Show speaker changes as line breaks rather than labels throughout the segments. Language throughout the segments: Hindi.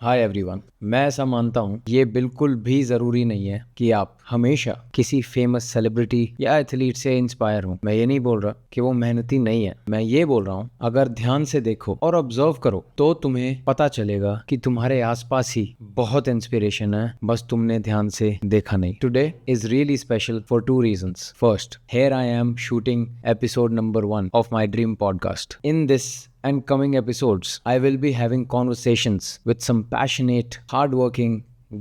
Hi everyone. मैं ऐसा मानता हूँ ये बिल्कुल भी ज़रूरी नहीं है कि आप हमेशा किसी फेमस सेलिब्रिटी या एथलीट से इंस्पायर हो। मैं ये नहीं बोल रहा कि वो मेहनती नहीं है। मैं ये बोल रहा हूँ अगर ध्यान से देखो और ऑब्जर्व करो तो तुम्हें पता चलेगा कि तुम्हारे आसपास ही बहुत इंस्पिरेशन है, बस तुमने ध्यान से देखा नहीं। Today is really special for two reasons. First, here I am shooting episode number 1 of my dream podcast. In this and coming episodes, I will be having conversations with some passionate, hardworking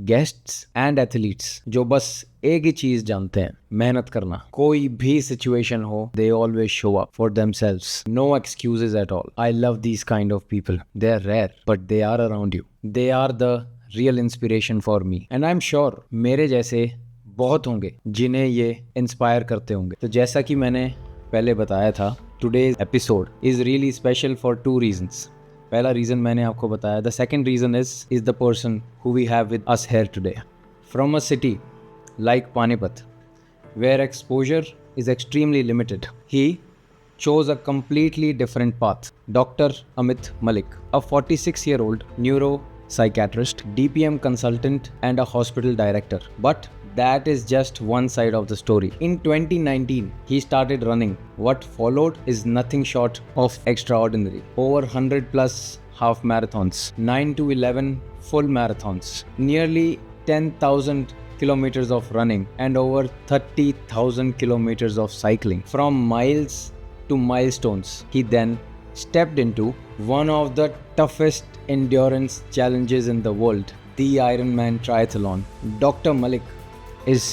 guests and athletes जो बस एक ही चीज जानते हैं, मेहनत करना। कोई भी situation हो, they always show up for themselves. No excuses at all. I love these kind of people. They are rare, but they are around you. They are the real inspiration for me. And I'm sure मेरे जैसे बहुत होंगे जिन्हें ये इंस्पायर करते होंगे। तो जैसा कि मैंने पहले बताया था, today's episode is really special for two reasons. पहला रीजन मैंने आपको बताया। The second reason is the person who we have with us here today from a city like Panipat where exposure is extremely limited. He chose a completely different path. Dr. Amit Malik, a 46-year-old neuropsychiatrist, DPM consultant, and a hospital director. But that is just one side of the story. In 2019, he started running. What followed is nothing short of extraordinary. Over 100 plus half marathons, 9 to 11 full marathons, nearly 10,000 kilometers of running, and over 30,000 kilometers of cycling. From miles to milestones, he then stepped into one of the toughest endurance challenges in the world, the Ironman Triathlon. Dr. Malik is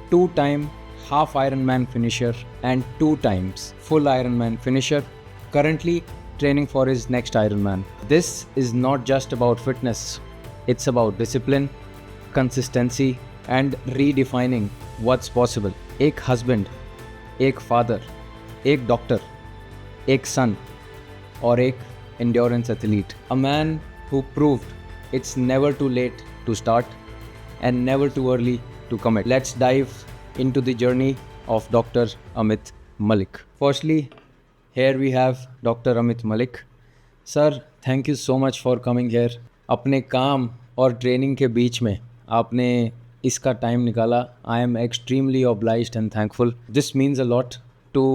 two-time half Ironman finisher and 2 times full Ironman finisher, currently training for his next Ironman. This is not just about fitness, it's about discipline, consistency and redefining what's possible. एक husband, एक father, एक डॉक्टर, एक सन और एक endurance athlete. A man who proved it's never too late to start and never too early to commit. Let's dive into the journey of Dr. Amit Malik. Firstly, here we have Dr. Amit Malik. Sir, thank you so much for coming here. अपने काम और ट्रेनिंग के बीच में आपने इसका टाइम निकाला. I am extremely obliged and thankful. This means a lot to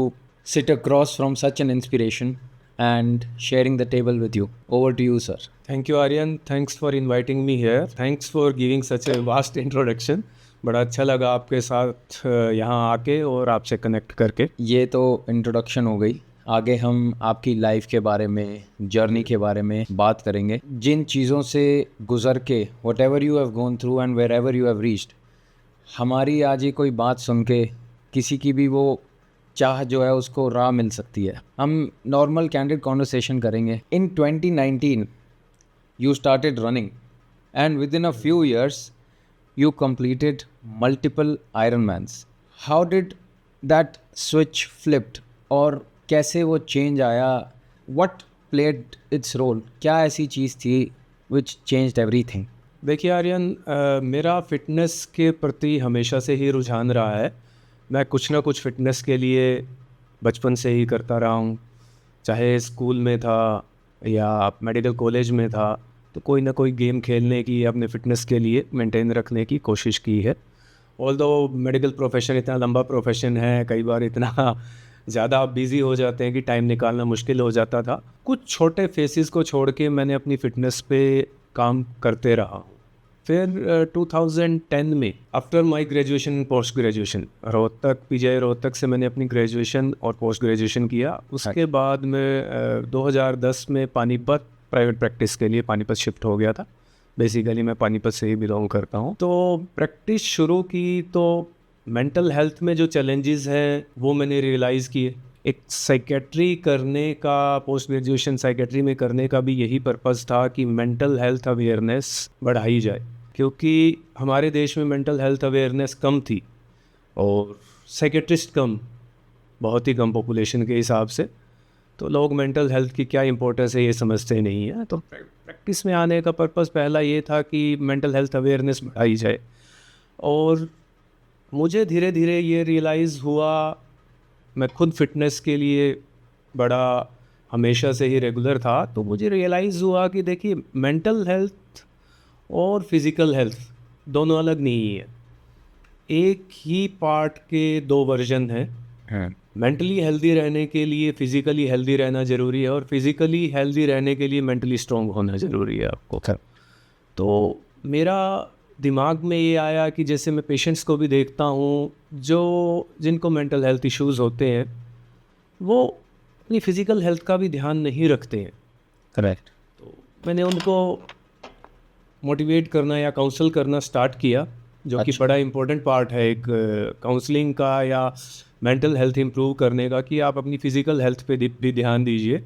sit across from such an inspiration and sharing the table with you. Over to you, sir.
Thank you, Aryan. Thanks for inviting me here. Thanks for giving such a vast introduction. बड़ा अच्छा लगा आपके साथ यहाँ आके और आपसे कनेक्ट करके.
ये तो इंट्रोडक्शन हो गई. आगे हम आपकी लाइफ के बारे में, जर्नी के बारे में बात करेंगे. जिन चीज़ों से गुजर के whatever you have gone through and wherever you have reached, हमारी आज ये कोई बात सुन के किसी की भी वो चाह जो है उसको राह मिल सकती है. हम नॉर्मल कैंडिड कॉन्वर्सेशन करेंगे. इन 2019 you started running and within a few years you completed multiple Ironmans. How did that switch flipped और कैसे वो चेंज आया? What played its role? क्या ऐसी चीज़ थी which changed everything?
देखिए आर्यन, मेरा फ़िटनेस के प्रति हमेशा से ही रुझान रहा है. मैं कुछ ना कुछ फ़िटनेस के लिए बचपन से ही करता रहा हूँ. चाहे स्कूल में था या मेडिकल कॉलेज में था, तो कोई ना कोई गेम खेलने की, अपने फ़िटनेस के लिए मेंटेन रखने की कोशिश की है. ऑल्दो मेडिकल प्रोफेशन इतना लंबा प्रोफेशन है, कई बार इतना ज़्यादा आप बिज़ी हो जाते हैं कि टाइम निकालना मुश्किल हो जाता था. कुछ छोटे फेसेस को छोड़ के मैंने अपनी फ़िटनेस पे काम करते रहा. फिर 2010 में after my graduation and post graduation, Rohtak, PGI Rohtak से मैंने अपनी ग्रेजुएशन और पोस्ट ग्रेजुएशन किया. उसके बाद मैं 2010 में पानीपत प्राइवेट प्रैक्टिस के लिए पानीपत शिफ्ट हो गया था. बेसिकली मैं पानीपत से ही बिलोंग करता हूँ. तो प्रैक्टिस शुरू की तो मेंटल हेल्थ में जो चैलेंजेस हैं वो मैंने रियलाइज़ किए. एक साइकेट्री करने का, पोस्ट ग्रेजुएशन साइकेट्री में करने का भी यही पर्पज़ था कि मेंटल हेल्थ अवेयरनेस बढ़ाई जाए, क्योंकि हमारे देश में मेंटल हेल्थ अवेयरनेस कम थी और साइकेट्रिस्ट कम, बहुत ही कम पॉपुलेशन के हिसाब से. तो लोग मेंटल हेल्थ की क्या इंपॉर्टेंस है ये समझते नहीं है. तो प्रैक्टिस में आने का पर्पज़ पहला ये था कि मेंटल हेल्थ अवेयरनेस बढ़ाई जाए. और मुझे धीरे धीरे ये रियलाइज़ हुआ, मैं खुद फिटनेस के लिए बड़ा हमेशा से ही रेगुलर था, तो मुझे रियलाइज़ हुआ कि देखिए मेंटल हेल्थ और फिज़िकल हेल्थ दोनों अलग नहीं है, एक ही पार्ट के दो वर्जन हैं।
हाँ
मेंटली हेल्दी रहने के लिए फिज़िकली हेल्दी रहना ज़रूरी है, और फिज़िकली हेल्दी रहने के लिए मेंटली स्ट्रांग होना ज़रूरी है आपको।
सर।
तो मेरा दिमाग में ये आया कि जैसे मैं पेशेंट्स को भी देखता हूँ जो जिनको मेंटल हेल्थ इश्यूज़ होते हैं, वो अपनी फ़िज़िकल हेल्थ का भी ध्यान नहीं रखते हैं।
करेक्ट।
तो मैंने उनको मोटिवेट करना या काउंसल करना स्टार्ट किया, जो कि बड़ा इम्पोर्टेंट पार्ट है एक काउंसलिंग का या मेंटल हेल्थ इम्प्रूव करने का, कि आप अपनी फ़िज़िकल हेल्थ पे भी ध्यान दीजिए,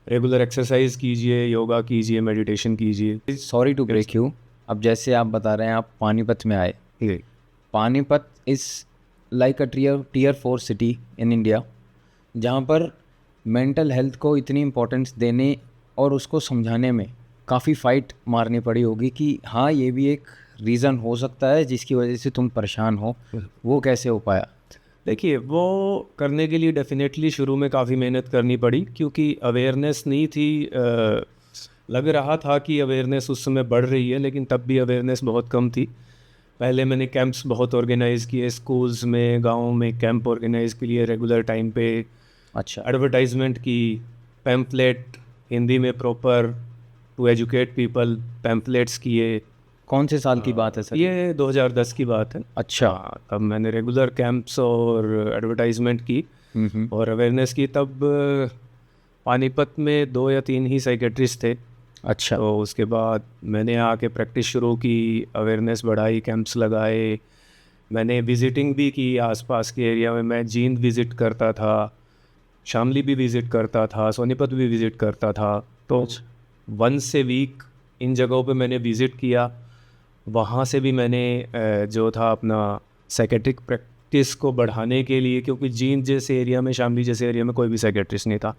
रेगुलर एक्सरसाइज कीजिए, योगा कीजिए, मेडिटेशन कीजिए।
सॉरी टू ब्रेक यू, अब जैसे आप बता रहे हैं आप पानीपत में आए, Panipat is like a tier 4 city in India, जहाँ पर मेंटल हेल्थ को इतनी इम्पोर्टेंस देने और उसको समझाने में काफ़ी फ़ाइट मारनी पड़ी होगी कि हाँ ये भी एक रीज़न हो सकता है जिसकी वजह से तुम परेशान हो। वो कैसे हो पाया?
देखिए, वो करने के लिए डेफिनेटली शुरू में काफ़ी मेहनत करनी पड़ी, क्योंकि अवेयरनेस नहीं थी। लग रहा था कि अवेयरनेस उस समय बढ़ रही है, लेकिन तब भी अवेयरनेस बहुत कम थी। पहले मैंने कैंप्स बहुत ऑर्गेनाइज़ किए, स्कूल्स में, गाँव में कैंप ऑर्गेनाइज़ के लिए रेगुलर टाइम पे।
अच्छा।
एडवर्टाइजमेंट की, पैम्फलेट हिंदी में proper to educate people, pamphlets किए।
कौन से साल की बात है सर?
ये 2010 की बात है।
अच्छा।
तब मैंने रेगुलर कैंप्स और एडवर्टाइजमेंट की और अवेयरनेस की। तब पानीपत में 2 या 3 ही साइकेट्रिस्ट थे।
अच्छा।
तो उसके बाद मैंने आके प्रैक्टिस शुरू की, अवेयरनेस बढ़ाई, कैंप्स लगाए। मैंने विज़िटिंग भी की आसपास के एरिया में। मैं जींद विज़िट करता था, शामली भी विज़िट करता था, सोनीपत भी विज़िट करता था। तो वंस ए वीक इन जगहों पे मैंने विज़िट किया। वहाँ से भी मैंने जो था अपना साइकेट्रिक प्रैक्टिस को बढ़ाने के लिए, क्योंकि जींद जैसे एरिया में, शामली जैसे एरिया में कोई भी साइकेट्रिस्ट नहीं था,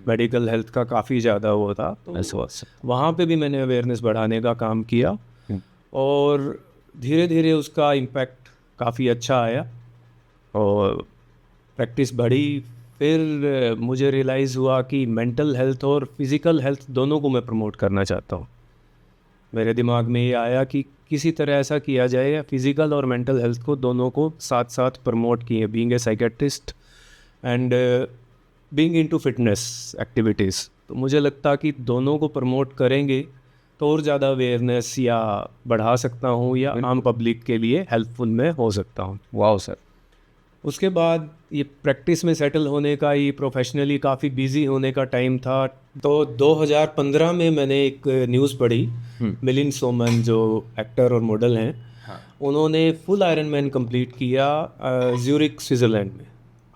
मेडिकल हेल्थ का काफ़ी ज़्यादा वो था। तो वहाँ पे भी मैंने अवेयरनेस बढ़ाने का काम किया और धीरे धीरे उसका इम्पैक्ट काफ़ी अच्छा आया और प्रैक्टिस बढ़ी। फिर मुझे रियलाइज़ हुआ कि मेंटल हेल्थ और फिज़िकल हेल्थ दोनों को मैं प्रमोट करना चाहता हूँ। मेरे दिमाग में ये आया कि किसी तरह ऐसा किया जाए या फिज़िकल और मेंटल हेल्थ को दोनों को साथ साथ प्रमोट किए, being a psychiatrist and being into fitness activities. तो मुझे लगता कि दोनों को प्रमोट करेंगे तो और ज़्यादा अवेयरनेस या बढ़ा सकता हूँ या आम पब्लिक के लिए हेल्पफुल मैं हो सकता हूँ।
वाह सर।
उसके बाद ये प्रैक्टिस में सेटल होने का, ये प्रोफेशनली काफ़ी बिजी होने का टाइम था। तो 2015 में मैंने एक न्यूज़ पढ़ी, मिलिंद सोमन जो एक्टर और मॉडल हैं, उन्होंने फुल आयरन मैन कम्प्लीट किया ज्यूरिक स्विट्ज़रलैंड में।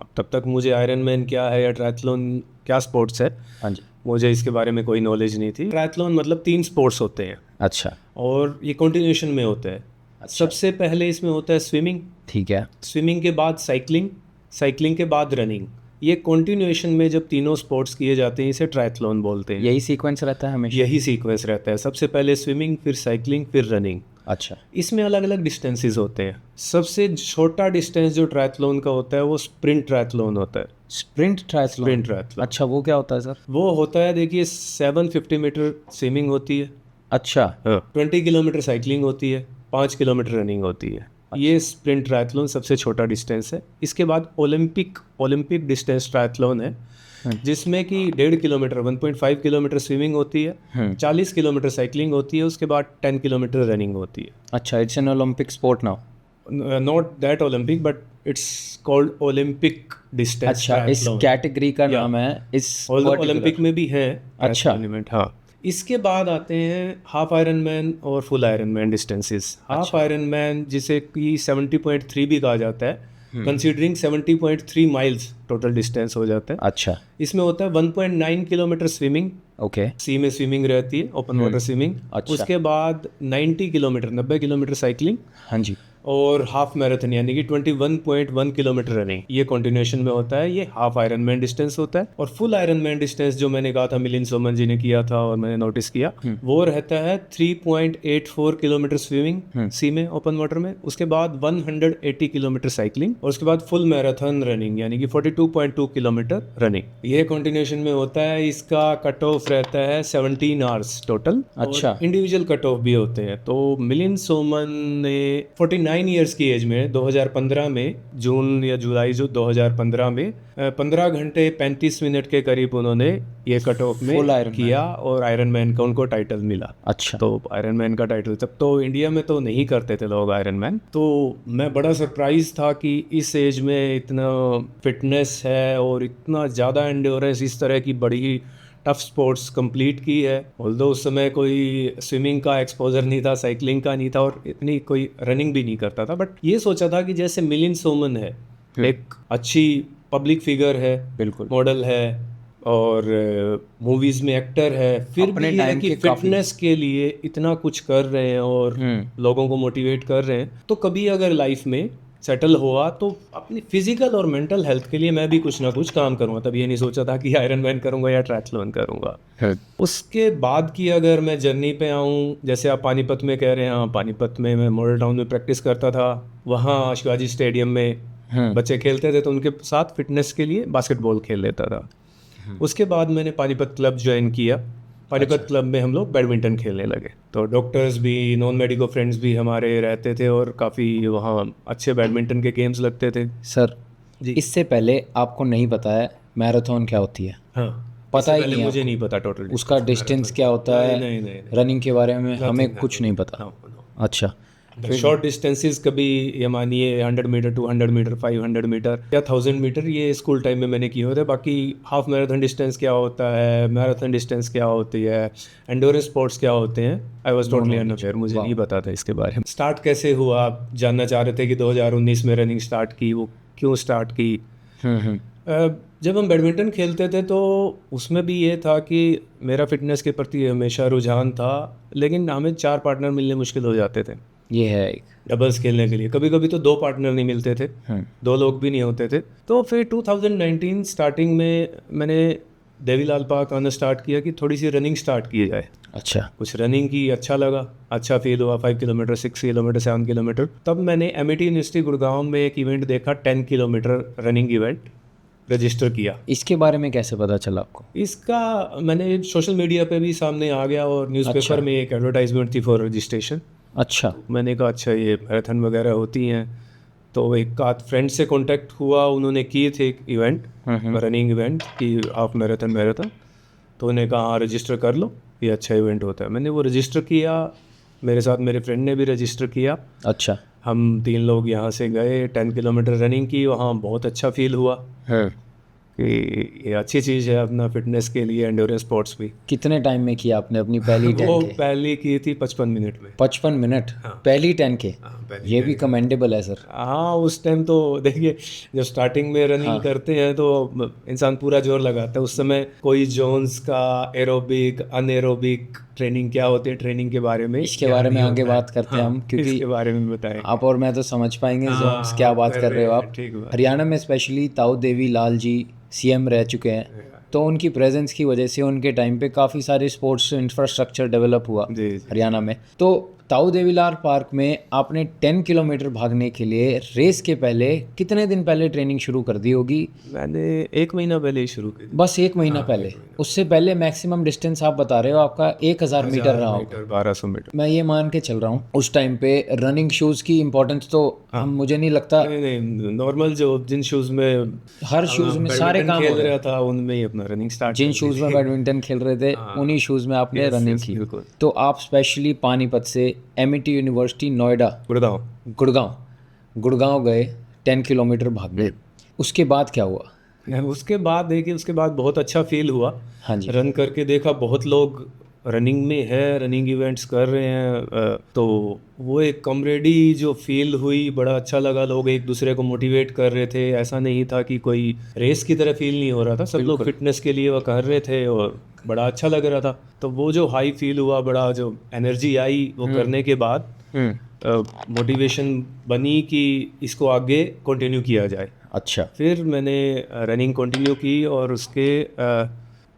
अब तब तक मुझे आयरन मैन क्या है या ट्रायथलॉन क्या स्पोर्ट्स है,
हाँ जी,
मुझे इसके बारे में कोई नॉलेज नहीं थी। ट्रायथलॉन मतलब 3 स्पोर्ट्स होते हैं।
अच्छा।
और ये कंटिन्यूएशन में होता है। सबसे पहले इसमें होता है स्विमिंग,
ठीक है।
स्विमिंग के बाद साइकिलिंग, साइकिलिंग के बाद रनिंग। ये कंटिन्यूएशन में जब तीनों स्पोर्ट्स किए जाते हैं इसे ट्रायथलॉन बोलते हैं।
यही सीक्वेंस रहता है हमेशा?
यही सीक्वेंस रहता है, सबसे पहले स्विमिंग, फिर साइकिलिंग, फिर रनिंग।
अच्छा।
इसमें अलग अलग डिस्टेंसेस होते हैं। सबसे छोटा डिस्टेंस जो ट्रायथलॉन का होता है वो स्प्रिंट ट्रायथलॉन होता है।
Sprint triathlon?
Sprint triathlon.
अच्छा, वो क्या होता है सर?
वो होता है, देखिए, 750 मीटर स्विमिंग होती है।
अच्छा।
20 किलोमीटर साइकिलिंग होती है, 5 किलोमीटर रनिंग होती है। ये स्प्रिंट ट्रायथलॉन सबसे छोटा डिस्टेंस है। इसके बाद ओलंपिक डिस्टेंस ट्रायथलॉन है, जिसमें कि 1.5 किलोमीटर 1.5 किलोमीटर स्विमिंग होती है, 40 किलोमीटर साइकिलिंग होती है, उसके बाद 10 किलोमीटर रनिंग होती है।
अच्छा, it's an Olympic sport now?
Not that Olympic, but it's called Olympic distance.
अच्छा, इस कैटेगरी का नाम है इस
ओलंपिक में भी है।
अच्छा।
एलिमेंट, हाँ। इसके बाद आते हैं हाफ आयरन मैन और full iron man distances. Half iron man जिसे कि 70.3 भी कहा जाता है, कंसीडरिंग 70.3 माइल्स टोटल डिस्टेंस हो जाता है।
अच्छा।
इसमें होता है 1.9 किलोमीटर स्विमिंग,
ओके।
सी में स्विमिंग रहती है, ओपन वाटर स्विमिंग।
अच्छा।
उसके बाद 90 किलोमीटर 90 किलोमीटर साइकिलिंग।
हाँ जी।
और हाफ मैराथन यानी कि 21.1 किलोमीटर रनिंग, ये कंटिन्यूएशन में होता है। ये हाफ आयरन मैन डिस्टेंस होता है। और फुल आयरन मैन डिस्टेंस जो मैंने कहा था मिलिंद सोमन जी ने किया था और मैंने नोटिस किया, वो रहता है 3.84 किलोमीटर स्विमिंग सी में, ओपन वाटर में, उसके बाद 180 किलोमीटर साइकिलिंग, और उसके बाद फुल मैराथन रनिंग यानी कि 42.2 किलोमीटर रनिंग। ये कंटिन्यूएशन में होता है। इसका कट ऑफ रहता है 17 आवर्स टोटल।
अच्छा।
इंडिविजुअल कट ऑफ भी होते हैं। तो मिलिंद सोमन ने 49 ईयर्स की एज में 2015 में, जून या जुलाई जो 2015 में 15 घंटे 35 मिनट के करीब उन्होंने ये कट ऑफ में
Full Ironman
किया और आयरन मैन का उनको टाइटल मिला।
अच्छा।
तो आयरन मैन का टाइटल तब तो इंडिया में तो नहीं करते थे लोग आयरन मैन। तो मैं बड़ा सरप्राइज था कि इस एज में इतना फिटनेस है और इतना ज़्यादा एंड्योरेंस, इस तरह की बड़ी टफ स्पोर्ट्स कंप्लीट की है। ऑल्दो उस समय कोई स्विमिंग का एक्सपोजर नहीं था, साइकिलिंग का नहीं था और इतनी कोई रनिंग भी नहीं करता था। बट ये सोचा था कि जैसे मिलिंद सोमन है, एक अच्छी पब्लिक फिगर है,
बिल्कुल।
मॉडल है और मूवीज में एक्टर है, फिर
अपने
भी है
time
कि
के काफी-
फिटनेस के लिए इतना कुछ कर रहे हैं और लोगों को मोटिवेट कर रहे हैं। तो कभी अगर लाइफ में सेटल हुआ तो अपनी फिजिकल और मेंटल हेल्थ के लिए मैं भी कुछ ना कुछ काम करूँगा। तब ये नहीं सोचा था कि आयरन मैन करूँगा या ट्रायथलॉन करूँगा। उसके बाद की अगर मैं जर्नी पे आऊँ, जैसे आप पानीपत में कह रहे हैं, हाँ पानीपत में मैं मॉडल टाउन में प्रैक्टिस करता था। वहाँ शिवाजी स्टेडियम में बच्चे खेलते थे तो उनके साथ फिटनेस के लिए बास्केटबॉल खेल लेता था। उसके बाद मैंने पानीपत क्लब ज्वाइन किया। पानीपत क्लब में हम लोग बैडमिंटन खेलने लगे। तो डॉक्टर्स भी, नॉन मेडिको फ्रेंड्स भी हमारे रहते थे और काफ़ी वहाँ अच्छे बैडमिंटन के गेम्स लगते थे।
सर
जी।
इससे पहले आपको नहीं पता है मैराथन क्या होती है?
हाँ,
पता
इससे
ही
पहले
नहीं
मुझे
आपको?
नहीं पता टोटल
उसका डिस्टेंस क्या होता है?
नहीं, नहीं, नहीं।
रनिंग के बारे में हमें
Nothing,
कुछ नहीं पता।
No, no.
अच्छा।
शॉर्ट डिस्टेंसेस कभी, ये मानिए 100 मीटर, 200 मीटर, 500 मीटर या 1000 मीटर, ये स्कूल टाइम में मैंने किए होते। बाकी हाफ मैराथन डिस्टेंस क्या होता है, मैराथन डिस्टेंस क्या होती है, एंडोरेंस स्पोर्ट्स क्या होते हैं, आई वाज टोटली अनअवेयर, मुझे नहीं पता था इसके बारे में। स्टार्ट कैसे हुआ, आप जानना चाह रहे थे कि 2019 में रनिंग स्टार्ट की, वो क्यों स्टार्ट की? जब हम बैडमिंटन खेलते थे तो उसमें भी ये था कि मेरा फिटनेस के प्रति हमेशा रुझान था, लेकिन हमें 4 पार्टनर मिलने मुश्किल हो जाते थे।
ये है एक।
डबल्स खेलने के लिए कभी कभी तो 2 पार्टनर नहीं मिलते थे, 2 लोग भी नहीं होते थे। तो फिर 2019 स्टार्टिंग में मैंने देवीलाल पार्क आना स्टार्ट किया कि थोड़ी सी रनिंग स्टार्ट की जाए।
अच्छा।
कुछ रनिंग की, अच्छा लगा, अच्छा फील हुआ। 5 किलोमीटर, 6 किलोमीटर, 7 किलोमीटर। तब मैंने MIT यूनिवर्सिटी गुड़गांव में एक इवेंट देखा, 10 किलोमीटर रनिंग इवेंट, रजिस्टर किया।
इसके बारे में कैसे पता चला आपको?
इसका मैंने सोशल मीडिया पे भी सामने आ गया और न्यूज़पेपर में एक एडवर्टाइजमेंट थी फॉर रजिस्ट्रेशन।
अच्छा।
मैंने कहा अच्छा ये मैराथन वगैरह होती हैं। तो एक आध फ्रेंड से कांटेक्ट हुआ, उन्होंने किए थे एक इवेंट, रनिंग इवेंट कि हाफ मैराथन। तो उन्हें कहा हाँ रजिस्टर कर लो, ये अच्छा इवेंट होता है। मैंने वो रजिस्टर किया, मेरे साथ मेरे फ्रेंड ने भी रजिस्टर किया।
अच्छा।
हम 3 लोग यहाँ से गए, 10 किलोमीटर रनिंग की। वहाँ बहुत अच्छा फील हुआ कि ये अच्छी चीज़ है अपना फिटनेस के लिए, एंड्योरेंस स्पोर्ट्स भी।
कितने टाइम में किया आपने अपनी पहली 10
वो
के?
पहली की थी 55 मिनट में।
55 मिनट? पहली 10 के?
पहली
ये भी कमेंडेबल है सर।
हाँ, उस टाइम तो देखिए जब स्टार्टिंग में रनिंग करते हैं तो इंसान पूरा जोर लगाता है। उस समय कोई जोन्स का एरोबिक, अनएरोबिक ट्रेनिंग क्या होती है, ट्रेनिंग के बारे में,
इसके बारे में आगे बात करते हैं हम, क्योंकि
इसके बारे में बताएं।
आप और मैं तो समझ पाएंगे जोन्स क्या बात कर रहे हो आप।
ठीक बात।
हरियाणा में स्पेशली ताऊ देवी लाल जी CM रह चुके हैं, तो उनकी प्रेजेंस की वजह से उनके टाइम पे काफ़ी सारे स्पोर्ट्स इंफ्रास्ट्रक्चर डेवलप हुआ
जी।
हरियाणा में। तो ताऊ देवीलाल पार्क में आपने 10 किलोमीटर भागने के लिए रेस के पहले कितने दिन पहले ट्रेनिंग शुरू कर दी होगी?
मैंने 1 महीना पहले ही शुरू की।
बस 1 महीना पहले? उससे पहले मैक्सिमम डिस्टेंस आप बता रहे हो आपका 1000 मीटर रहा होगा।
1200 मीटर।
मैं ये मान के चल रहा हूँ उस टाइम पे रनिंग शूज़ की इम्पोर्टेंस तो हम, मुझे नहीं लगता,
नहीं, नॉर्मल जो जिन शूज़ में
हर शूज़ में सारे काम
खेल
हो रहे
रहा था उनमें ही अपना रनिंग स्टार्ट।
जिन शूज़ में बैडमिंटन खेल रहे थे उन्हीं शूज़ में आपने रनिंग की। तो आप स्पेशली पानीपत से MIT यूनिवर्सिटी नोएडा, गुड़गांव गए, 10 किलोमीटर भागे। उसके बाद क्या हुआ?
उसके बाद देखिए, उसके बाद बहुत अच्छा फील हुआ।
हाँ जी।
रन करके देखा बहुत लोग रनिंग में है, रनिंग इवेंट्स कर रहे हैं। तो वो एक कमरेडी जो फील हुई, बड़ा अच्छा लगा। लोग एक दूसरे को मोटिवेट कर रहे थे। ऐसा नहीं था कि कोई रेस की तरह फील नहीं हो रहा था, सब लोग फिटनेस के लिए वो कर रहे थे और बड़ा अच्छा लग रहा था। तो वो जो हाई फील हुआ, बड़ा जो एनर्जी आई वो करने के बाद, मोटिवेशन बनी कि इसको आगे कंटिन्यू किया जाए।
अच्छा।
फिर मैंने रनिंग कंटिन्यू की और उसके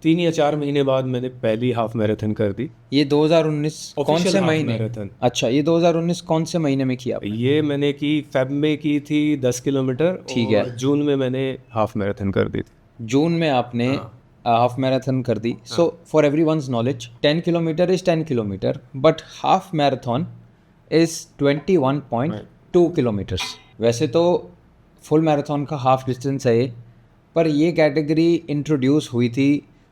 3 या 4 महीने बाद मैंने पहली हाफ मैराथन कर दी।
ये 2019 कौन
Official
से
half
महीने?
marathon।
अच्छा, ये 2019 कौन से महीने में किया आपने?
ये मैंने की फेब में की थी 10 किलोमीटर,
ठीक है।
और जून में मैंने हाफ मैराथन कर दी थी।
जून में आपने हाफ मैराथन कर दी। So for everyone's knowledge 10 kilometre is 10 kilometre, but half marathon is 21.2 kilometres. वैसे तो फुल मैराथन का हाफ डिस्टेंस है ये, पर ये कैटेगरी इंट्रोड्यूस हुई थी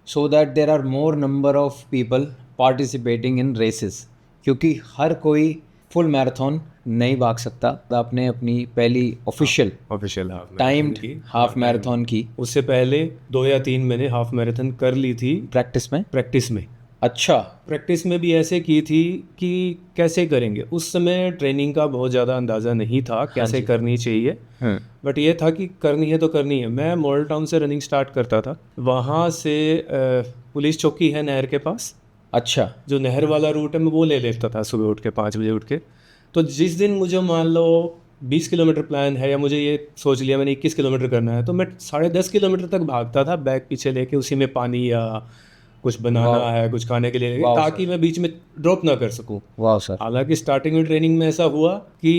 so that there are more number of people participating in races, क्योंकि हर कोई फुल मैराथन नहीं भाग सकता। आपने अपनी पहली official
official half
timed half marathon की
उससे पहले 2 या 3 मैंने हाफ मैराथन कर ली थी
प्रैक्टिस में।
अच्छा, प्रैक्टिस में भी ऐसे की थी कि कैसे करेंगे। उस समय ट्रेनिंग का बहुत ज़्यादा अंदाज़ा नहीं था कैसे करनी चाहिए, बट ये था कि करनी है तो करनी है। मैं मॉडल टाउन से रनिंग स्टार्ट करता था, वहाँ से पुलिस चौकी है नहर के पास।
अच्छा।
जो नहर वाला रूट है मैं वो ले लेता था सुबह उठ के 5 बजे उठ के। तो जिस दिन मुझे मान लो 20 किलोमीटर प्लान है, या मुझे ये सोच लिया मैंने 21 किलोमीटर करना है, तो मैं 10.5 किलोमीटर तक भागता था बैग पीछे लेके, उसी में पानी या कुछ बनाना है, कुछ खाने के लिए, ताकि मैं बीच में ड्रॉप ना कर सकूं।
वाह सर।
हालांकि स्टार्टिंग में ट्रेनिंग में ऐसा हुआ कि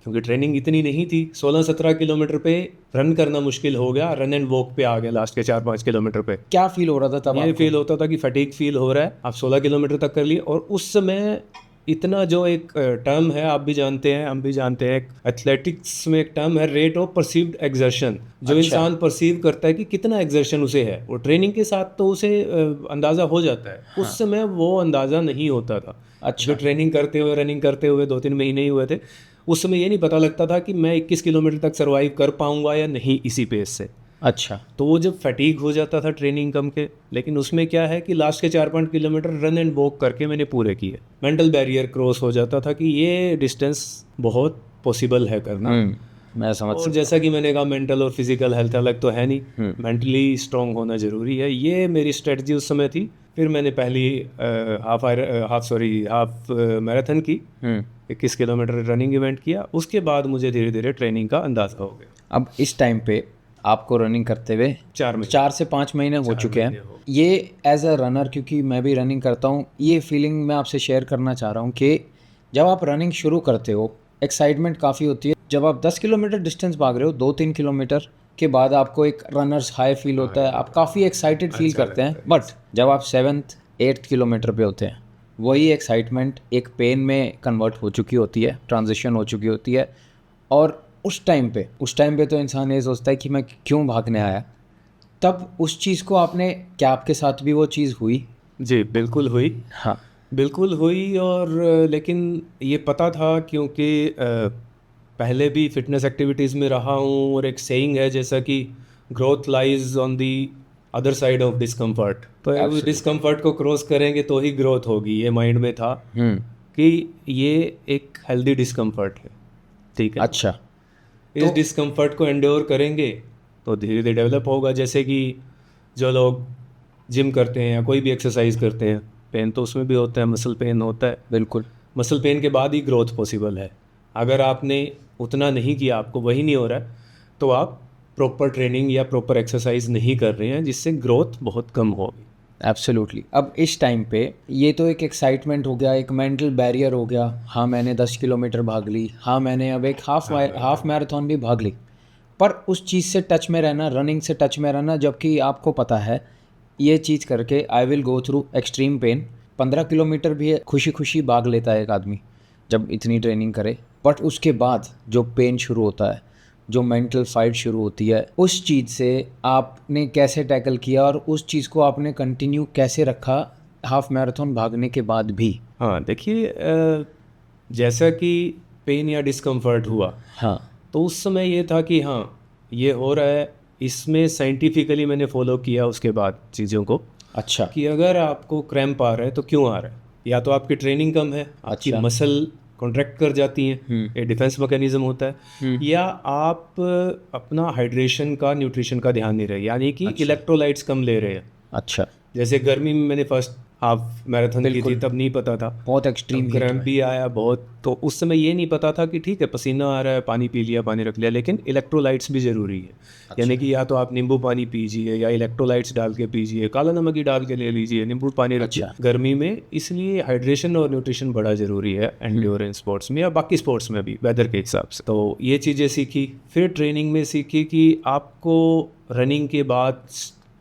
क्योंकि ट्रेनिंग इतनी नहीं थी, 16-17 किलोमीटर पे रन करना मुश्किल हो गया, रन एंड वॉक पे आ गया लास्ट के 4-5 किलोमीटर पे।
क्या फील हो रहा था तब?
ये फील होता था कि फटीग फील हो रहा है। आप 16 किलोमीटर तक कर लिए, और उस समय इतना जो एक टर्म है, आप भी जानते हैं हम भी जानते हैं, एथलेटिक्स में एक टर्म है रेट ऑफ परसीव्ड एक्सर्शन। जो इंसान परसीव करता है कि कितना एक्सर्शन उसे है, वो ट्रेनिंग के साथ तो उसे अंदाज़ा हो जाता है। उस समय वो अंदाज़ा नहीं होता था। जो ट्रेनिंग करते हुए रनिंग करते हुए 2-3 महीने ही हुए थे, उस समय ये नहीं पता लगता था कि मैं 21 किलोमीटर तक सर्वाइव कर पाऊंगा या नहीं इसी पेस से।
अच्छा।
तो वो जब फटीग हो जाता था ट्रेनिंग कम के, लेकिन उसमें क्या है कि लास्ट के 4-5 किलोमीटर रन एंड वॉक करके मैंने पूरे किए। मेंटल बैरियर क्रॉस हो जाता था कि ये डिस्टेंस बहुत पॉसिबल है करना।
मैं समझ
और जैसा कि मैंने कहा, मेंटल और फिजिकल हेल्थ अलग तो है नहीं, मेंटली स्ट्रांग होना ज़रूरी है। ये मेरी स्ट्रेटजी उस समय थी। फिर मैंने पहली हाफ मैराथन की, 21 किलोमीटर रनिंग इवेंट किया। उसके बाद मुझे धीरे धीरे ट्रेनिंग का अंदाज़ा हो गया।
अब इस टाइम पे आपको रनिंग करते हुए 4 से 5 महीने हो चुके हैं। ये एज अ रनर, क्योंकि मैं भी रनिंग करता हूँ, ये फीलिंग मैं आपसे शेयर करना चाह रहा हूँ कि जब आप रनिंग शुरू करते हो एक्साइटमेंट काफ़ी होती है। जब आप 10 किलोमीटर डिस्टेंस भाग रहे हो, 2-3 किलोमीटर के बाद आपको एक रनर्स हाई फील होता है, आप काफ़ी एक्साइटेड फील करते हैं। बट जब आप 7th-8th किलोमीटर पे होते हैं, वही एक्साइटमेंट एक पेन में कन्वर्ट हो चुकी होती है, ट्रांजिशन हो चुकी होती है। और उस टाइम पे तो इंसान ये सोचता है कि मैं क्यों भागने आया। तब उस चीज़ को आपने, क्या आपके साथ भी वो चीज़ हुई?
जी बिल्कुल हुई।
हाँ
बिल्कुल हुई। और लेकिन ये पता था, क्योंकि पहले भी फिटनेस एक्टिविटीज़ में रहा हूँ, और एक सेइंग है जैसा कि growth lies on the other side of discomfort. तो डिस्कम्फर्ट को क्रॉस करेंगे तो ही ग्रोथ होगी, ये माइंड में था कि ये एक हेल्दी डिस्कम्फर्ट है। ठीक है।
अच्छा।
इस डिस्कम्फर्ट को एंड्योर करेंगे तो धीरे धीरे डेवलप होगा। जैसे कि जो लोग जिम करते हैं या कोई भी एक्सरसाइज करते हैं, पेन तो उसमें भी होता है, मसल पेन होता है।
बिल्कुल।
मसल पेन के बाद ही ग्रोथ पॉसिबल है। अगर आपने उतना नहीं किया, आपको वही नहीं हो रहा है, तो आप प्रॉपर ट्रेनिंग या प्रॉपर एक्सरसाइज नहीं कर रहे हैं, जिससे ग्रोथ बहुत कम होगी।
एब्सोल्युटली। अब इस टाइम पे ये तो एक एक्साइटमेंट हो गया, एक मेंटल बैरियर हो गया। हाँ मैंने 10 किलोमीटर भाग ली, हाँ मैंने अब एक हाफ मैराथन भी भाग ली, पर उस चीज़ से टच में रहना, रनिंग से टच में रहना, जबकि आपको पता है ये चीज़ करके I will go through extreme pain. 15 kilometre भी खुशी खुशी भाग लेता है एक आदमी जब इतनी ट्रेनिंग करे, बट उसके बाद जो पेन शुरू होता है, जो मेंटल फाइट शुरू होती है, उस चीज़ से आपने कैसे टैकल किया और उस चीज़ को आपने कंटिन्यू कैसे रखा हाफ मैराथन भागने के बाद भी?
हाँ देखिए, जैसा कि पेन या डिस्कम्फर्ट हुआ,
हाँ,
तो उस समय ये था कि हाँ ये हो रहा है। इसमें साइंटिफिकली मैंने फॉलो किया उसके बाद चीज़ों को।
अच्छा।
कि अगर आपको क्रैम्प आ रहा है तो क्यों आ रहा है, या तो आपकी ट्रेनिंग कम है, आपकी मसल कॉन्ट्रैक्ट कर जाती हैं, ये डिफेंस मैकेनिज्म होता है, या आप अपना हाइड्रेशन का, न्यूट्रिशन का ध्यान नहीं रहे, यानी कि इलेक्ट्रोलाइट्स कम ले रहे हैं।
अच्छा।
जैसे गर्मी में मैंने फर्स्ट हाफ मैराथन की थी, तब नहीं पता था।
बहुत एक्सट्रीम
क्रैम्प भी आया बहुत, तो उस समय ये नहीं पता था कि ठीक है पसीना आ रहा है, पानी पी लिया, पानी रख लिया, लेकिन इलेक्ट्रोलाइट्स भी ज़रूरी है। यानी कि या तो आप नींबू पानी पीजिए या इलेक्ट्रोलाइट्स डाल के पीजिए, काला नमक ही डाल के ले लीजिए, नींबू पानी रखिए गर्मी में। इसलिए हाइड्रेशन और न्यूट्रिशन बड़ा ज़रूरी है एंड्योरेंस स्पोर्ट्स में या बाकी स्पोर्ट्स में भी, वेदर के हिसाब से। तो ये चीज़ें सीखी। फिर ट्रेनिंग में सीखी कि आपको रनिंग के बाद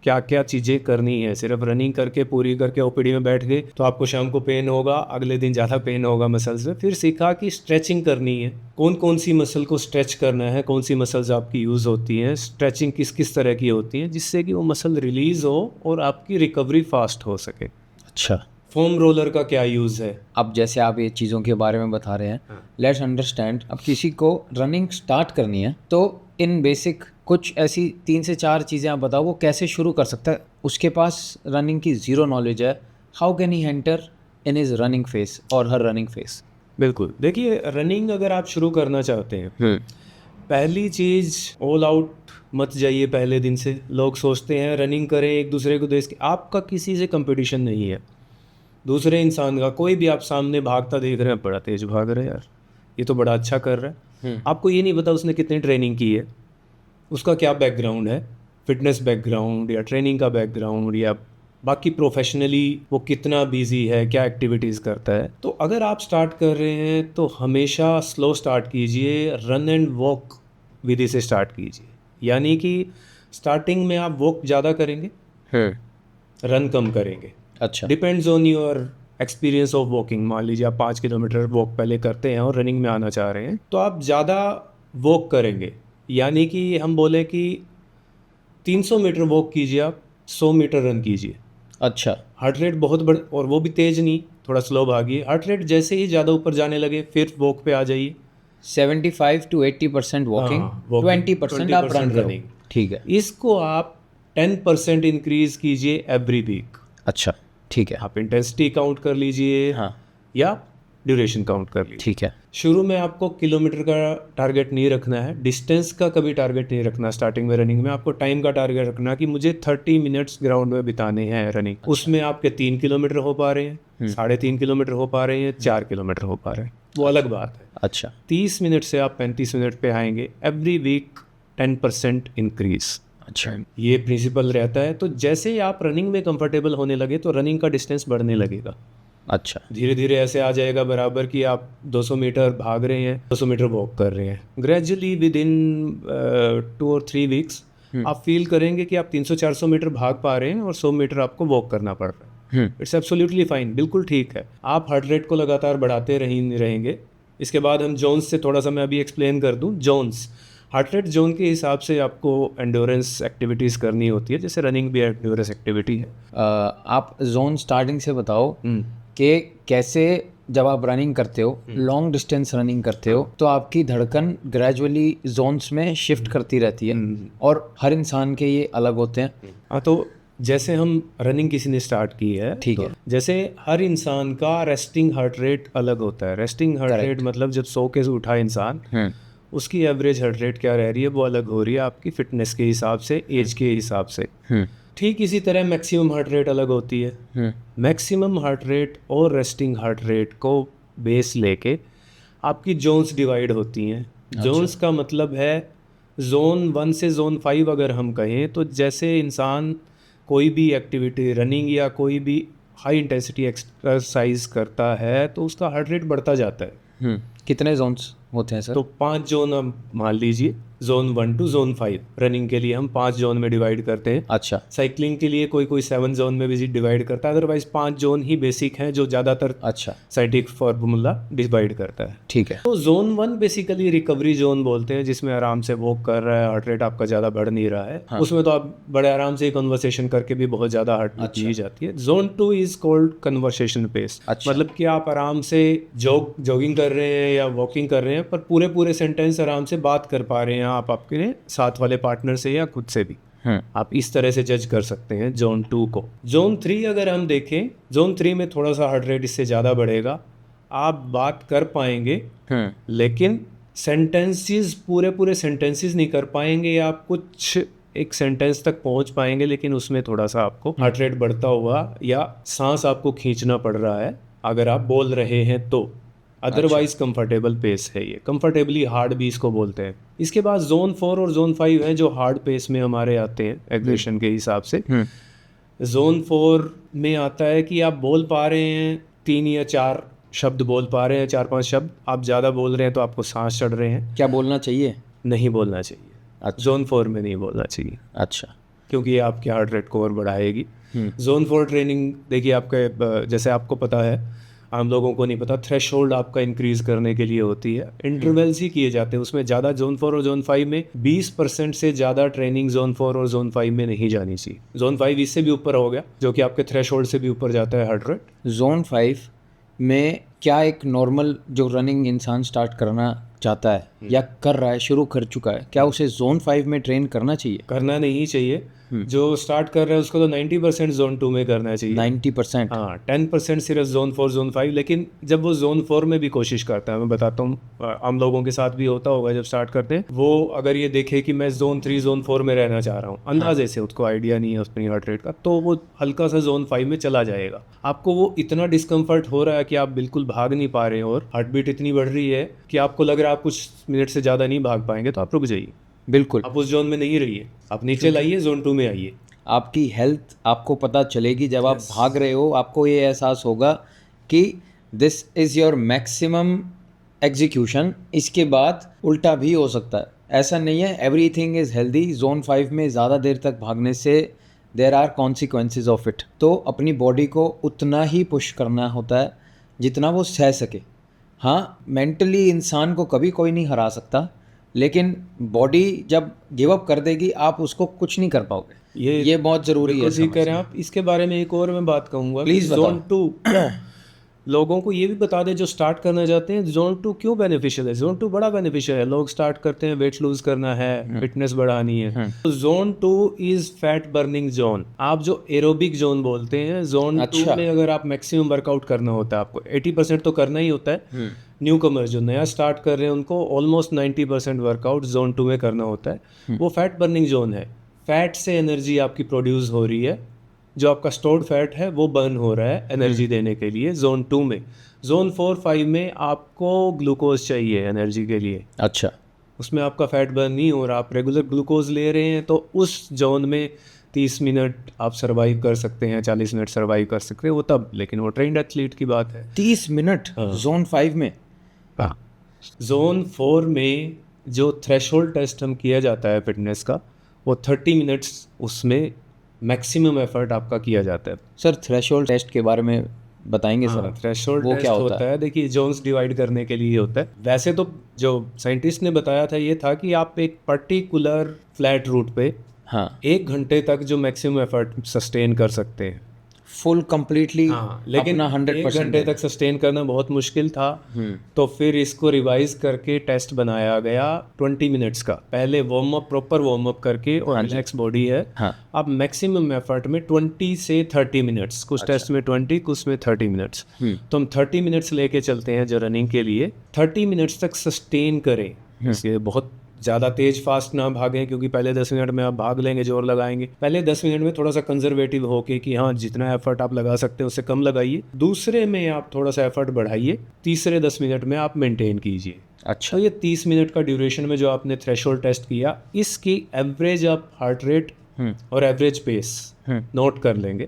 क्या क्या चीज़ें करनी है। सिर्फ रनिंग करके पूरी करके ओपीडी में बैठ गए तो आपको शाम को पेन होगा, अगले दिन ज़्यादा पेन होगा मसल्स में। फिर सीखा कि स्ट्रेचिंग करनी है, कौन कौन सी मसल को स्ट्रेच करना है, कौन सी मसल्स आपकी यूज़ होती हैं, स्ट्रेचिंग किस किस तरह की होती हैं, जिससे कि वो मसल रिलीज़ हो और आपकी रिकवरी फास्ट हो सके।
अच्छा,
फोम रोलर का क्या यूज़ है?
अब जैसे आप ये चीज़ों के बारे में बता रहे हैं, लेट्स अंडरस्टैंड। अब किसी को रनिंग स्टार्ट करनी है तो इन बेसिक कुछ ऐसी 3 से 4 चीज़ें आप बताओ वो कैसे शुरू कर सकता है। उसके पास रनिंग की ज़ीरो नॉलेज है, how can he enter in his running face और हर रनिंग फेस?
बिल्कुल, देखिए रनिंग अगर आप शुरू करना चाहते हैं, पहली चीज़ ऑल आउट मत जाइए पहले दिन से। लोग सोचते हैं रनिंग करें एक दूसरे को देख के, आपका किसी से कंपटीशन नहीं है दूसरे इंसान का। कोई भी आप सामने भागता देख रहे हैं, बड़ा तेज भाग रहा है यार, ये तो बड़ा अच्छा कर रहा है। आपको ये नहीं पता उसने कितनी ट्रेनिंग की है, उसका क्या बैकग्राउंड है, फिटनेस बैकग्राउंड या ट्रेनिंग का बैकग्राउंड, या बाकी प्रोफेशनली वो कितना बिजी है, क्या एक्टिविटीज़ करता है। तो अगर आप स्टार्ट कर रहे हैं तो हमेशा स्लो स्टार्ट कीजिए, रन एंड वॉक विधि से स्टार्ट कीजिए। यानी कि स्टार्टिंग में आप वॉक ज़्यादा करेंगे, रन कम करेंगे।
अच्छा,
depends on your experience of walking. मान लीजिए आप 5 किलोमीटर वॉक पहले करते हैं और रनिंग में आना चाह रहे हैं, तो आप ज़्यादा वॉक करेंगे। यानी कि हम बोले कि 300 मीटर वॉक कीजिए, आप 100 मीटर रन कीजिए।
अच्छा,
हार्ट रेट बहुत बड़, और वो भी तेज़ नहीं, थोड़ा स्लो भागिए। हार्ट रेट जैसे ही ज़्यादा ऊपर जाने लगे फिर वॉक पे आ जाइए।
75 to 80% वॉकिंग,
हाँ, walking,
20% आप रन
20%
रनिंग। ठीक है,
इसको आप 10% इंक्रीज कीजिए एवरी वीक।
अच्छा, ठीक है,
आप इंटेंसिटी काउंट कर लीजिए,
हाँ,
या ड्यूरेशन काउंट कर लीजिए।
ठीक है,
शुरू में आपको किलोमीटर का टारगेट नहीं रखना है, डिस्टेंस का कभी टारगेट नहीं रखना। स्टार्टिंग में रनिंग में आपको टाइम का टारगेट रखना कि मुझे 30 मिनट्स ग्राउंड में बिताने हैं रनिंग। उसमें आपके 3 किलोमीटर हो पा रहे हैं, 3.5 किलोमीटर हो पा रहे हैं, 4 किलोमीटर हो पा रहे हैं, वो अलग बात है।
अच्छा,
30 मिनट से आप 35 मिनट पे आएंगे, एवरी वीक 10% इंक्रीज।
अच्छा,
ये प्रिंसिपल रहता है। तो जैसे ही आप रनिंग में कंफर्टेबल होने लगे तो रनिंग का डिस्टेंस बढ़ने लगेगा।
अच्छा,
धीरे धीरे ऐसे आ जाएगा बराबर कि आप 200 मीटर भाग रहे हैं, 200 मीटर वॉक कर रहे हैं। ग्रेजुअली विद इन 2 और 3 वीक्स आप फील करेंगे कि आप 300-400 मीटर भाग पा रहे हैं और 100 मीटर आपको वॉक करना पड़ रहा है। इट्स एब्सोल्युटली फाइन, बिल्कुल ठीक है। आप हार्ट रेट को लगातार बढ़ाते रहेंगे। इसके बाद हम जोन्स से थोड़ा सा मैं अभी एक्सप्लेन कर दूं। जोन्स, हार्ट रेट जोन के हिसाब से आपको एंडोरेंस एक्टिविटीज़ करनी होती है, जैसे रनिंग भी एंडोरेंस एक्टिविटी है।
आप जोन स्टार्टिंग से बताओ कि कैसे जब आप रनिंग करते हो, लॉन्ग डिस्टेंस रनिंग करते हो, तो आपकी धड़कन ग्रेजुअली जोन्स में शिफ्ट करती रहती है और हर इंसान के ये अलग होते हैं।
हाँ, तो जैसे हम रनिंग किसी ने स्टार्ट की है,
ठीक है,
जैसे हर इंसान का रेस्टिंग हार्ट रेट अलग होता है। रेस्टिंग हार्ट रेट मतलब जब सो के उठा इंसान, उसकी एवरेज हार्ट रेट क्या रह रही है, वो अलग हो रही है आपकी फिटनेस के हिसाब से, एज के हिसाब से। ठीक इसी तरह मैक्सिमम हार्ट रेट अलग होती है। मैक्सिमम हार्ट रेट और रेस्टिंग हार्ट रेट को बेस लेके आपकी जोन्स डिवाइड होती हैं। जोन्स का मतलब है जोन 1 से जोन 5 अगर हम कहें, तो जैसे इंसान कोई भी एक्टिविटी, रनिंग या कोई भी हाई इंटेंसिटी एक्सरसाइज करता है तो उसका हार्ट रेट बढ़ता जाता है।
कितने जोन्स होते हैं सर?
तो 5 जोन हम मान लीजिए, जोन 1 टू जोन 5। रनिंग के लिए हम 5 जोन में डिवाइड करते हैं।
अच्छा,
साइकिलिंग के लिए कोई 7 जोन में भी डिवाइड करता है। अदरवाइज 5 जोन ही बेसिक हैं जो ज़्यादातर
अच्छा,
साइंटिफिक फार्मूला डिवाइड करता है।
ठीक है,
तो जोन 1 बेसिकली रिकवरी जोन बोलते हैं, जिसमें आराम से वॉक कर रहा है, हार्ट रेट आपका ज़्यादा बढ़ नहीं रहा है। हाँ। उसमें तो आप बड़े आराम से कन्वर्सेशन करके भी बहुत ज़्यादा हार्ट रेट ली जाती है। Zone 2 is called conversation pace.
अच्छा,
मतलब कि आप आराम से जॉगिंग कर रहे हैं या वॉकिंग कर रहे हैं, पर पूरे सेंटेंस आराम से बात कर पा रहे हैं आप अपने साथ वाले पार्टनर से या खुद से भी। आप इस तरह से जज कर सकते हैं जोन 2 को। जोन 3 अगर हम देखें, जोन 3 में थोड़ा सा हार्ट रेट इससे ज़्यादा बढ़ेगा। आप बात कर पाएंगे लेकिन सेंटेंसेस पूरे सेंटेंसेस नहीं कर पाएंगे, आप कुछ एक सेंटेंस तक पहुंच पाएंगे, लेकिन उसमें थोड़ा सा आपको हार्ट रेट बढ़ता हुआ या सांस आपको खींचना पड़ रहा है अगर आप बोल रहे हैं तो। अदरवाइज कंफर्टेबल पेस है ये, कंफर्टेबली हार्ड भी इसको बोलते हैं। इसके बाद जोन 4 और जोन 5 हैं जो हार्ड पेस में हमारे आते हैं एग्रेशन के हिसाब से। जोन 4 में आता है कि आप बोल पा रहे हैं 3 या 4 शब्द बोल पा रहे हैं, 4-5 शब्द। आप ज़्यादा बोल रहे हैं तो आपको सांस चढ़ रहे हैं।
क्या बोलना चाहिए?
नहीं बोलना चाहिए।
अच्छा।
जोन 4 में नहीं बोलना चाहिए।
अच्छा।
क्योंकि ये आपके हार्ट रेट को और बढ़ाएगी। जोन 4 ट्रेनिंग देखिए आपके, जैसे आपको पता है, आम लोगों को नहीं पता, थ्रेशोल्ड आपका इंक्रीज करने के लिए होती है। इंटरवल्स ही किए जाते हैं उसमें ज़्यादा। जोन 4 और जोन 5 में 20% से ज़्यादा ट्रेनिंग जोन 4 और जोन 5 में नहीं जानी चाहिए। जोन 5 इससे भी ऊपर हो गया, जो कि आपके थ्रेशोल्ड से भी ऊपर जाता है हार्ट रेट।
जोन 5 में क्या एक नॉर्मल जो रनिंग इंसान स्टार्ट करना चाहता है या कर रहा है, शुरू कर चुका है, क्या उसे जोन 5 में ट्रेन करना चाहिए?
करना नहीं चाहिए। जो स्टार्ट कर रहा है उसको तो 90% जोन 2 में करना चाहिए।
90%?
हाँ, 10% सिर्फ जोन 4 जोन 5। लेकिन जब वो जोन 4 में भी कोशिश करता है, मैं बताता हूँ, आम लोगों के साथ भी होता होगा, जब स्टार्ट करते हैं वो अगर ये देखे कि मैं जोन 3 जोन 4 में रहना चाह रहा हूँ, अंदाजे से, उसको आइडिया नहीं है अपनी हार्ट रेट का, तो वो हल्का सा जोन 5 में चला जाएगा। आपको वो इतना डिस्कम्फर्ट हो रहा है कि आप बिल्कुल भाग नहीं पा रहे हैं और हार्ट बीट इतनी बढ़ रही है कि आपको लग रहा है आप कुछ मिनट से ज़्यादा नहीं भाग पाएंगे, तो आप रुक जाइए।
बिल्कुल।
आप उस जोन में नहीं रहिए, आप नीचे लाइए, जोन 2 में आइए।
आपकी हेल्थ आपको पता चलेगी जब आप भाग रहे हो। आपको ये एहसास होगा कि this is your maximum execution. इसके बाद उल्टा भी हो सकता है, ऐसा नहीं है एवरीथिंग इज़ हेल्दी। जोन 5 में ज़्यादा देर तक भागने से there are consequences of it. तो अपनी बॉडी को उतना ही पुश करना होता है जितना वो सह सके। हाँ, मेंटली इंसान को कभी कोई नहीं हरा सकता, लेकिन बॉडी जब गिव अप कर देगी आप उसको कुछ नहीं कर पाओगे। ये बहुत ज़रूरी है।
ठीक कह रहे हैं आप। इसके बारे में एक और मैं बात कहूँगा,
प्लीज़
जोन 2 लोगों को ये भी बता दें जो स्टार्ट करना चाहते हैं, जोन 2 क्यों बेनिफिशियल है। जोन 2 बड़ा बेनिफिशियल है। लोग स्टार्ट करते हैं, वेट लूज करना है, फिटनेस बढ़ानी है, तो zone 2 is fat burning zone. आप जो एरोबिक जोन बोलते हैं, जोन 2 में अगर आप मैक्सिमम वर्कआउट करना होता है, आपको 80% तो करना ही होता है। न्यू कमर जो नया स्टार्ट कर रहे हैं उनको ऑलमोस्ट 90% वर्कआउट जोन 2 में करना होता है। वो फैट बर्निंग जोन है। फैट से एनर्जी आपकी प्रोड्यूस हो रही है, जो आपका स्टोर्ड फैट है वो बर्न हो रहा है एनर्जी देने के लिए जोन 2 में। जोन 4-5 में आपको ग्लूकोज चाहिए एनर्जी के लिए।
अच्छा।
उसमें आपका फैट बर्न नहीं हो रहा, आप रेगुलर ग्लूकोज ले रहे हैं, तो उस जोन में 30 मिनट आप सर्वाइव कर सकते हैं, 40 मिनट सर्वाइव कर सकते हैं, वो तब। लेकिन वो ट्रेंड एथलीट की बात है।
30 मिनट जोन 5 में?
हाँ। जोन 4 में जो थ्रेशोल्ड टेस्ट हम किया जाता है फिटनेस का, वो 30 मिनट्स उसमें मैक्सिमम एफर्ट आपका किया जाता है।
सर थ्रेशोल्ड टेस्ट के बारे में बताएंगे सर?
थ्रेशोल्ड टेस्ट क्या होता है? देखिए, जोन्स डिवाइड करने के लिए होता है। वैसे तो जो साइंटिस्ट ने बताया था ये था कि आप एक पर्टिकुलर फ्लैट रूट पे 1 घंटे तक जो मैक्सिमम एफर्ट सस्टेन कर सकते हैं,
फुल कंप्लीटली।
लेकिन
अपना 100%
1 घंटे तक सस्टेन करना बहुत मुश्किल था। तो फिर इसको रिवाइज करके टेस्ट बनाया गया 20 मिनट्स का। पहले warm up, proper warm up करके, और रिलैक्स बॉडी है। अब मैक्सिमम एफर्ट में 20 से 30 मिनट्स, कुछ टेस्ट में 20, कुछ में 30 मिनट्स। तो हम 30 मिनट्स लेके चलते हैं जो रनिंग के लिए। 30 मिनट्स तक सस्टेन करें। इसलिए बहुत ज़्यादा तेज फास्ट ना भागें, क्योंकि पहले 10 मिनट में आप भाग लेंगे, जोर लगाएंगे। पहले 10 मिनट में थोड़ा सा कंजर्वेटिव होके कि हाँ, जितना एफर्ट आप लगा सकते हैं उससे कम लगाइए। दूसरे में आप थोड़ा सा एफर्ट बढ़ाइए। तीसरे 10 मिनट में आप मेंटेन कीजिए।
अच्छा।
तो ये 30 मिनट का ड्यूरेशन में जो आपने थ्रेशोल्ड टेस्ट किया, इसकी एवरेज आप हार्ट रेट और एवरेज पेस नोट कर लेंगे।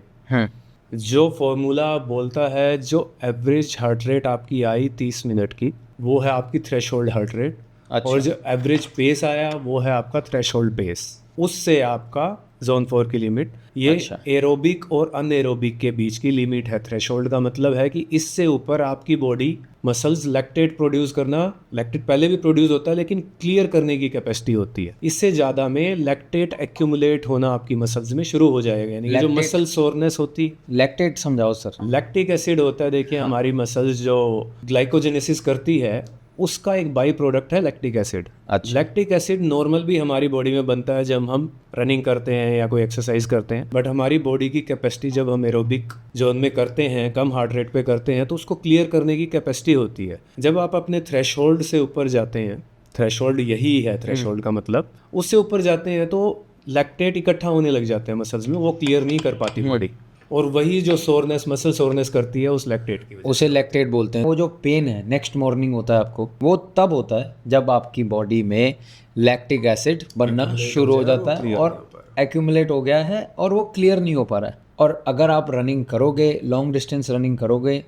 जो फॉर्मूला बोलता है जो एवरेज हार्ट रेट आपकी आई 30 मिनट की, वो है आपकी थ्रेशोल्ड हार्ट रेट। अच्छा। और जो एवरेज पेस आया वो है आपका थ्रेशोल्ड पेस। उससे आपका जोन 4 की लिमिट, ये अच्छा, एरोबिक और अनएरोबिक के बीच की लिमिट है। थ्रेशोल्ड का मतलब है कि इससे ऊपर आपकी बॉडी मसल्स लैक्टेट प्रोड्यूस करना, लैक्टेट पहले भी प्रोड्यूस होता है लेकिन क्लियर करने की कैपेसिटी होती है। इससे ज़्यादा में लैक्टेट एक्यूमुलेट होना आपकी मसल्स में शुरू हो जाएगा, यानी जो मसल सोरनेस होती।
लैक्टेट समझाओ सर।
लैक्टिक एसिड होता है, देखिए हमारी मसल्स जो ग्लाइकोजेनेसिस करती है उसका एक बाई प्रोडक्ट है लैक्टिक एसिड। अच्छा। लैक्टिक एसिड नॉर्मल भी हमारी बॉडी में बनता है जब हम रनिंग करते हैं या कोई एक्सरसाइज करते हैं, बट हमारी बॉडी की कैपेसिटी जब हम एरोबिक जोन में करते हैं, कम हार्ट रेट पे करते हैं, तो उसको क्लियर करने की कैपेसिटी होती है। जब आप अपने थ्रेशोल्ड से ऊपर जाते हैं, थ्रेशोल्ड यही है, थ्रेशोल्ड का मतलब, उससे ऊपर जाते हैं तो लैक्टेट इकट्ठा होने लग जाते हैं मसल्स में, वो क्लियर नहीं कर पाती बॉडी, और वही जो सोरनेस, मसल सोरनेस करती है उस लैक्टेट की वजह
उसे लैक्टेट बोलते हैं। वो जो पेन है नेक्स्ट मॉर्निंग होता है आपको, वो तब होता है जब आपकी बॉडी में लैक्टिक एसिड बनना शुरू हो जाता है और एक्यूमुलेट हो गया है और वो क्लियर नहीं हो पा रहा है। और अगर आप रनिंग करोगे, लॉन्ग डिस्टेंस रनिंग करोगे,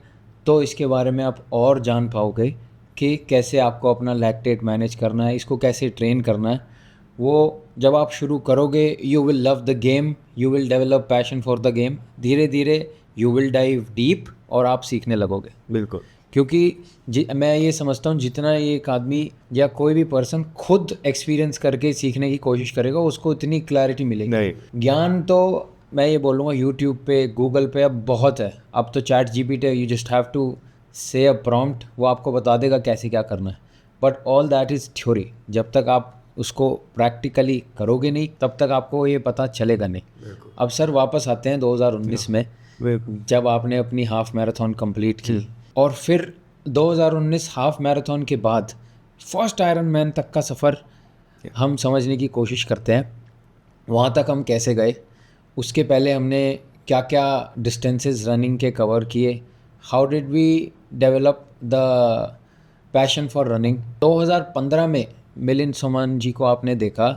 तो इसके बारे में आप और जान पाओगे कि कैसे आपको अपना लैक्टेट मैनेज करना है, इसको कैसे ट्रेन करना है। वो जब आप शुरू करोगे, you will love the game, you will develop passion for the game. धीरे धीरे यू विल डाइव डीप और आप सीखने लगोगे।
बिल्कुल।
क्योंकि मैं ये समझता हूँ जितना एक आदमी या कोई भी पर्सन खुद एक्सपीरियंस करके सीखने की कोशिश करेगा, उसको इतनी क्लैरिटी मिलेगी।
नहीं,
ज्ञान तो मैं ये बोलूँगा यूट्यूब पे, गूगल पे अब बहुत है। अब तो चैट जीपीटी है, यू जस्ट हैव टू से अ प्रॉम्प्ट, वो आपको बता देगा कैसे क्या करना है। But all that is theory. जब तक आप उसको प्रैक्टिकली करोगे नहीं, तब तक आपको ये पता चलेगा नहीं। अब सर वापस आते हैं 2019 में, जब आपने अपनी हाफ मैराथन कंप्लीट की, और फिर 2019 हाफ मैराथन के बाद फर्स्ट आयरन मैन तक का सफ़र हम समझने की कोशिश करते हैं। वहाँ तक हम कैसे गए, उसके पहले हमने क्या क्या डिस्टेंसेस रनिंग के कवर किए, how did we develop the passion for running. 2015 में मिलिंद सोमान जी को आपने देखा,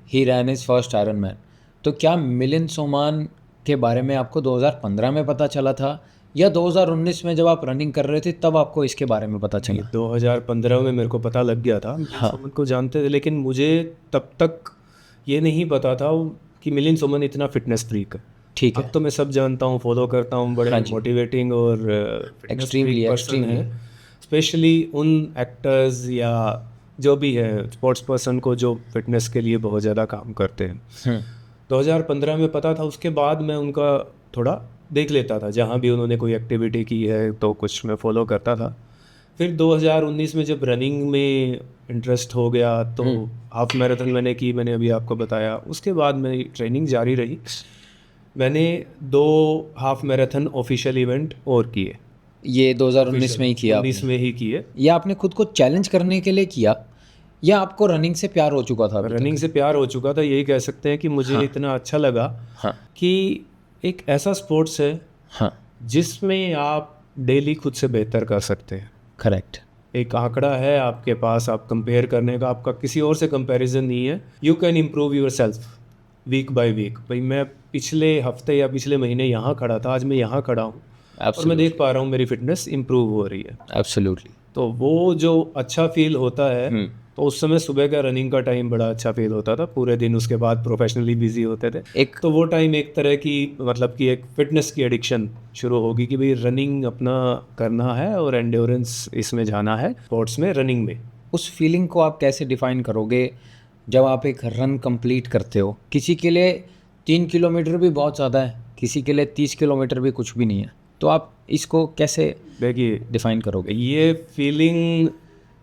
he ran is first iron man. तो क्या मिलिंद सोमान के बारे में आपको 2015 में पता चला था, या 2019 में जब आप रनिंग कर रहे थे तब आपको इसके बारे में पता चला?
2015 में मेरे को पता लग गया था।
हाँ।
सोमन को जानते थे, लेकिन मुझे तब तक ये नहीं पता था कि मिलिंद सोमन इतना फिटनेस फ्रीक है।
ठीक है।
अब तो मैं सब जानता हूँ, फॉलो करता हूँ, बड़े
हाँ जी।
मोटिवेटिंग और
Extremely, extremely।
स्पेशली उन एक्टर्स या जो भी है स्पोर्ट्स पर्सन को जो फिटनेस के लिए बहुत ज़्यादा काम करते हैं। 2015 में पता था, उसके बाद मैं उनका थोड़ा देख लेता था, जहाँ भी उन्होंने कोई एक्टिविटी की है तो कुछ मैं फॉलो करता था। फिर 2019 में जब रनिंग में इंटरेस्ट हो गया तो हाफ मैराथन मैंने की, मैंने अभी आपको बताया। उसके बाद मेरी ट्रेनिंग जारी रही। मैंने 2 हाफ मैराथन ऑफिशियल इवेंट और किए।
ये 2019 में ही किया
19 में ही किए।
या आपने खुद को चैलेंज करने के लिए किया, या आपको रनिंग से प्यार हो चुका था?
रनिंग से प्यार हो चुका था, यही कह सकते हैं कि मुझे इतना अच्छा लगा कि एक ऐसा स्पोर्ट्स है जिसमें आप डेली खुद से बेहतर कर सकते हैं।
करेक्ट।
एक आंकड़ा है आपके पास, आप कंपेयर करने का, आपका किसी और से कंपैरिजन नहीं है। You can improve yourself week by week. भाई मैं पिछले हफ्ते या पिछले महीने यहाँ खड़ा था, आज मैं यहाँ खड़ा हूँ और मैं देख पा रहा हूँ मेरी फिटनेस इम्प्रूव हो रही है।
एब्सोल्युटली।
तो वो जो अच्छा फील होता है, तो उस समय सुबह का रनिंग का टाइम बड़ा अच्छा फील होता था। पूरे दिन उसके बाद प्रोफेशनली बिजी होते थे, तो वो टाइम एक तरह की मतलब कि एक फिटनेस की एडिक्शन शुरू होगी कि भाई रनिंग अपना करना है और एंड्योरेंस इसमें जाना है, स्पोर्ट्स में, रनिंग में।
उस फीलिंग को आप कैसे डिफाइन करोगे जब आप एक रन कंप्लीट करते हो? किसी के लिए 3 किलोमीटर भी बहुत ज़्यादा है, किसी के लिए 30 किलोमीटर भी कुछ भी नहीं है, तो आप इसको कैसे
देखिए
डिफाइन करोगे?
ये फीलिंग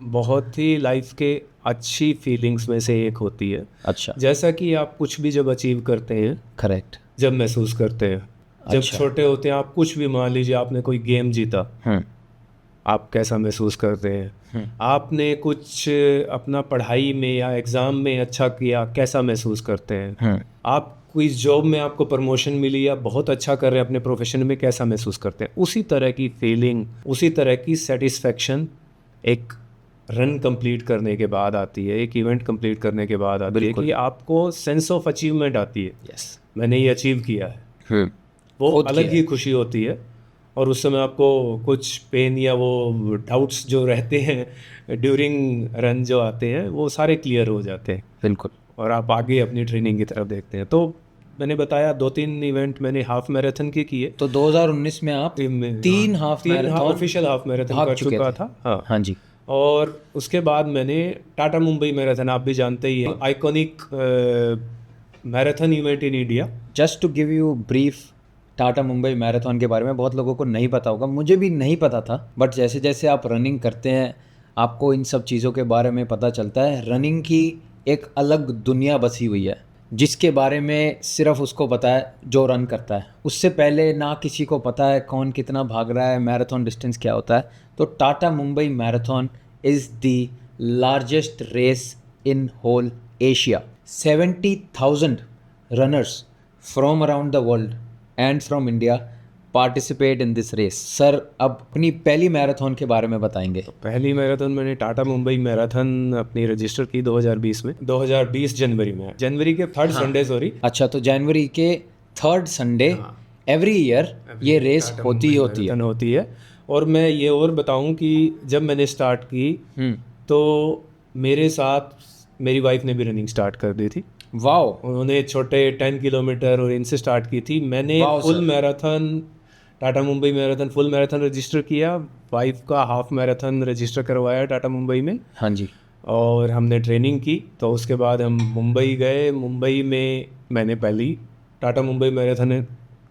बहुत ही लाइफ के अच्छी फीलिंग्स में से एक होती है।
अच्छा।
जैसा कि आप कुछ भी जब अचीव करते हैं,
करेक्ट,
जब महसूस करते हैं, जब छोटे होते हैं, आप कुछ भी, मान लीजिए आपने कोई गेम जीता, आप कैसा महसूस करते हैं? आपने कुछ अपना पढ़ाई में या एग्ज़ाम में अच्छा किया, कैसा महसूस करते हैं? आप कोई जॉब में आपको प्रमोशन मिली या बहुत अच्छा कर रहे हैं अपने प्रोफेशन में, कैसा महसूस करते हैं? उसी तरह की फीलिंग, उसी तरह की सेटिस्फेक्शन एक रन कंप्लीट करने के बाद आती है, एक इवेंट कंप्लीट करने के बाद आती है कि आपको सेंस ऑफ अचीवमेंट आती है।
यस,
मैंने ये अचीव किया है। वो अलग ही खुशी होती है। और उस समय आपको कुछ पेन या वो डाउट्स जो रहते हैं ड्यूरिंग रन जो आते हैं, वो सारे क्लियर हो जाते हैं।
बिल्कुल।
और आप आगे अपनी ट्रेनिंग की तरफ देखते हैं। तो मैंने बताया 2-3 इवेंट मैंने हाफ मैराथन के किए।
तो 2019 में आप 3 half marathon
official half marathon कर चुका था।
हाँ जी।
और उसके बाद मैंने टाटा मुंबई मैराथन, आप भी जानते ही हैं, iconic marathon event in India.
Just to give you brief, Tata Mumbai marathon के बारे में बहुत लोगों को नहीं पता होगा, मुझे भी नहीं पता था। बट जैसे जैसे आप रनिंग करते हैं, आपको इन सब चीज़ों के बारे में पता चलता है। रनिंग की एक अलग दुनिया बसी हुई है, जिसके बारे में सिर्फ उसको पता है जो रन करता है। उससे पहले ना किसी को पता है कौन कितना भाग रहा है, मैराथन डिस्टेंस क्या होता है। तो Tata Mumbai marathon is the largest race in whole Asia. 70,000 runners from around the world and from India participate in this race. Sir अब अपनी पहली मैराथन के बारे में बताएंगे.
पहली मैराथन मैंने टाटा मुंबई मैराथन अपनी रजिस्टर की 2020 में, 2020 जनवरी में, जनवरी के थर्ड संडे सॉरी.
अच्छा, तो जनवरी के थर्ड संडे एवरी ईयर ये रेस
होती है. और मैं ये और बताऊं कि जब मैंने स्टार्ट की तो मेरे साथ मेरी वाइफ ने भी रनिंग स्टार्ट कर दी थी.
वाओ.
उन्होंने छोटे 10 किलोमीटर और इनसे स्टार्ट की थी. मैंने full marathon, Tata Mumbai marathon full marathon register किया. वाइफ का हाफ मैराथन रजिस्टर करवाया टाटा मुंबई में.
हाँ जी.
और हमने ट्रेनिंग की. तो उसके बाद हम मुंबई गए. मुंबई में मैंने पहली टाटा मुंबई मैराथन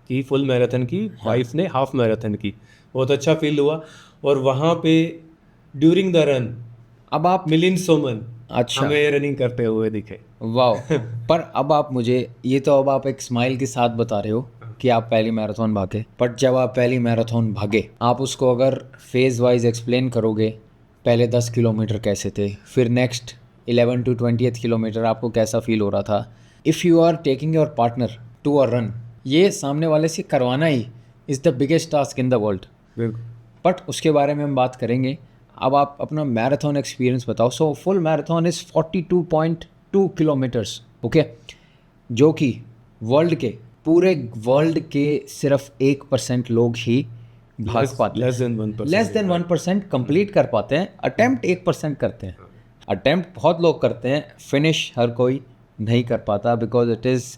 की, फुल मैराथन की. वाइफ ने हाफ मैराथन की. बहुत अच्छा फील हुआ. और वहाँ पे ड्यूरिंग द रन
अब आप
मिलिंद सोमन
अच्छा
हमें रनिंग करते हुए दिखे.
वाओ. पर अब आप मुझे ये तो अब आप एक स्माइल के साथ बता रहे हो कि आप पहली मैराथन भागे, बट जब आप पहली मैराथन भागे आप उसको अगर फेज वाइज एक्सप्लेन करोगे, पहले 10 किलोमीटर कैसे थे, फिर नेक्स्ट 11 to 20th किलोमीटर आपको कैसा फील हो रहा था. If you are taking your partner to a run, ये सामने वाले से करवाना ही is the biggest task in the world. But उसके बारे में हम बात करेंगे. अब आप अपना मैराथन एक्सपीरियंस बताओ. So full marathon is 42.2 kilometres. Okay, जो कि पूरे वर्ल्ड के सिर्फ 1% लोग ही भाग पाते हैं. लेस देन 1% कंप्लीट कर पाते हैं. अटेम्प्ट 1% करते हैं. अटेम्प्ट बहुत लोग करते हैं, फिनिश हर कोई नहीं कर पाता because it is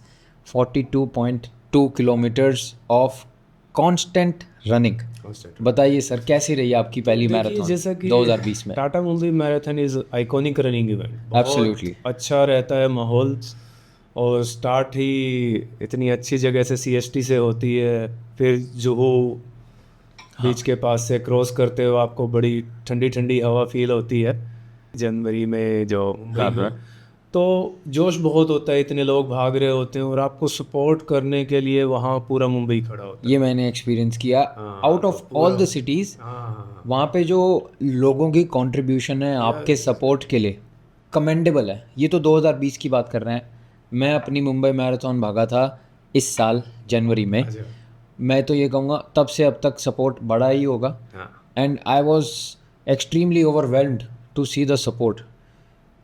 42.2 kilometres of constant running. बताइए सर, कैसी रही आपकी पहली मैराथन
जैसा कि
2020 में?
Tata Mumbai marathon is iconic running event.
Absolutely
अच्छा रहता है माहौल. और स्टार्ट ही इतनी अच्छी जगह से CST से होती है. फिर जुहू बीच के पास से क्रॉस करते हो आपको बड़ी ठंडी ठंडी हवा फील होती है जनवरी में जो तो जोश बहुत होता है. इतने लोग भाग रहे होते हैं और आपको सपोर्ट करने के लिए वहाँ पूरा मुंबई खड़ा होता है.
ये मैंने एक्सपीरियंस किया. Out of all the cities वहाँ पे जो लोगों की कंट्रीब्यूशन है आपके सपोर्ट के लिए कमेंडेबल है. ये तो 2020 की बात कर रहे हैं. मैं अपनी मुंबई मैराथन भागा था इस साल जनवरी में. मैं तो ये कहूँगा तब से अब तक सपोर्ट बढ़ा ही होगा. And I was extremely overwhelmed to see the support.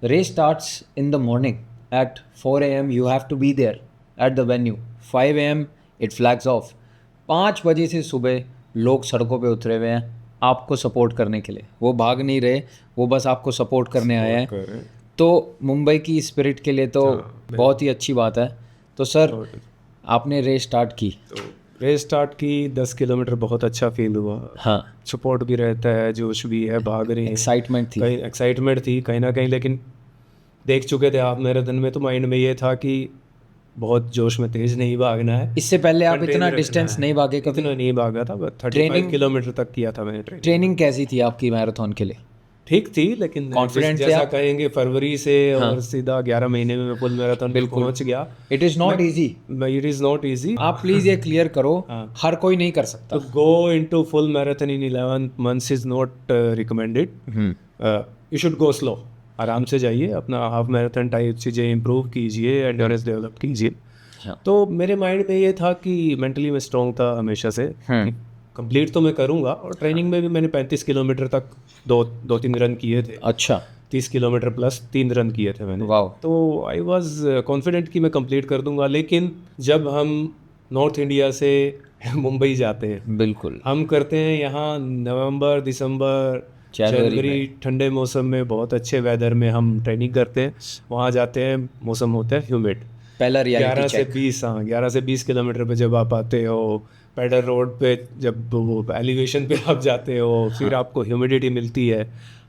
Race starts in the morning at 4 AM. You have to be there at the venue. 5 AM it flags off. 5 बजे से सुबह लोग सड़कों पे उतरे हुए हैं आपको सपोर्ट करने के लिए. वो भाग नहीं रहे, वो बस आपको सपोर्ट करने आए हैं. तो मुंबई की स्पिरिट के लिए तो बहुत ही अच्छी बात है. तो सर आपने रेस स्टार्ट की.
रेस स्टार्ट की 10 किलोमीटर बहुत अच्छा फील हुआ.
हाँ,
सपोर्ट भी रहता है, जोश भी है, भाग रही है, एक्साइटमेंट थी कहीं ना कहीं. लेकिन देख चुके थे आप मैराथन में तो माइंड में ये था कि बहुत जोश में तेज नहीं भागना है.
इससे पहले आप इतना डिस्टेंस नहीं भागे कभी?
इतना नहीं भागा था. 35 किलोमीटर तक किया था मैंने.
ट्रेनिंग कैसी थी आपकी मैराथन के लिए?
ठीक थी, लेकिन
कॉन्फिडेंट
जैसा कहेंगे फरवरी से और सीधा 11 महीने में फुल मैराथन पे पहुंच गया.
It is not easy.
It is not easy.
आप प्लीज़ ये क्लियर करो. हर कोई नहीं कर सकता.
तो go into full marathon in 11 months is not recommended. You should go slow. आराम से जाइए, अपना हाफ मैराथन टाइप चीज़ें इंप्रूव कीजिए, एंड्योरेंस डेवलप कीजिए. तो मेरे माइंड में ये था कि मेंटली मैं स्ट्रॉन्ग था हमेशा से. कंप्लीट तो मैं करूँगा. और ट्रेनिंग में भी मैंने 35 किलोमीटर तक 2-3 रन किए थे.
अच्छा.
30 किलोमीटर प्लस 3 रन किए थे मैंने.
वाह.
तो आई वॉज कॉन्फिडेंट कि मैं कंप्लीट कर दूंगा. लेकिन जब हम नॉर्थ इंडिया से मुंबई जाते हैं,
बिल्कुल
हम करते हैं यहाँ नवंबर, दिसंबर, जनवरी ठंडे मौसम में, बहुत अच्छे वेदर में हम ट्रेनिंग करते हैं. वहाँ जाते हैं, मौसम होता है ह्यूमिड.
पहला रियलिटी चेक.
11 से 20 किलोमीटर पे जब आप आते हो पैडल रोड पे, जब वो एलिवेशन पे आप जाते हो, फिर आपको ह्यूमिडिटी मिलती है.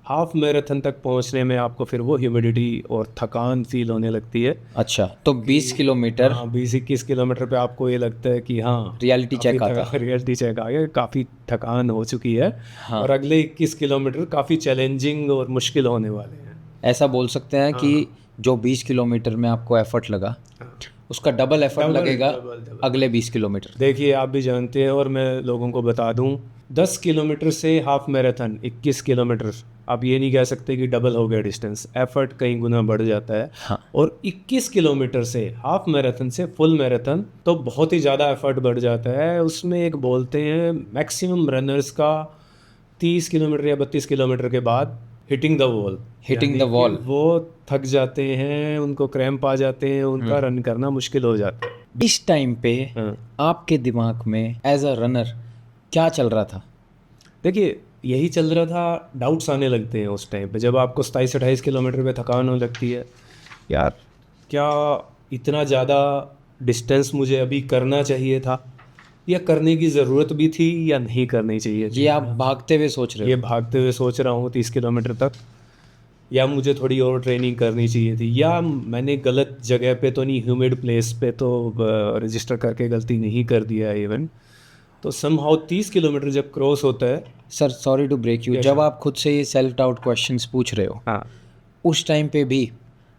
हाफ मैराथन तक पहुंचने में आपको फिर वो ह्यूमिडिटी और थकान फील होने लगती है.
अच्छा, तो 20 किलोमीटर,
20-21 किलोमीटर पे आपको ये लगता है कि हाँ
रियलिटी चेक आता है.
रियलिटी चेक आ गया, काफ़ी थकान हो चुकी है. और अगले 21 किलोमीटर काफ़ी चैलेंजिंग और मुश्किल होने वाले हैं.
ऐसा बोल सकते हैं कि जो 20 किलोमीटर में आपको एफर्ट लगा उसका डबल एफर्ट लगेगा अगले 20 किलोमीटर.
देखिए, आप भी जानते हैं और मैं लोगों को बता दूं, 10 किलोमीटर से हाफ मैराथन 21 किलोमीटर, आप ये नहीं कह सकते कि डबल हो गया डिस्टेंस, एफर्ट कई गुना बढ़ जाता है।
हाँ।
और 21 किलोमीटर से हाफ मैराथन से फुल मैराथन तो बहुत ही ज़्यादा एफर्ट बढ़ जाता है। उसमें एक बोलते हैं मैक्सिमम रनर्स का 30 किलोमीटर या 32 किलोमीटर के बाद hitting the wall,
Hitting the wall।
वो थक जाते हैं, उनको क्रैम्प आ जाते हैं, उनका रन करना मुश्किल हो जाता है।
इस टाइम पे
हाँ।
आपके दिमाग में एज अ रनर क्या चल रहा था?
देखिए यही चल रहा था, डाउट्स आने लगते हैं उस टाइम पे जब आपको 27-28 किलोमीटर पे थकान होने लगती है। यार क्या इतना ज़्यादा डिस्टेंस मुझे अभी करना चाहिए था, या करने की ज़रूरत भी थी या नहीं करनी चाहिए थी?
ये आप भागते हुए सोच रहे
ये
हो?
भागते हुए सोच रहा हूँ 30 किलोमीटर तक, या मुझे थोड़ी और ट्रेनिंग करनी चाहिए थी, या मैंने गलत जगह पे तो नहीं, ह्यूमिड प्लेस पे तो रजिस्टर करके गलती नहीं कर दिया इवन। तो समहाउ 30 किलोमीटर जब क्रॉस होता है।
Sir sorry to break you, जब आप खुद से ये सेल्फ डाउट क्वेश्चंस पूछ रहे हो,
हाँ।
उस टाइम पे भी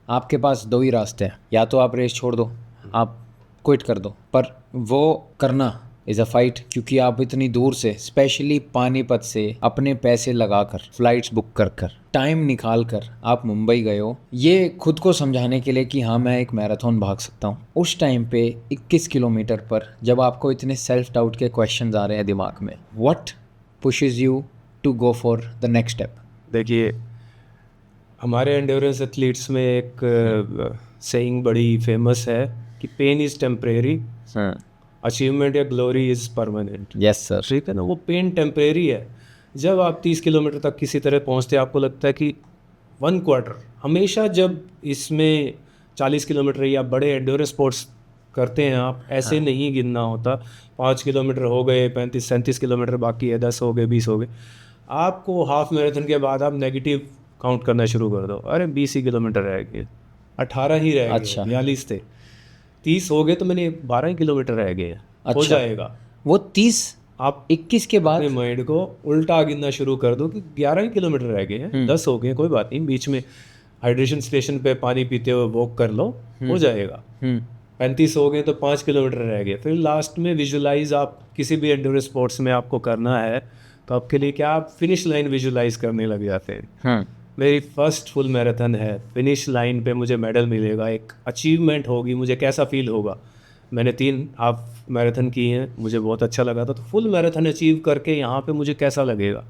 आपके पास दो ही रास्ते हैं, या तो आप रेस छोड़ दो, आप क्विट कर दो, पर वो करना इज़ अ फाइट, क्योंकि आप इतनी दूर से स्पेशली पानीपत से अपने पैसे लगाकर फ्लाइट्स बुक कर कर टाइम निकाल कर आप मुंबई गए हो, ये खुद को समझाने के लिए कि हाँ मैं एक मैराथन भाग सकता हूँ। उस टाइम पे 21 किलोमीटर पर जब आपको इतने सेल्फ डाउट के क्वेश्चंस आ रहे हैं दिमाग में, what pushes you to go for the next step?
देखिए हमारे एंड्योरेंस एथलीट्स में एक सेइंग बड़ी फेमस है कि पेन इज़ टेम्परेरी, अचीवमेंट या glory is permanent.
Yes sir.
ठीक है ना, वो पेन टेम्परेरी है। जब आप 30 किलोमीटर तक किसी तरह पहुंचते हैं, आपको लगता है कि 1/4 हमेशा, जब इसमें 40 किलोमीटर या बड़े एंड्योरेंस स्पोर्ट्स करते हैं आप, ऐसे नहीं गिनना होता। 5 किलोमीटर हो गए, 35-37 किलोमीटर बाकी है, 10 हो गए, 20 हो गए, आपको हाफ मैराथन के बाद आप नेगेटिव काउंट करना शुरू कर दो। अरे 20 ही किलोमीटर रह गए, 18 ही रह गए,
अच्छा।
42 थे, 30 हो गए, तो मैंने 12 ही किलोमीटर रह गए, हो
अच्छा।
जाएगा।
वो 30
आप
21 के बाद
अपने माइंड को उल्टा गिनना शुरू कर दो कि 11 ही किलोमीटर रह गए हैं, 10 हो गए, कोई बात नहीं, बीच में हाइड्रेशन स्टेशन पे पानी पीते हुए वॉक कर लो, हो जाएगा। 35 हो गए तो 5 किलोमीटर रह गए। फिर लास्ट में विजुलाइज, आप किसी भी एंड्योरेंस स्पोर्ट्स में आपको करना है तो आपके लिए क्या, आप फिनिश लाइन विजुलाइज करने लग जाते हैं। मेरी फर्स्ट फुल मैराथन है, फिनिश लाइन पे मुझे मेडल मिलेगा, एक अचीवमेंट होगी, मुझे कैसा फील होगा। मैंने 3 हाफ मैराथन की हैं, मुझे बहुत अच्छा लगा था, तो फुल मैराथन अचीव करके यहाँ पे मुझे कैसा लगेगा।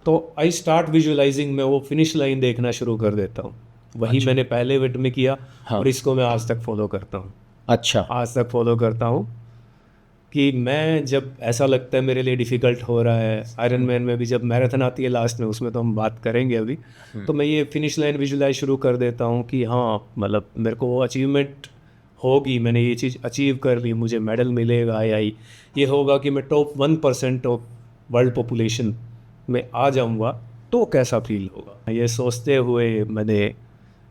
तो आई स्टार्ट विजुलाइजिंग, मैं वो फिनिश लाइन देखना शुरू कर देता हूँ। वही मैंने पहले इवेंट में किया।
हाँ।
और इसको मैं आज तक फॉलो करता हूँ।
अच्छा।
आज तक फॉलो करता हूँ कि मैं जब ऐसा लगता है मेरे लिए डिफ़िकल्ट हो रहा है, आयरन मैन में भी जब मैराथन आती है लास्ट में, उसमें तो हम बात करेंगे अभी, तो मैं ये फिनिश लाइन विजुलाइज शुरू कर देता हूँ कि हाँ मतलब मेरे को वो अचीवमेंट होगी, मैंने ये चीज़ अचीव कर ली, मुझे मेडल मिलेगा, या ये होगा कि मैं टॉप 1% ऑफ वर्ल्ड पॉपुलेशन में आ जाऊँगा, तो कैसा फील होगा। ये सोचते हुए मैंने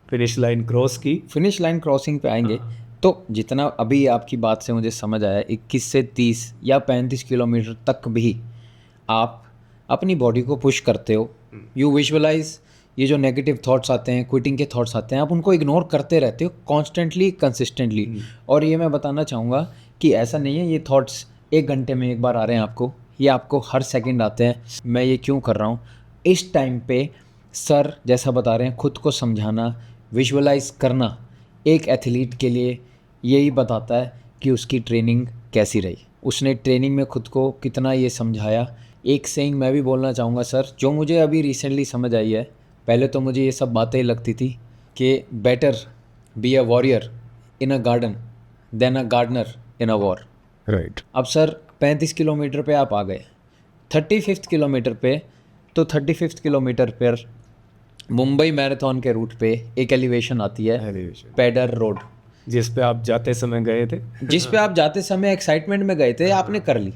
फिनिश लाइन क्रॉस की।
फिनिश लाइन क्रॉसिंग पे आएंगे। तो जितना अभी आपकी बात से मुझे समझ आया, 21 से 30 या 35 किलोमीटर तक भी आप अपनी बॉडी को पुश करते हो, यू विजुअलाइज, ये जो नेगेटिव थॉट्स आते हैं, क्विटिंग के थॉट्स आते हैं, आप उनको इग्नोर करते रहते हो कॉन्स्टेंटली, कंसिस्टेंटली। और ये मैं बताना चाहूँगा कि ऐसा नहीं है ये थॉट्स 1 घंटे में एक बार आ रहे हैं आपको, ये आपको हर सेकंड आते हैं। मैं ये क्यों कर रहा हूँ, इस टाइम पे सर जैसा बता रहे हैं, खुद को समझाना, विजुअलाइज करना एक एथलीट के लिए यही बताता है कि उसकी ट्रेनिंग कैसी रही, उसने ट्रेनिंग में खुद को कितना ये समझाया। एक सेइंग मैं भी बोलना चाहूँगा सर, जो मुझे अभी रिसेंटली समझ आई है। पहले तो मुझे ये सब बातें लगती थी कि better be a warrior in a garden than a gardener in a war.
Right.
अब सर 35 किलोमीटर पे आप आ गए, 35th किलोमीटर पे, तो 35th किलोमीटर पर मुंबई मैराथन के रूट पे एक एलिवेशन आती है, पैडर रोड,
जिस पे आप जाते समय गए थे।
जिस पे आप जाते समय एक्साइटमेंट में गए थे, आपने कर ली।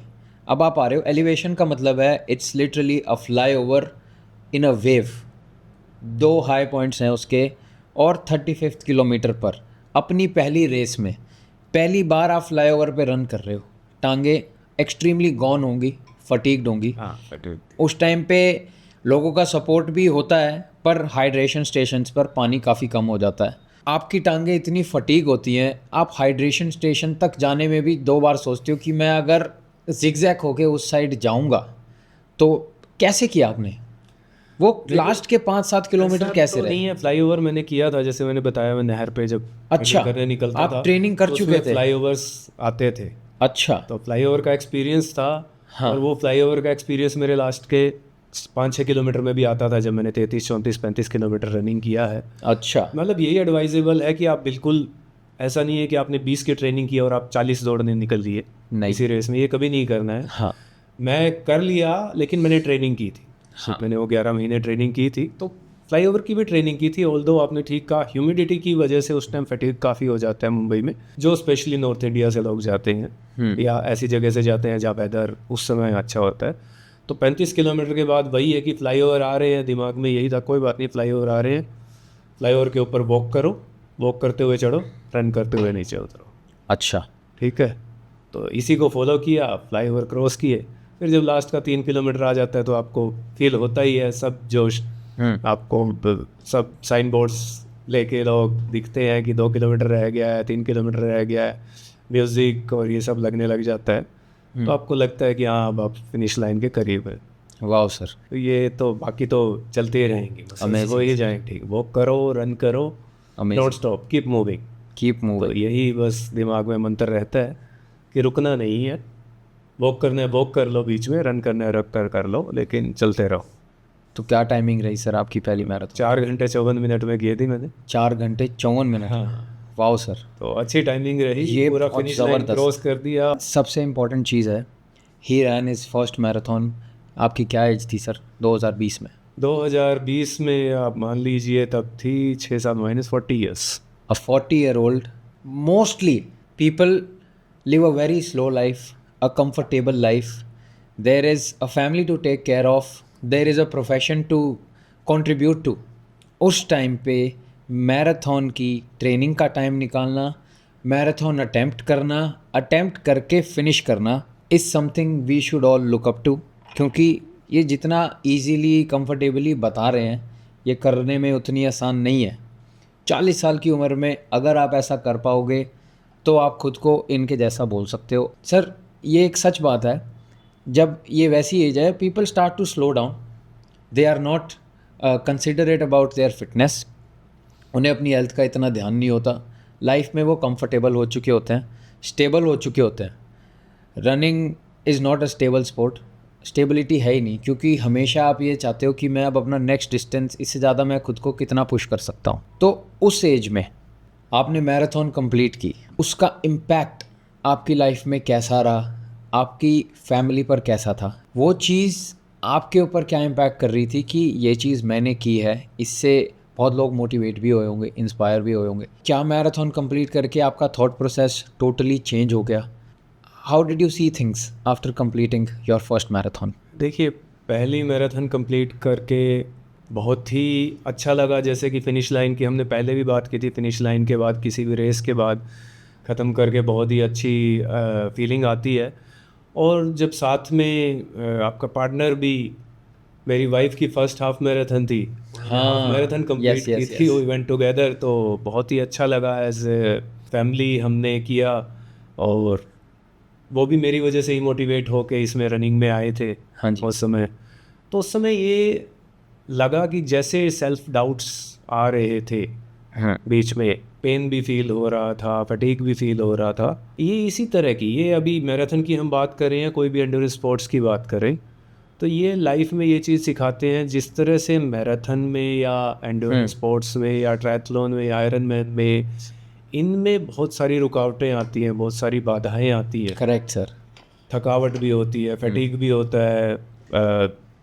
अब आप आ रहे हो, एलिवेशन का मतलब है it's literally a fly over in a wave. 2 high points हैं उसके, और 35th किलोमीटर पर अपनी पहली रेस में पहली बार आप फ्लाई ओवर पर रन कर रहे हो, टांगे एक्सट्रीमली गॉन होंगी, फटीग्ड होंगी। उस टाइम पे लोगों का सपोर्ट भी होता है, पर हाइड्रेशन स्टेशंस पर पानी काफ़ी कम हो जाता है, आपकी टांगें इतनी फटीग होती हैं, आप हाइड्रेशन स्टेशन तक जाने में भी 2 बार सोचते हो कि मैं अगर जिगजैग होके उस साइड जाऊंगा तो कैसे किया आपने वो लास्ट के 5-7 किलोमीटर
ऐसा
कैसे
तो
रहे?
नहीं है, फ्लाईओवर मैंने किया था, जैसे मैंने बताया, मैं नहर पे जब
अच्छा,
ट्रेनिंग करने निकलता
आप
था
ट्रेनिंग कर
तो
चुके
उसमें
थे?
फ्लाईओवर्स आते थे,
अच्छा।
तो फ्लाईओवर का एक्सपीरियंस था।
हाँ।
और वो फ्लाईओवर का एक्सपीरियंस मेरे लास्ट के 5-6 किलोमीटर में भी आता था, जब मैंने 33-34-35 किलोमीटर रनिंग किया है।
अच्छा।
मतलब यही एडवाइजेबल है कि आप बिल्कुल, ऐसा नहीं है कि आपने 20 की ट्रेनिंग की और आप 40 दौड़ने निकल लिए
नहीं।
किसी रेस में, ये कभी नहीं करना है।
हाँ।
मैं कर लिया, लेकिन मैंने ट्रेनिंग की थी।
हाँ।
मैंने वो 11 महीने ट्रेनिंग की थी, तो फ्लाईओवर की भी ट्रेनिंग की थी। ऑल्दो आपने ठीक कहा, ह्यूमिडिटी की वजह से उस टाइम फटीग काफ़ी हो जाता है मुंबई में, जो स्पेशली नॉर्थ इंडिया से लोग जाते हैं या ऐसी जगह से जाते हैं जहाँ वेदर उस समय अच्छा होता है। तो 35 किलोमीटर के बाद वही है कि फ्लाईओवर आ रहे हैं, दिमाग में यही था, कोई बात नहीं, फ्लाईओवर आ रहे हैं, फ्लाईओवर के ऊपर वॉक करो, वॉक करते हुए चढ़ो, रन करते हुए नीचे उतरो।
अच्छा।
ठीक है, तो इसी को फॉलो किया, फ्लाईओवर क्रॉस किए। फिर जब लास्ट का 3 किलोमीटर आ जाता है तो आपको फील होता ही है, सब जोश, आपको सब साइन बोर्ड्स लेके लोग दिखते हैं कि 2 किलोमीटर रह गया है, 3 किलोमीटर रह गया है, म्यूज़िक और ये सब लगने लग जाता है। तो आपको लगता है कि हाँ, अब आप फिनिश लाइन के करीब है।
वाह सर।
तो ये तो बाकी तो चलते ही रहेंगे, बस हो ही जाएंगे। ठीक, वॉक करो, रन करो, don't stop, keep moving.
Keep
तो
मूविंग।
यही बस दिमाग में मंत्र रहता है कि रुकना नहीं है, वॉक करना है वॉक कर लो, बीच में रन करना है रख कर लो, लेकिन चलते रहो।
तो क्या टाइमिंग रही सर आपकी पहली मैराथन?
4 घंटे 54 मिनट में किए थी मैंने।
4 घंटे 54 मिनट।
हाँ,
वाह सर,
तो अच्छी टाइमिंग रही,
ये
पूरा
बहुत
फिनिश लाइन
ज़बरदस्त।
क्रॉस कर दिया।
सबसे इम्पोर्टेंट चीज़ है, ही रैन इज फर्स्ट मैराथन। आपकी क्या एज थी सर 2020 में?
2020 में आप मान लीजिए तब थी 6-7 minus 40 years.
A 40-year-old, mostly people live a very slow life, a comfortable life. There is a family to take care of, there is a profession to contribute to. उस टाइम पे मैराथन की ट्रेनिंग का टाइम निकालना, मैराथन अटेम्प्ट करना, अटेम्प्ट करके फिनिश करना is something we should all look up to. क्योंकि ये जितना ईजीली कंफर्टेबली बता रहे हैं, ये करने में उतनी आसान नहीं है। 40 साल की उम्र में अगर आप ऐसा कर पाओगे तो आप खुद को इनके जैसा बोल सकते हो। सर ये एक सच बात है, जब ये वैसी एज है people start to slow down, they are not considerate about their fitness, उन्हें अपनी हेल्थ का इतना ध्यान नहीं होता। लाइफ में वो कंफर्टेबल हो चुके होते हैं, स्टेबल हो चुके होते हैं। Running is not a stable sport, stability है ही नहीं, क्योंकि हमेशा आप ये चाहते हो कि मैं अब अपना नेक्स्ट डिस्टेंस, इससे ज़्यादा मैं खुद को कितना पुश कर सकता हूँ। तो उस एज में आपने मैराथन कंप्लीट की, उसका इम्पैक्ट आपकी लाइफ में कैसा रहा, आपकी फैमिली पर कैसा था, वो चीज़ आपके ऊपर क्या इम्पैक्ट कर रही थी कि ये चीज़ मैंने की है, इससे बहुत लोग मोटिवेट भी हुए होंगे, इंस्पायर भी हुए होंगे। क्या मैराथन कंप्लीट करके आपका थॉट प्रोसेस टोटली चेंज हो गया? How did you see things after completing your first marathon?
देखिए, पहली मैराथन कंप्लीट करके बहुत ही अच्छा लगा। जैसे कि फ़िनिश लाइन की हमने पहले भी बात की थी, फ़िनिश लाइन के बाद किसी भी रेस के बाद ख़त्म करके बहुत ही अच्छी फीलिंग आती है। और जब साथ में आपका पार्टनर भी, मेरी वाइफ की फ़र्स्ट हाफ मैराथन थी, हाफ मैराथन कंप्लीट की थी, वी वेंट टुगेदर, तो बहुत ही अच्छा लगा। एज ए फैमिली हमने किया, और वो भी मेरी वजह से ही मोटिवेट होके इसमें रनिंग में आए थे।
हाँ जी।
उस समय, तो उस समय ये लगा कि जैसे सेल्फ डाउट्स आ रहे थे,
हाँ।
बीच में पेन भी फील हो रहा था, फटीग भी फील हो रहा था। ये इसी तरह की, ये अभी मैराथन की हम बात करें या कोई भी एंड्योरेंस स्पोर्ट्स की बात करें, तो ये लाइफ में ये चीज़ सिखाते हैं। जिस तरह से मैराथन में या एंड्योरेंस स्पोर्ट्स में या ट्रायथलॉन में या आयरन मैन में, इनमें बहुत सारी रुकावटें आती हैं, बहुत सारी बाधाएं आती हैं।
Correct sir.
थकावट भी होती है, फटीग भी होता है,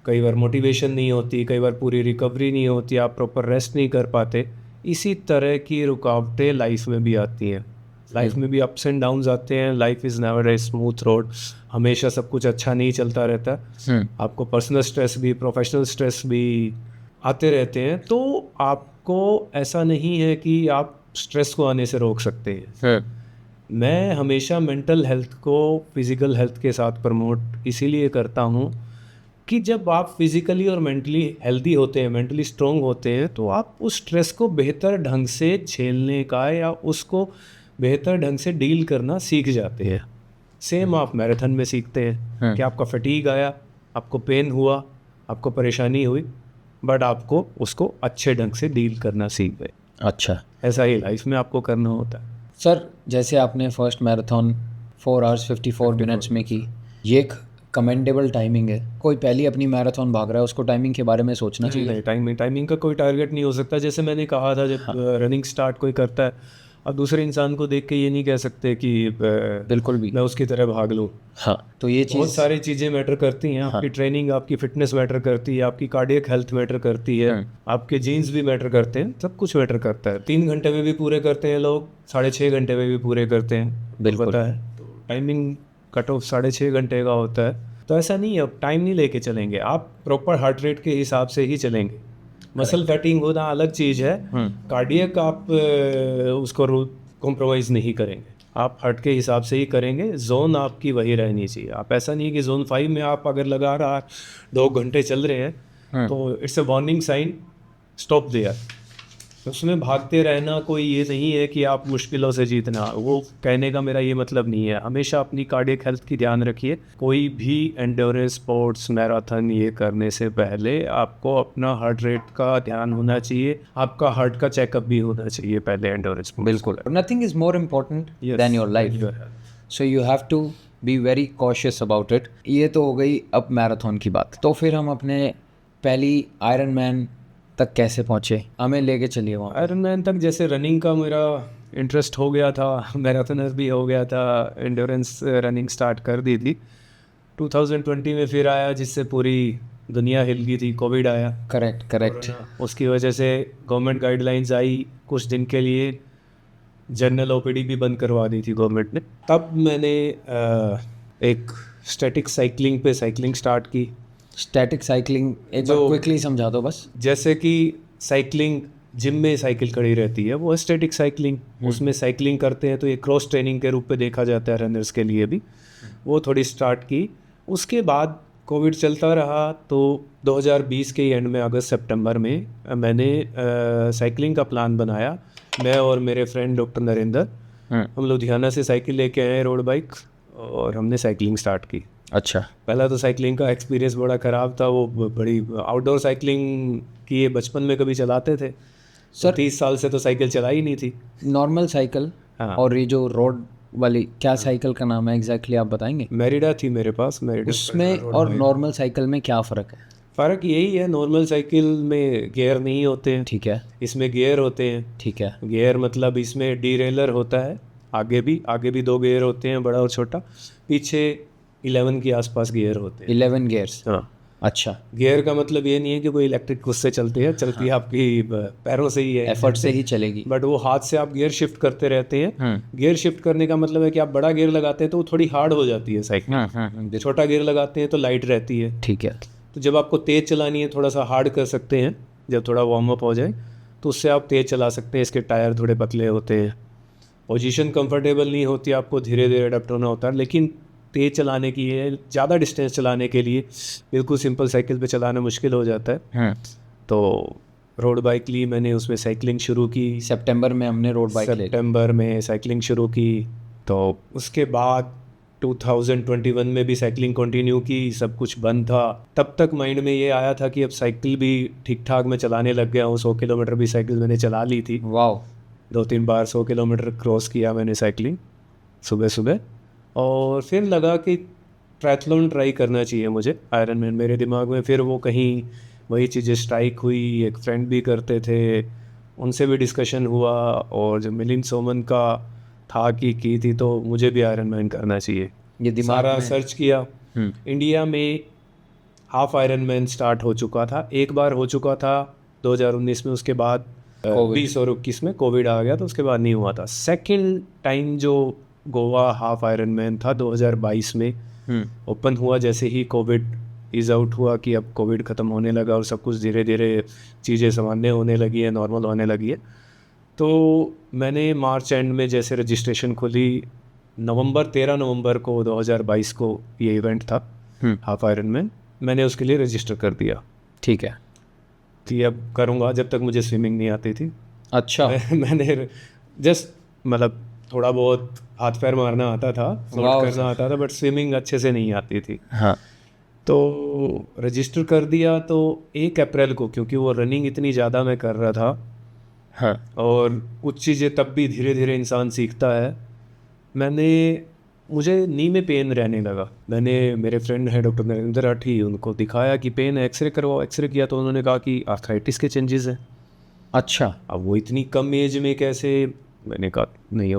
कई बार मोटिवेशन नहीं होती, कई बार पूरी रिकवरी नहीं होती, आप प्रॉपर रेस्ट नहीं कर पाते। इसी तरह की रुकावटें लाइफ में भी आती हैं। लाइफ में भी अप्स एंड डाउन्स आते हैं। Life is never a smooth road, हमेशा सब कुछ अच्छा नहीं चलता रहता। आपको पर्सनल स्ट्रेस भी, प्रोफेशनल स्ट्रेस भी आते रहते हैं। तो आपको ऐसा नहीं है कि आप स्ट्रेस को आने से रोक सकते हैं। मैं हमेशा मेंटल हेल्थ को फिज़िकल हेल्थ के साथ प्रमोट इसीलिए करता हूँ कि जब आप फिज़िकली और मेंटली हेल्दी होते हैं, मेंटली स्ट्रॉन्ग होते हैं, तो आप उस स्ट्रेस को बेहतर ढंग से झेलने का या उसको बेहतर ढंग से डील करना सीख जाते हैं। सेम आप मैराथन में सीखते हैं कि आपका फटीग आया, आपको पेन हुआ, आपको परेशानी हुई, बट आपको उसको अच्छे ढंग से डील करना सीख गए।
अच्छा
ऐसा ही लाइफ में आपको करना होता है।
सर, जैसे आपने फर्स्ट मैराथन 4 आवर्स 54 मिनट्स में की, ये एक कमेंडेबल टाइमिंग है। कोई पहली अपनी मैराथन भाग रहा है, उसको टाइमिंग के बारे में सोचना चाहिए।
नहीं, टाइमिंग का कोई टारगेट नहीं हो सकता। जैसे मैंने कहा था, जब रनिंग स्टार्ट कोई करता है, अब दूसरे इंसान को देख के ये नहीं कह सकते कि
बिल्कुल भी।
मैं उसकी तरह भाग लूँ।
हाँ, तो ये
बहुत
चीज़
सारी चीज़ें मैटर करती हैं। आपकी ट्रेनिंग, आपकी फिटनेस मैटर करती है, आपकी कार्डियक हेल्थ मैटर करती है, आपके जीन्स भी मैटर करते हैं, सब कुछ मैटर करता है। 3 घंटे में भी पूरे करते हैं लोग, 6.5 घंटे में भी पूरे करते हैं,
बिल्कुल।
पता है। तो टाइमिंग कट ऑफ 6.5 घंटे का होता है। तो ऐसा नहीं है, अब टाइम नहीं लेके चलेंगे, आप प्रॉपर हार्ट रेट के हिसाब से ही चलेंगे। मसल फैटिंग होना अलग चीज़ है, कार्डियक आप उसको कॉम्प्रोमाइज़ नहीं करेंगे, आप हट के हिसाब से ही करेंगे। जोन आपकी वही रहनी चाहिए। आप ऐसा नहीं कि जोन 5 में आप अगर लगा रहा 2 घंटे चल रहे हैं तो it's a warning sign, stop there. उसमें भागते रहना कोई ये नहीं है कि आप मुश्किलों से जीतना, वो कहने का मेरा ये मतलब नहीं है। हमेशा अपनी कार्डियक हेल्थ की ध्यान रखिए। कोई भी एंड्योरेंस स्पोर्ट्स, मैराथन ये करने से पहले आपको अपना हार्ट रेट का ध्यान होना चाहिए, आपका हार्ट का चेकअप भी होना चाहिए पहले एंड्योरेंस।
बिल्कुल, nothing is more important than your life, so you have to be very cautious about it. ये तो हो गई अब मैराथन की बात। तो फिर हम अपने पहली आयरन मैन तक कैसे पहुँचे, हमें लेके चलिए वहाँ।
आयरन मैन तक जैसे रनिंग का मेरा इंटरेस्ट हो गया था, मैराथनर भी हो गया था, एंड्योरेंस रनिंग स्टार्ट कर दी थी। 2020 में फिर आया, जिससे पूरी दुनिया हिल गई थी, कोविड आया।
करेक्ट।
उसकी वजह से गवर्नमेंट गाइडलाइंस आई, कुछ दिन के लिए जनरल ओपीडी भी बंद करवा दी थी गवर्नमेंट ने। तब मैंने एक स्टैटिक साइकिलिंग पे साइकिलिंग स्टार्ट की।
स्टैटिक साइकिलिंग एक बार क्विकली समझा दो बस।
जैसे कि साइकिलिंग, जिम में साइकिल खड़ी रहती है, वो स्टैटिक साइकिलिंग। उसमें साइकिलिंग करते हैं तो ये क्रॉस ट्रेनिंग के रूप में देखा जाता है रनर्स के लिए भी। वो थोड़ी स्टार्ट की। उसके बाद कोविड चलता रहा, तो 2020 के एंड में, अगस्त सितंबर में मैंने साइकिलिंग का प्लान बनाया। मैं और मेरे फ्रेंड डॉक्टर नरेंद्र, हम लुधियाना से साइकिल लेके आए, रोड बाइक, और हमने साइकिलिंग स्टार्ट की।
अच्छा।
पहला तो साइकिलिंग का एक्सपीरियंस बड़ा ख़राब था। वो बड़ी आउटडोर साइकिलिंग की, ये बचपन में कभी चलाते थे सर, 30 साल से तो साइकिल चलाई नहीं थी।
Normal cycle.
हाँ।
और ये जो रोड वाली, क्या साइकिल का नाम है एग्जैक्टली आप बताएंगे?
मेरिडा थी मेरे पास, मेरिडा।
उसमें और नॉर्मल साइकिल में क्या फ़र्क है?
फ़र्क यही है, नॉर्मल साइकिल में गियर नहीं होते हैं,
ठीक है।
इसमें गियर होते हैं।
ठीक है।
गियर मतलब इसमें डीरेलर होता है, आगे भी 2 गियर होते हैं, बड़ा और छोटा। पीछे 11 के आसपास गियर होते हैं।
11 गियर्स।
हाँ।
अच्छा।
गियर का मतलब ये नहीं है कि कोई इलेक्ट्रिक उससे चलती है, है आपकी पैरों से ही है,
एफर्ट से ही चलेगी।
बट वो हाथ से आप गियर शिफ्ट करते रहते हैं। गियर शिफ्ट करने का मतलब है कि आप बड़ा गियर लगाते हैं तो वो थोड़ी हार्ड हो जाती है साइकिल। छोटा गियर लगाते हैं तो लाइट रहती है।
ठीक है।
तो जब आपको तेज़ चलानी है, थोड़ा सा हार्ड कर सकते हैं। जब थोड़ा वार्म अप हो जाए तो उससे आप तेज़ चला सकते हैं। इसके टायर थोड़े पतले होते हैं, पोजीशन कंफर्टेबल नहीं होती, आपको धीरे धीरे अडेप्ट होना होता है। लेकिन तेज़ चलाने की है, ज़्यादा डिस्टेंस चलाने के लिए बिल्कुल सिंपल साइकिल पे चलाना मुश्किल हो जाता है। तो रोड बाइक ली मैंने, उसमें साइकिलिंग शुरू की।
सितंबर में हमने रोड बाइक ले
सितंबर में साइकिलिंग शुरू की। तो उसके बाद 2021 में भी साइकिलिंग कंटिन्यू की। सब कुछ बंद था। तब तक माइंड में ये आया था कि अब साइकिल भी ठीक ठाक मैं चलाने लग गया हूँ। 100 किलोमीटर भी साइकिल मैंने चला ली थी।
वाह।
2-3 बार 100 किलोमीटर क्रॉस किया मैंने साइकिलिंग सुबह सुबह। और फिर लगा कि ट्रायथलॉन ट्राई करना चाहिए मुझे, आयरन मैन मेरे दिमाग में। फिर वो कहीं वही चीज़ें स्ट्राइक हुई। एक फ्रेंड भी करते थे, उनसे भी डिस्कशन हुआ, और जब मिलिंद सोमन का था कि की थी, तो मुझे भी आयरन मैन करना चाहिए।
ये दिमाग
सारा
में
सर्च किया। इंडिया में हाफ आयरन मैन स्टार्ट हो चुका था, एक बार हो चुका था 2019 में। उसके बाद 20 और 21 में कोविड आ गया, तो उसके बाद नहीं हुआ था। सेकेंड टाइम जो गोवा हाफ आयरन मैन था 2022 में ओपन हुआ, जैसे ही कोविड ईज आउट हुआ कि अब कोविड ख़त्म होने लगा और सब कुछ धीरे धीरे चीज़ें सामान्य होने लगी है, नॉर्मल होने लगी है। तो मैंने मार्च एंड में जैसे रजिस्ट्रेशन खोली, 13 नवंबर को 2022 को ये इवेंट था हाफ आयरन मैन, मैंने उसके लिए रजिस्टर कर दिया।
ठीक है।
कि अब करूँगा, जब तक मुझे स्विमिंग नहीं आती थी।
अच्छा।
मैंने जस्ट मतलब थोड़ा बहुत हाथ पैर मारना आता था, फ्लोट करना आता था, बट स्विमिंग अच्छे से नहीं आती थी।
हाँ।
तो रजिस्टर कर दिया तो 1 अप्रैल को, क्योंकि वो रनिंग इतनी ज़्यादा मैं कर रहा था
हाँ
और कुछ चीज़ें तब भी धीरे धीरे इंसान सीखता है, मुझे नी में पेन रहने लगा। मैंने, मेरे फ्रेंड है डॉक्टर नरेंद्र राठी, उनको दिखाया कि पेन है, एक्सरे करवाओ। एक्सरे किया तो उन्होंने कहा कि आर्थराइटिस के चेंजेस हैं।
अच्छा।
अब वो इतनी कम एज में कैसे, मैंने कहा नहीं,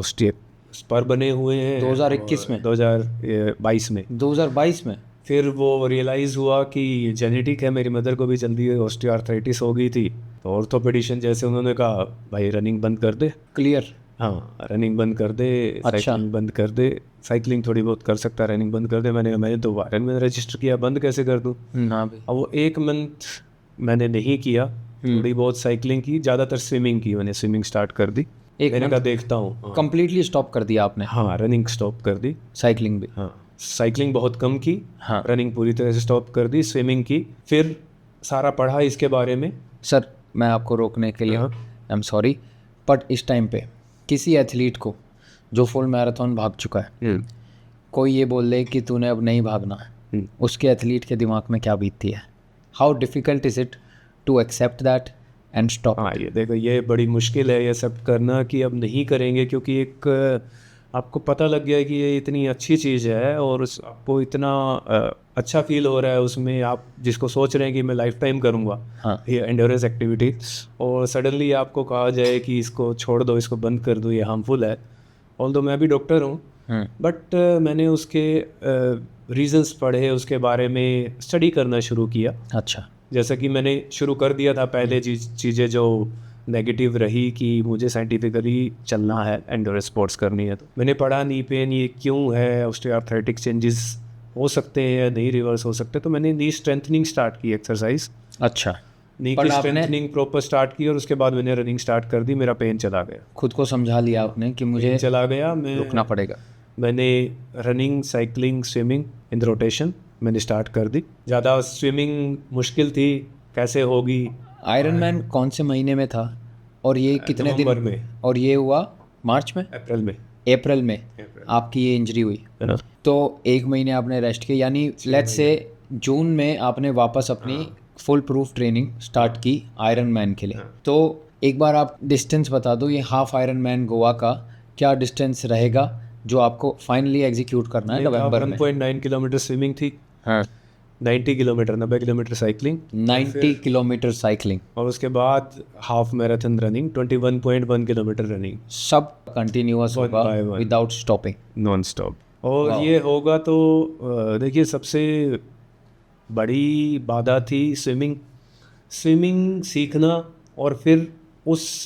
स्पर बने हुए हैं।
2021 में?
2022 में।
2022 में?
फिर वो रियलाइज़ हुआ कि जेनेटिक है, मेरी मदर को भी जल्दी ऑस्टियोआर्थराइटिस हो गई थी। तो ऑर्थोपेडिशियन जैसे उन्होंने कहा भाई रनिंग बंद कर दे।
क्लियर।
हाँ, रनिंग बंद कर दे,
अच्छा।
साइकिलिंग बंद कर दे। साइकिलिंग थोड़ी बहुत कर सकता है, रनिंग बंद कर दे। मैंने तो वायरन में रजिस्टर किया, बंद कैसे कर दूँ।
हाँ भाई।
अब वो 1 मंथ मैंने नहीं किया, थोड़ी बहुत साइकिलिंग की, ज़्यादातर स्विमिंग की। मैंने स्विमिंग स्टार्ट कर दी। मैंने कहा देखता हूँ।
कंप्लीटली स्टॉप कर दिया आपने?
हाँ, रनिंग स्टॉप कर दी।
साइकिलिंग भी?
हाँ, साइकिलिंग बहुत कम की।
हाँ।
रनिंग पूरी तरह से स्टॉप कर दी, स्विमिंग की। फिर सारा पढ़ा इसके बारे में।
सर मैं आपको रोकने के लिए
हाँ।
आई एम सॉरी, बट इस टाइम पे किसी एथलीट को जो फुल मैराथन भाग चुका है, कोई ये बोल दे कि तूने अब नहीं भागना, उसके एथलीट के दिमाग में क्या बीतती है? How difficult is it to accept that and stop?
हाँ, ये देखो, ये बड़ी मुश्किल है ये सब करना कि अब नहीं करेंगे, क्योंकि एक आपको पता लग गया है कि ये इतनी अच्छी चीज़ है और आपको इतना अच्छा फील हो रहा है उसमें, आप जिसको सोच रहे हैं कि मैं लाइफ टाइम करूँगा।
हाँ।
ये एंड्योरेंस एक्टिविटी, और सडनली आपको कहा जाए कि इसको छोड़ दो, इसको बंद कर दो, ये हार्मफुल है। ऑल्दो मैं भी डॉक्टर हूँ, बट मैंने उसके रीजंस पढ़े, उसके बारे में स्टडी करना शुरू किया।
अच्छा।
जैसा कि मैंने शुरू कर दिया था पहले चीज़ें जो नेगेटिव रही कि मुझे साइंटिफिकली चलना है, एंड्योरेंस स्पोर्ट्स करनी है, तो मैंने पढ़ा नी पेन ये क्यों है, ऑस्टियोआर्थराइटिक चेंजेस हो सकते हैं या नहीं रिवर्स हो सकते। तो मैंने नी स्ट्रेंथनिंग स्टार्ट की एक्सरसाइज।
अच्छा।
नी
पर
की
आपने
स्ट्रेंथनिंग प्रॉपर स्टार्ट की और उसके बाद मैंने रनिंग स्टार्ट कर दी। मेरा पेन चला गया,
खुद को समझा लिया आपने कि मुझे
चला गया, मैं
रुकना पड़ेगा।
मैंने running, cycling, swimming in rotation मैंने स्टार्ट कर दी। ज़्यादा स्विमिंग मुश्किल थी, कैसे होगी।
आयरन मैन कौन से महीने में था और ये कितने दिन
नवंबर में।
और ये हुआ मार्च में?
अप्रैल में।
अप्रैल में आपकी ये इंजरी हुई,
है ना।
तो 1 महीने आपने रेस्ट किया, यानी लेट्स से जून में आपने वापस अपनी फुल प्रूफ ट्रेनिंग स्टार्ट की आयरन मैन के लिए। तो एक बार आप डिस्टेंस बता दो, ये हाफ आयरन मैन गोवा का क्या डिस्टेंस रहेगा जो आपको फाइनली एग्जीक्यूट करना है नवंबर में?
1.9 किलोमीटर स्विमिंग थी।
हाँ।
90 किलोमीटर साइकिलिंग।
90 किलोमीटर साइकिलिंग
और उसके बाद half marathon running, 21.1 kilometre running,
सब कंटिन्यूअस
One
होगा
by one.
Without stopping.
Non stop. और
Wow.
ये होगा तो देखिए, सबसे बड़ी बाधा थी स्विमिंग सीखना, और फिर उस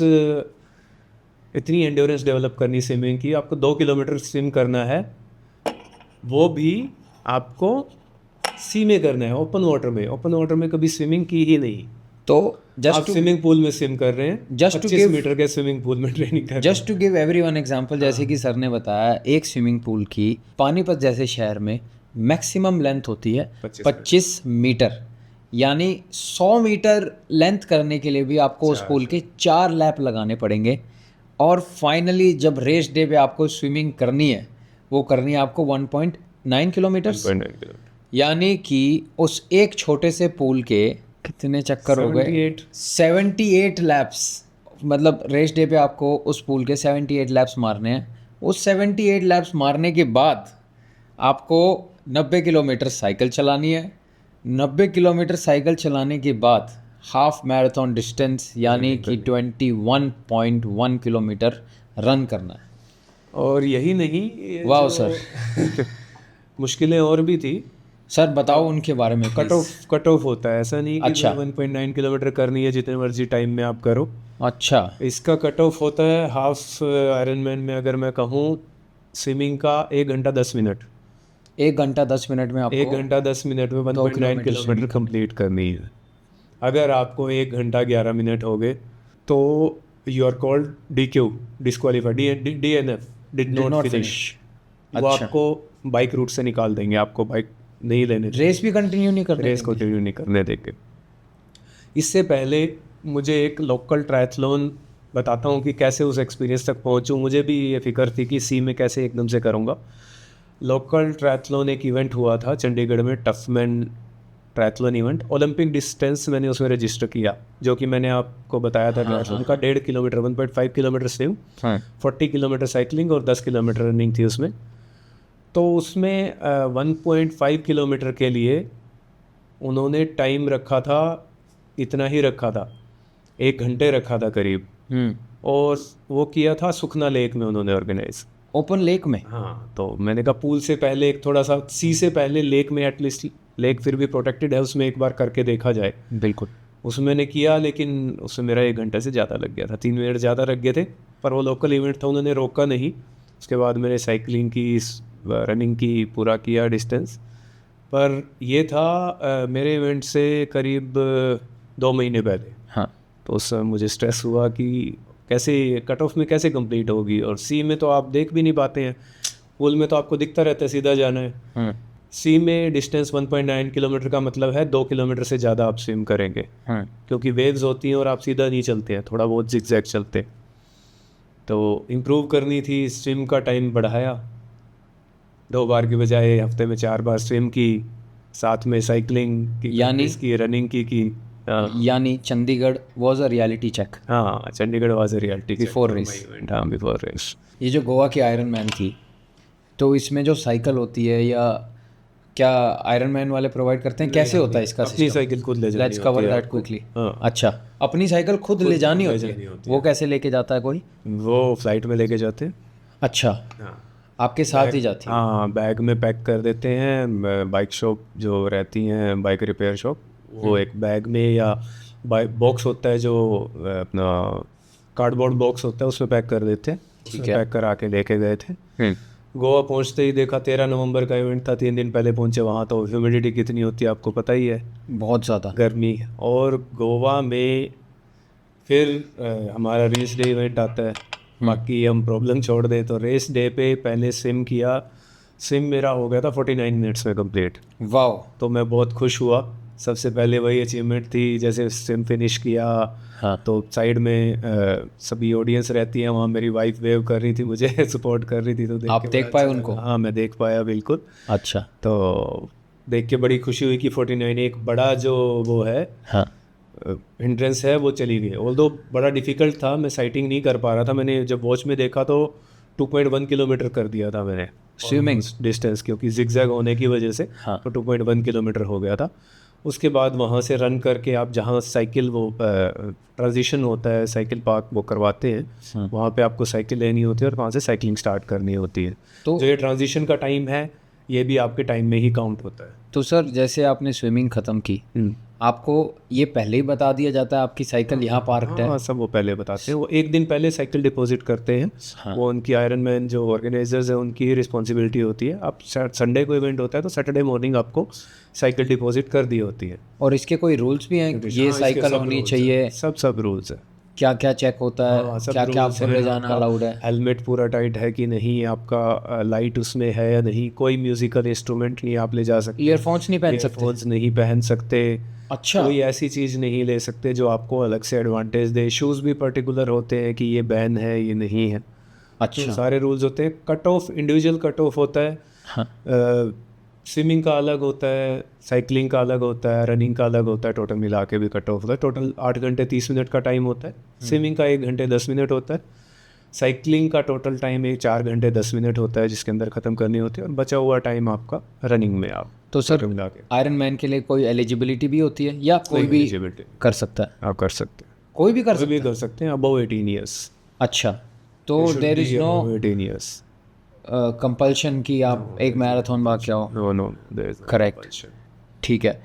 इतनी एंड्योरेंस डेवलप करनी स्विमिंग की। आपको 2 किलोमीटर स्विम करना है, वो भी आपको सी में करना है, ओपन वाटर में कभी स्विमिंग की ही नहीं।
तो
आप
जस्ट
स्विमिंग पूल में स्विम कर रहे हैं,
Just to
25
give-
मीटर के स्विमिंग पूल में ट्रेनिंग कर रहे हैं।
Just to give everyone example, जैसे कि सर ने बताया, एक स्विमिंग पूल की पानीपत जैसे शहर में मैक्सिमम लेंथ होती है 25 मीटर, यानी 100 मीटर लेंथ करने के लिए भी आपको उस पूल के 4 लैप लगाने पड़ेंगे। और फाइनली जब रेस डे पे आपको स्विमिंग करनी है, वो करनी है आपको 1.9 किलोमीटर, यानी कि उस एक छोटे से पूल के कितने चक्कर हो गए? 78 लैप्स। मतलब रेस डे पे आपको उस पूल के 78 लैप्स मारने हैं। उस 78 लैप्स मारने के बाद आपको 90 किलोमीटर साइकिल चलानी है। 90 किलोमीटर साइकिल चलाने के बाद हाफ मैराथन डिस्टेंस यानी कि 21.1 किलोमीटर रन करना है।
और यही नहीं, ये
वाह
जो
सर।
मुश्किलें और भी थी।
सर बताओ उनके बारे में
कट ऑफ होता है, ऐसा नहीं कि
अच्छा।
1.9 किलोमीटर करनी है जितने मर्जी टाइम में आप करो।
अच्छा।
इसका कट ऑफ होता है हाफ आयरन मैन में, अगर मैं कहूँ स्विमिंग का 1 घंटा 10 मिनट।
1 घंटा 10 मिनट में आपको
1 घंटा 10 मिनट में 1.9 किलोमीटर कंप्लीट करनी है। अगर आपको 1 घंटा 11 मिनट हो गए तो you are called DQ, disqualified, DNF, did not finish. वो
अच्छा।
आपको बाइक रूट से निकाल देंगे, आपको बाइक नहीं लेने देंगे।
रेस भी कंटिन्यू नहीं करने
रेस कंटिन्यू नहीं करने देंगे। इससे पहले मुझे एक लोकल ट्रायथलॉन बताता हूँ कि कैसे उस एक्सपीरियंस तक पहुँचूँ। मुझे भी ये फिक्र थी कि सी में कैसे एकदम से करूँगा। लोकल ट्रायथलॉन एक इवेंट हुआ था चंडीगढ़ में, टफमैन ट्रायथलॉन इवेंट, ओलंपिक डिस्टेंस मैंने उसमें रजिस्टर किया, जो कि मैंने आपको बताया था ट्रायथलॉन का 1.5 kilometre 1.5 kilometre swim, 40 kilometre cycling और 10 किलोमीटर रनिंग थी उसमें। तो उसमें 1.5 किलोमीटर के लिए उन्होंने टाइम रखा था, इतना ही रखा था, 1 घंटे रखा था करीब, और वो किया था सुखना लेक में उन्होंने ऑर्गेनाइज,
ओपन लेक में।
हाँ। तो मैंने कहा पूल से पहले एक थोड़ा सा सी से पहले लेक में, एटलीस्ट लेक फिर भी प्रोटेक्टेड है, उसमें एक बार करके देखा जाए।
बिल्कुल।
उसमें मैंने किया, लेकिन उसमें मेरा 1 घंटे से ज़्यादा लग गया था, 3 मिनट ज़्यादा लग गए थे, पर वो लोकल इवेंट था, उन्होंने रोका नहीं। उसके बाद मैंने साइकिलिंग की, रनिंग की, पूरा किया डिस्टेंस। पर ये था मेरे इवेंट से करीब 2 महीने पहले।
हाँ।
तो उस समय मुझे स्ट्रेस हुआ कि कैसे कट ऑफ में कैसे कंप्लीट होगी, और सी में तो आप देख भी नहीं पाते हैं, पूल में तो आपको दिखता रहता है सीधा जाना है। सी में डिस्टेंस 1.9 किलोमीटर का मतलब है 2 किलोमीटर से ज़्यादा आप स्विम करेंगे, क्योंकि वेव्स होती हैं और आप सीधा नहीं चलते हैं, थोड़ा बहुत जिगजैग चलते हैं। तो इम्प्रूव करनी थी, स्विम का टाइम बढ़ाया, 2 बार की बजाय हफ्ते में 4 बार स्विम की, साथ में साइकिलिंग की,
यानी
इसकी रनिंग की।
यानी Chandigarh was a reality check
हाँ, Chandigarh was a reality
Before race.
हाँ, बिफोर रेस।
ये जो गोवा की आयरन मैन थी, तो इसमें जो साइकिल होती है, या क्या आयरन मैन वाले प्रोवाइड करते हैं, कैसे होता है इसका
अपनी साइकिल खुद ले जानी
लेट्स कवर
होती है
दैट
आपको।
क्विकली।
हाँ।
अच्छा, अपनी साइकिल खुद ले जानी होती
जानी
है,
होती
वो कैसे लेके जाता है कोई?
वो फ्लाइट में लेके जाते हैं।
अच्छा,
हाँ,
आपके साथ ही जाती है?
हाँ, बैग में पैक कर देते हैं। बाइक शॉप जो रहती हैं, बाइक रिपेयर शॉप, वो एक बैग में, या बॉक्स होता है जो अपना कार्डबोर्ड बॉक्स होता है, उसमें पैक कर देते हैं। उसमें पैक करा के लेके गए थे। गोवा पहुंचते ही देखा 13 नवंबर का इवेंट था, 3 दिन पहले पहुंचे। वहाँ तो ह्यूमिडिटी कितनी होती है आपको पता ही है,
बहुत ज़्यादा
गर्मी। और गोवा में फिर हमारा रेस डे इवेंट आता है। बाकी हम प्रॉब्लम छोड़ दें तो रेस डे पे पहले स्विम किया, स्विम मेरा हो गया था 49 मिनट्स में कंप्लीट।
वाओ।
तो मैं बहुत खुश हुआ, सबसे पहले वही अचीवमेंट थी। जैसे स्विम फिनिश किया,
हाँ।
तो साइड में सभी ऑडियंस रहती है, वहाँ मेरी वाइफ वेव कर रही थी मुझे सपोर्ट कर रही थी। तो
आप
के
देख
बड़ा
पाए
अच्छा
उनको?
लगा। हाँ, मैं देख पाया बिल्कुल।
अच्छा।
तो देख के बड़ी खुशी हुई कि 49 एक बड़ा जो वो है
हाँ।
हिंड्रेंस है वो चली गई। ऑल्दो बड़ा डिफिकल्ट था, मैं साइटिंग नहीं कर पा रहा था। मैंने जब वॉच में देखा तो 2.1 किलोमीटर कर दिया था मैंने
स्विमिंग
डिस्टेंस, क्योंकि जिगजैग होने की वजह से।
हाँ।
तो 2.1 किलोमीटर हो गया था। उसके बाद वहाँ से रन करके आप जहाँ साइकिल वो ट्रांजिशन होता है, साइकिल पार्क वो करवाते हैं, वहाँ पे आपको साइकिल लेनी होती है और वहाँ से साइकिलिंग स्टार्ट करनी होती है।
तो
जो ये ट्रांजिशन का टाइम है, ये भी आपके टाइम में ही काउंट होता है।
तो सर, जैसे आपने स्विमिंग ख़त्म की, आपको ये पहले ही बता दिया जाता है आपकी साइकिल यहाँ पार्कड है?
हाँ, सब वो पहले बताते हैं। वो एक दिन पहले साइकिल डिपॉजिट करते हैं।
हाँ।
वो उनकी आयरन मैन जो ऑर्गेनाइजर्स हैं उनकी रिस्पॉन्सिबिलिटी होती है। आप संडे को इवेंट होता है तो सैटरडे मॉर्निंग आपको साइकिल डिपॉजिट कर दी होती है।
और इसके कोई रूल्स भी हैं, ये
हाँ, इसके
साइकिल
सब
होनी
rules
चाहिए,
हैं। सब रूल्स है।
क्या क्या चेक होता है,
हाँ, सब
क्या क्या
rules
आपको
हैं।
ले जाना
आपका
अलाउड है?
हेलमेट पूरा टाइट है कि नहीं, आपका लाइट उसमें है या नहीं, कोई म्यूजिकल इंस्ट्रूमेंट नहीं आप ले जा सकते,
ईयरफोन्स नहीं पहन सकते?
ईयरफोन्स नहीं पहन सकते।
अच्छा।
कोई ऐसी चीज़ नहीं ले सकते जो आपको अलग से एडवांटेज दे। शूज़ भी पर्टिकुलर होते हैं कि ये बैन है, ये नहीं है।
अच्छा।
तो सारे रूल्स होते हैं। Cut off individual cut off होता है।
हाँ।
स्विमिंग का अलग होता है, साइकिलिंग का अलग होता है, रनिंग का अलग होता है। टोटल मिला के भी कट ऑफ होता है। टोटल 8 घंटे 30 मिनट का टाइम होता है। स्विमिंग का 1 घंटे 10 मिनट होता है। साइकिलिंग का टोटल टाइम 4 घंटे 10 मिनट होता है, जिसके अंदर ख़त्म करनी होती है। और बचा हुआ टाइम आपका रनिंग में आप
तो सर,
मिला के
आयरन मैन के लिए कोई एलिजिबिलिटी भी होती है, या कोई भी
eligibility
कर सकता है?
आप कर सकते हैं।
कोई भी कर
कोई भी
सकता है?
कर सकते हैं अबव 18 ईयर्स।
अच्छा, तो there is no
18 years.
Compulsion कि आप एक मैराथन भाग के आओ?
No, there is
correct. ठीक है।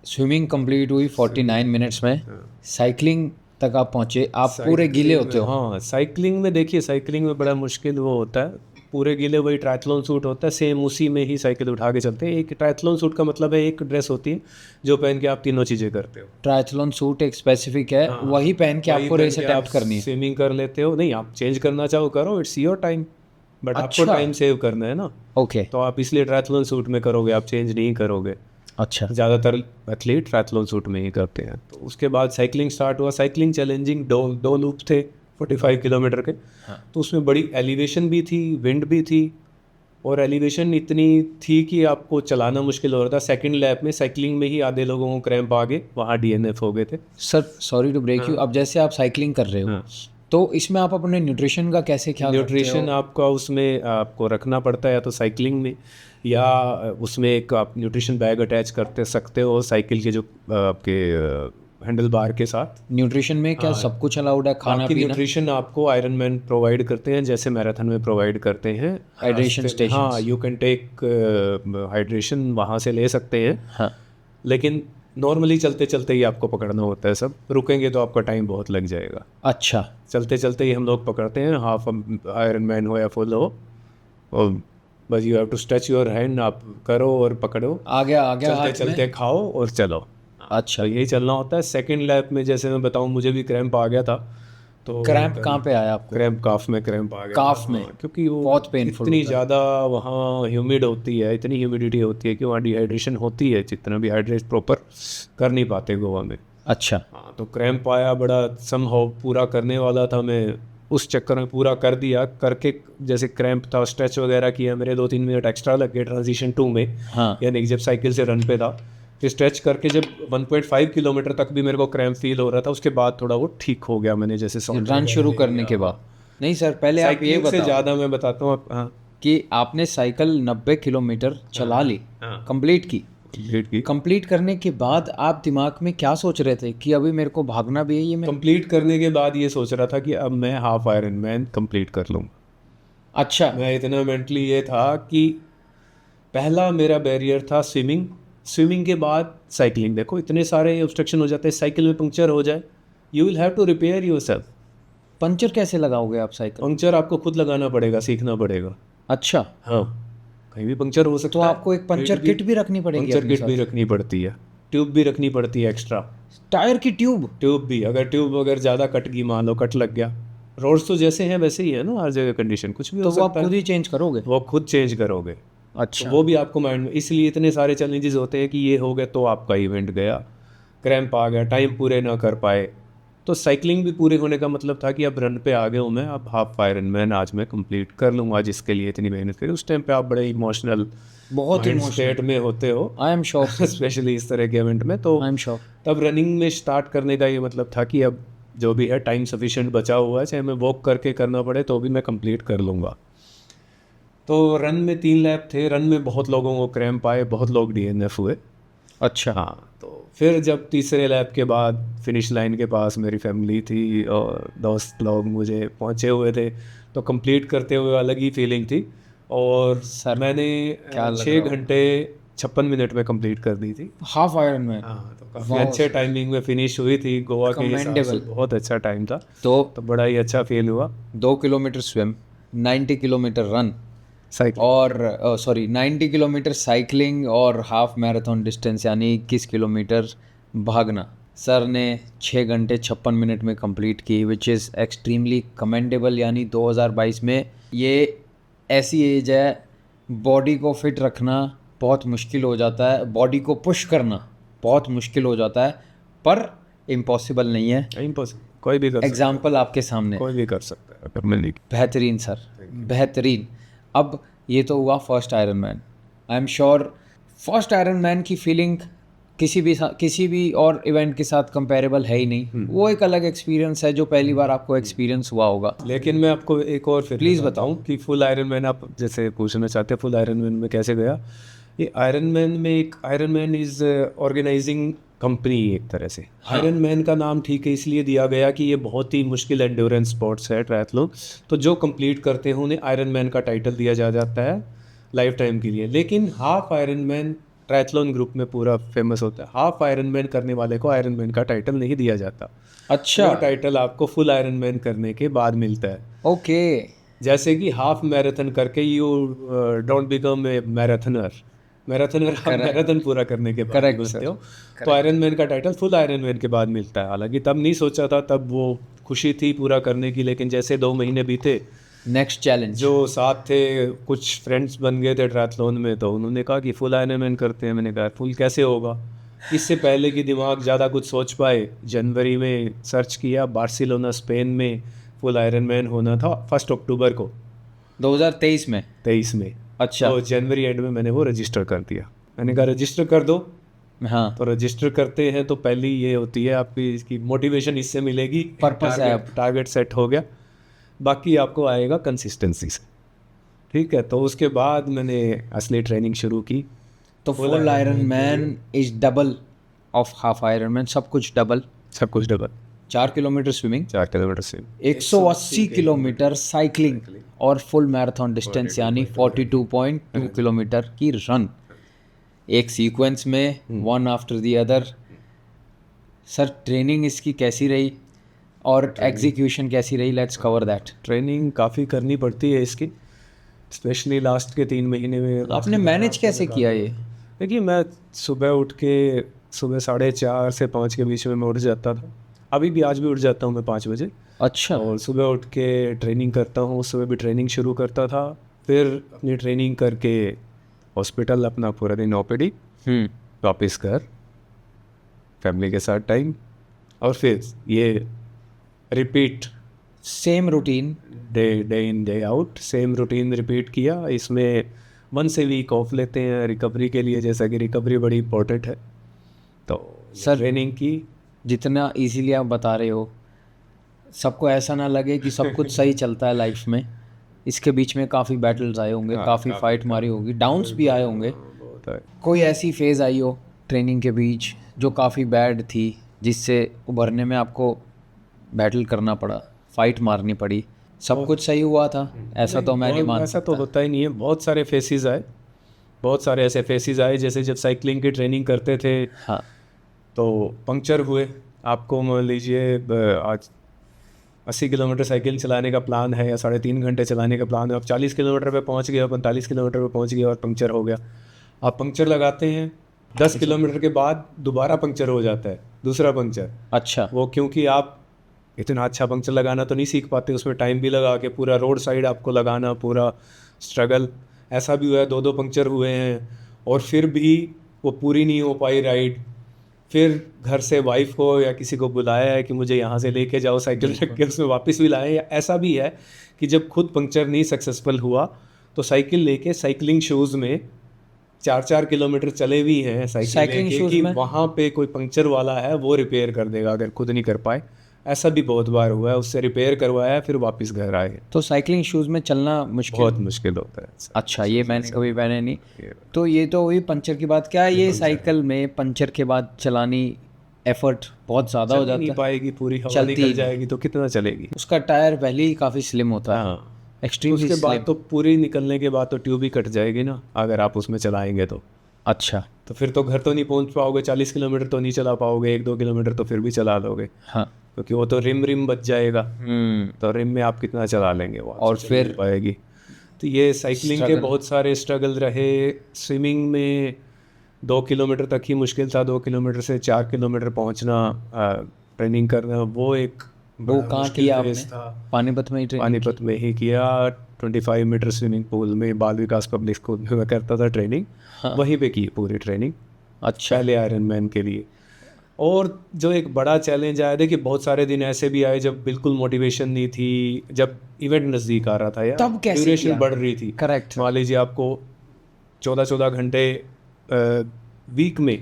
स्विमिंग कंप्लीट हुई 49 मिनट्स में, साइकिलिंग तक आप पहुँचे, आप पूरे गीले होते हो?
हाँ, साइकिलिंग में देखिए, साइकिलिंग में बड़ा मुश्किल वो होता है। पूरे गीले वही ट्रायथलॉन सूट होता है, सेम उसी में ही साइकिल उठा के चलते हैं। एक ट्रायथलॉन सूट का मतलब है एक ड्रेस होती है जो पहन के आप तीनों चीज़ें करते हो।
ट्रायथलॉन सूट एक स्पेसिफिक है, वही पहन के आपको रेस अटेम्प्ट करनी है?
स्विमिंग कर लेते हो, नहीं आप चेंज करना चाहो करो, इट्स योर टाइम, बट आपको
अच्छा।
टाइम सेव करना है ना।
ओके।
तो आप इसलिए ट्रायथलॉन सूट में करोगे, आप चेंज नहीं करोगे।
अच्छा।
ज़्यादातर एथलीट ट्रायथलॉन सूट में ही करते हैं। तो उसके बाद साइकिलिंग स्टार्ट हुआ। साइकिलिंग चैलेंजिंग, दो लूप थे 45 किलोमीटर के।
हाँ।
तो उसमें बड़ी एलिवेशन भी थी, विंड भी थी, और एलिवेशन इतनी थी कि आपको चलाना मुश्किल हो रहा था। सेकंड लैप में साइकिलिंग में ही आधे लोगों को क्रैम्प आ गए, वहाँ डीएनएफ हो गए थे।
Sir sorry to break you, अब जैसे आप साइकिलिंग कर रहे हो
हाँ।
तो इसमें आप अपने न्यूट्रिशन का कैसे ख्याल रखते
न्यूट्रिशन
हो?
आपका उसमें आपको रखना पड़ता है, या तो साइकिलिंग में, या उसमें एक आप न्यूट्रिशन बैग अटैच करते सकते हो साइकिल के जो आपके हैंडल बार के साथ।
न्यूट्रिशन में क्या सब कुछ अलाउड है, खाना
बाकी
पीना?
न्यूट्रिशन आपको आयरन मैन प्रोवाइड करते हैं, जैसे मैराथन में प्रोवाइड करते हैं
Hydration
रास्ते में। हाँ, यू कैन टेक हाइड्रेशन वहाँ से ले सकते हैं,
हाँ।
लेकिन नॉर्मली चलते चलते ही आपको पकड़ना होता है सब। रुकेंगे तो आपका टाइम बहुत लग जाएगा।
अच्छा,
चलते चलते ही हम लोग पकड़ते हैं, हाफ आयरन मैन हो या फुल हो, और बस you have to stretch your hand, आप करो और पकड़ो,
आ गया
चलते
हाथ में।
चलते खाओ और चलो।
अच्छा,
तो यही चलना होता है। सेकंड लैप में जैसे मैं बताऊं, मुझे भी क्रैम्प आ गया था। तो
क्रैम्प कहाँ पे आया आपको?
क्रैम्प काफ में क्रैम्प आ गया।
काफ
हाँ,
में?
क्योंकि वो
बहुत painful
इतनी
होता है।
ज़्यादा वहाँ ह्यूमिड होती है, इतनी ह्यूमिडिटी होती है कि वहाँ डिहाइड्रेशन होती है, जितना भी हाइड्रेट प्रॉपर कर नहीं पाते गोवा में।
अच्छा,
हाँ, तो क्रैम्प आया बड़ा, समहाउ पूरा करने वाला था मैं, उस चक्कर में पूरा कर दिया। करके जैसे क्रैम्प था, स्ट्रेच वगैरह किया, मेरे 2-3 मिनट एक्स्ट्रा लग गए ट्रांजिशन 2 में।
हाँ।
यानी कि जब साइकिल से रन पे था, फिर स्ट्रेच करके जब 1.5 किलोमीटर तक भी मेरे को क्रैम्प फील हो रहा था, उसके बाद थोड़ा वो ठीक हो गया मैंने, जैसे
रन शुरू करने के बाद? नहीं सर, पहले आप ये
साइकिलिंग से
बताओ
ज़्यादा मैं बताता हूँ आप। हाँ,
कि आपने साइकिल 90 किलोमीटर चला ली,
हाँ।
कंप्लीट की।
कंप्लीट की।
कंप्लीट करने के बाद आप दिमाग में क्या सोच रहे थे कि अभी मेरे को भागना भी है, ये मैं?
कंप्लीट करने के बाद ये सोच रहा था कि अब मैं हाफ आयरन मैन कंप्लीट कर लूँगा।
अच्छा,
मैं इतना मेंटली ये था कि पहला मेरा बैरियर था स्विमिंग। स्विमिंग के बाद साइकिलिंग। देखो इतने सारे ऑब्स्ट्रक्शन हो जाते हैं, साइकिल में पंक्चर हो जाए, you will have to repair yourself.
Puncture कैसे लगाओगे आप साइकिल?
पंक्चर आपको खुद लगाना पड़ेगा, सीखना पड़ेगा।
अच्छा,
हाँ, कहीं भी पंक्चर हो सकता
तो
है।
आपको एक पंचर किट भी रखनी पड़ेगी
पंक्चर
अपने
किट भी रखनी पड़ती है, ट्यूब भी रखनी पड़ती है एक्स्ट्रा।
टायर की ट्यूब?
ट्यूब भी, अगर ट्यूब अगर ज़्यादा कट गई, मान लो कट लग गया, रोड्स तो जैसे हैं वैसे ही है ना, हर जगह कंडीशन कुछ भी
तो
हो
वो आप
सकता
खुद
है,
ही चेंज करोगे?
वो खुद चेंज करोगे।
अच्छा,
तो वो भी आपको माइंड में, इसलिए इतने सारे चैलेंजेस होते हैं कि ये हो गए तो आपका इवेंट गया, क्रैम्प आ गया, टाइम पूरे ना कर पाए। तो साइकिलिंग भी पूरे होने का मतलब था कि अब रन पे आ गया हूँ मैं, अब हाफ आयरन मैन आज मैं कंप्लीट कर लूँगा, जिसके लिए इतनी मेहनत करी। उस टाइम पे आप बड़े इमोशनल,
बहुत
स्टेट में होते हो,
आई एम श्योर,
स्पेशली इस तरह के इवेंट में। तो
आई एम श्योर।
तब रनिंग में स्टार्ट करने का ये मतलब था कि अब जो भी है टाइम सफिशिएंट बचा हुआ है, चाहे मैं वॉक करके करना पड़े तो भी मैं कंप्लीट कर लूँगा। तो रन में 3 लैप थे, रन में बहुत लोगों को क्रैम्प आए, बहुत लोग डीएनएफ हुए।
अच्छा,
हाँ, तो फिर जब तीसरे लैप के बाद फिनिश लाइन के पास मेरी फैमिली थी और दोस्त लोग मुझे पहुँचे हुए थे, तो कंप्लीट करते हुए अलग ही फीलिंग थी। और
सर,
मैंने
क्या लग
6
रहा
घंटे 56 मिनट में कंप्लीट कर दी थी।
Half iron man?
हाँ, तो काफ़ी अच्छे टाइमिंग में फिनिश हुई थी, गोवा के हिसाब से
Commendable।
बहुत अच्छा टाइम था,
तो
तो बड़ा ही अच्छा फील हुआ।
2 kilometre swim, 90 kilometre run,
cycle
और सॉरी 90 किलोमीटर साइकिलिंग और हाफ मैराथन डिस्टेंस यानी 21 किलोमीटर भागना सर ने 6 घंटे 56 मिनट में कंप्लीट की, विच इज़ एक्सट्रीमली कमेंडेबल। यानी 2022 में ये ऐसी एज है, बॉडी को फिट रखना बहुत मुश्किल हो जाता है, बॉडी को पुश करना बहुत मुश्किल हो जाता है, पर इम्पॉसिबल नहीं है।
इम्पॉसिबल, कोई भी कर सकता
एग्जाम्पल आपके सामने।
है, कोई भी कर सकता है अगर मिलने की।
बेहतरीन सर, बेहतरीन। अब ये तो हुआ first iron man. I am sure first iron man की फीलिंग किसी भी और इवेंट के साथ कंपेरेबल है ही नहीं। वो एक अलग एक्सपीरियंस है जो पहली बार आपको एक्सपीरियंस हुआ होगा।
लेकिन मैं आपको एक और फिर
Please
बताऊं कि फुल आयरन मैन, आप जैसे पूछना चाहते हैं फुल आयरन मैन में कैसे गया। ये आयरन मैन में, एक iron man is organising company एक तरह से। आयरन मैन का नाम ठीक है इसलिए दिया गया कि ये बहुत ही मुश्किल एंड्योरेंस स्पोर्ट्स है, ट्रायथलॉन। तो जो कंप्लीट करते हैं उन्हें आयरन मैन का टाइटल दिया जाता है लाइफ टाइम के लिए। लेकिन half iron man triathlon group में पूरा फेमस होता है, हाफ आयरन मैन करने वाले को आयरन मैन का टाइटल नहीं दिया जाता।
अच्छा,
वो टाइटल आपको फुल आयरन मैन करने के बाद मिलता है।
ओके।
जैसे कि हाफ मैराथन करके you don't become a marathoner, आप मैराथन पूरा करने के बाद बनते हो। तो आयरन मैन का टाइटल फुल आयरन मैन के बाद मिलता है। हालांकि तब नहीं सोचा था, तब वो खुशी थी पूरा करने की, लेकिन जैसे 2 महीने बीते,
नेक्स्ट चैलेंज।
जो साथ थे कुछ फ्रेंड्स बन गए थे ट्रायथलॉन में, तो उन्होंने कहा कि फुल आयरन मैन करते हैं। मैंने कहा फुल कैसे होगा, इससे पहले कि दिमाग ज़्यादा कुछ सोच पाए, जनवरी में सर्च किया, बार्सिलोना स्पेन में फुल आयरन मैन होना था 1 अक्टूबर को
2023 में।
23 में।
अच्छा।
तो जनवरी एंड में मैंने वो रजिस्टर कर दिया। मैंने कहा रजिस्टर कर दो।
हाँ,
तो रजिस्टर करते हैं तो पहली ये होती है आपकी इसकी मोटिवेशन इससे मिलेगी,
Purpose है अब।
टारगेट सेट हो गया, बाकी आपको आएगा कंसिस्टेंसी से। ठीक है, तो उसके बाद मैंने असली ट्रेनिंग शुरू की।
तो full iron man is double of half iron man, सब कुछ डबल।
सब कुछ डबल।
4 किलोमीटर स्विमिंग,
4 किलोमीटर से
180 किलोमीटर साइकिलिंग और फुल मैराथन डिस्टेंस यानी 42.2 किलोमीटर की रन, एक सीक्वेंस में, one after the other. Sir training इसकी कैसी रही और एग्जीक्यूशन कैसी रही? Let's cover that.
ट्रेनिंग काफ़ी करनी पड़ती है इसकी, स्पेशली लास्ट के 3 महीने में।
आपने मैनेज कैसे किया ये?
देखिए, मैं सुबह उठ के सुबह 4:30 से 5 के बीच में मैं उठ जाता था। अभी भी, आज भी उठ जाता हूँ मैं 5 बजे।
अच्छा।
और सुबह उठ के ट्रेनिंग करता हूँ, सुबह भी ट्रेनिंग शुरू करता था। फिर अपनी ट्रेनिंग करके हॉस्पिटल, अपना पूरा दिन ओपीडी, वापस घर, फैमिली के साथ टाइम, और फिर ये repeat,
same routine,
day in day out, same routine repeat किया। इसमें 1 से वीक ऑफ लेते हैं रिकवरी के लिए, जैसा कि रिकवरी बड़ी इंपॉर्टेंट है। तो
सर
ट्रेनिंग की।
जितना इजीली आप बता रहे हो, सबको ऐसा ना लगे कि सब कुछ सही चलता है लाइफ में। इसके बीच में काफ़ी बैटल्स आए होंगे, काफ़ी फाइट मारी होगी, डाउन्स भी आए होंगे। कोई ऐसी फेज़ आई हो ट्रेनिंग के बीच जो काफ़ी बैड थी, जिससे उभरने में आपको बैटल करना पड़ा, फाइट मारनी पड़ी? सब कुछ सही हुआ था ऐसा तो मैं नहीं मान
ऐसा तो होता ही नहीं है। बहुत सारे फेसेस आए, बहुत सारे ऐसे फेसेस आए। जैसे जब साइकिलिंग की ट्रेनिंग करते थे,
हाँ,
तो पंक्चर हुए। आपको मान लीजिए आज 80 किलोमीटर साइकिल चलाने का प्लान है या 3.5 घंटे चलाने का प्लान है, आप 40 किलोमीटर पे पहुंच गए, 45 किलोमीटर पे पहुंच गए और पंक्चर हो गया। आप पंक्चर लगाते हैं, 10 किलोमीटर के बाद दोबारा पंक्चर हो जाता है, दूसरा पंक्चर।
अच्छा।
वो क्योंकि आप इतना अच्छा पंक्चर लगाना तो नहीं सीख पाते, उसमें टाइम भी लगा के पूरा रोड साइड आपको लगाना, पूरा स्ट्रगल। ऐसा भी हुआ है, 2 पंक्चर हुए हैं और फिर भी वो पूरी नहीं हो पाई राइड। फिर घर से वाइफ को या किसी को बुलाया है कि मुझे यहाँ से लेके जाओ, साइकिल रख के उसमें वापस भी लाए। या ऐसा भी है कि जब खुद पंक्चर नहीं सक्सेसफुल हुआ तो साइकिल लेके साइकिलिंग शूज़ में 4-4 किलोमीटर चले भी हैं साइकिलिंग
शूज़
कि
में
वहाँ पे कोई पंक्चर वाला है वो रिपेयर कर देगा अगर खुद नहीं कर पाए। ऐसा भी बहुत बार हुआ है, उससे रिपेयर करवाया फिर वापस घर आए।
तो साइकिलिंग शूज़ में चलना मुश्किल,
बहुत मुश्किल होता है।
अच्छा, ये मैंने कभी पहने नहीं। तो ये तो हुई पंचर की बात। क्या ये साइकिल में पंचर के बाद चलानी एफर्ट बहुत ज़्यादा हो जाता
नहीं
है?
पाएगी, पूरी हवा
चलती
निकल जाएगी तो कितना चलेगी।
उसका टायर पहले ही काफ़ी स्लिम होता है,
हाँ,
एक्सट्रीमली
उसके बाद
स्लिम।
तो पूरी निकलने के बाद तो ट्यूब ही कट जाएगी ना अगर आप उसमें चलाएंगे तो।
अच्छा।
तो फिर तो घर तो नहीं पहुंच पाओगे, 40 किलोमीटर तो नहीं चला पाओगे, 1-2 किलोमीटर तो फिर भी चला लोगे,
हाँ।
क्योंकि वो तो रिम बच जाएगा। तो रिम में आप कितना चला लेंगे, वो
और
आपसे चल
फिर
नहीं पाएगी। तो ये साइकिलिंग के बहुत सारे स्ट्रगल रहे। स्विमिंग में 2 किलोमीटर तक ही मुश्किल था, 2 किलोमीटर से 4 किलोमीटर पहुंचना, ट्रेनिंग करना, वो एक
वो कहाँ किया आपने?
था
पानीपत में ही ट्रेनिंग?
पानीपत में ही किया, 25 मीटर स्विमिंग पूल में, बाल विकास पब्लिक स्कूल में मैं करता था ट्रेनिंग।
हाँ।
वहीं पे की पूरी ट्रेनिंग,
अच्छा।
पहले आयरन मैन के लिए। और जो एक बड़ा चैलेंज आया, देखिए बहुत सारे दिन ऐसे भी आए जब बिल्कुल मोटिवेशन नहीं थी, जब इवेंट नज़दीक आ रहा था या
तब कैसे
ड्यूरेशन
किया?
बढ़ रही थी।
करेक्ट।
मान लीजिए आपको 14-14 घंटे वीक में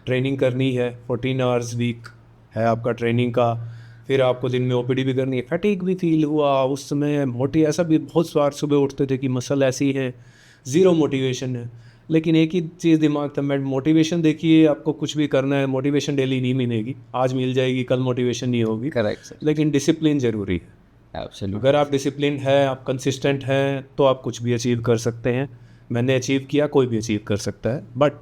ट्रेनिंग करनी है, 14 आवर्स वीक है आपका ट्रेनिंग का। फिर आपको दिन में ओपीडी भी करनी है, फैटिक भी फील हुआ उस समय, मोटी ऐसा भी बहुत बार सुबह उठते थे कि मसल ऐसी है, ज़ीरो मोटिवेशन है। लेकिन एक ही चीज़ दिमाग था, मैं मोटिवेशन, देखिए आपको कुछ भी करना है, मोटिवेशन डेली नहीं मिलेगी, आज मिल जाएगी कल मोटिवेशन नहीं होगी।
Correct sir.
लेकिन डिसिप्लिन ज़रूरी है।
एब्सोल्युटली।
अगर आप डिसिप्लिन है, आप कंसिस्टेंट हैं, तो आप कुछ भी अचीव कर सकते हैं। मैंने अचीव किया, कोई भी अचीव कर सकता है। बट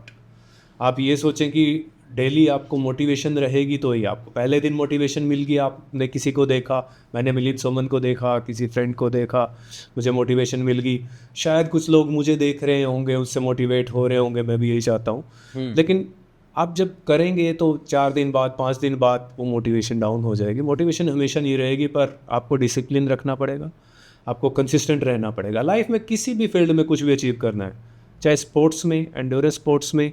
आप ये सोचें कि डेली आपको मोटिवेशन रहेगी तो ही आपको, पहले दिन मोटिवेशन मिल गई, आपने किसी को देखा, मैंने मिलिंद सोमन को देखा, किसी फ्रेंड को देखा, मुझे मोटिवेशन मिल गई। शायद कुछ लोग मुझे देख रहे होंगे, उससे मोटिवेट हो रहे होंगे, मैं भी यही चाहता हूँ। लेकिन आप जब करेंगे तो 4 दिन बाद, 5 दिन बाद वो मोटिवेशन डाउन हो जाएगी। मोटिवेशन हमेशा नहीं रहेगी, पर आपको डिसिप्लिन रखना पड़ेगा, आपको कंसिस्टेंट रहना पड़ेगा। लाइफ में किसी भी फील्ड में कुछ भी अचीव करना है, चाहे स्पोर्ट्स में, एंड्योरेंस स्पोर्ट्स में,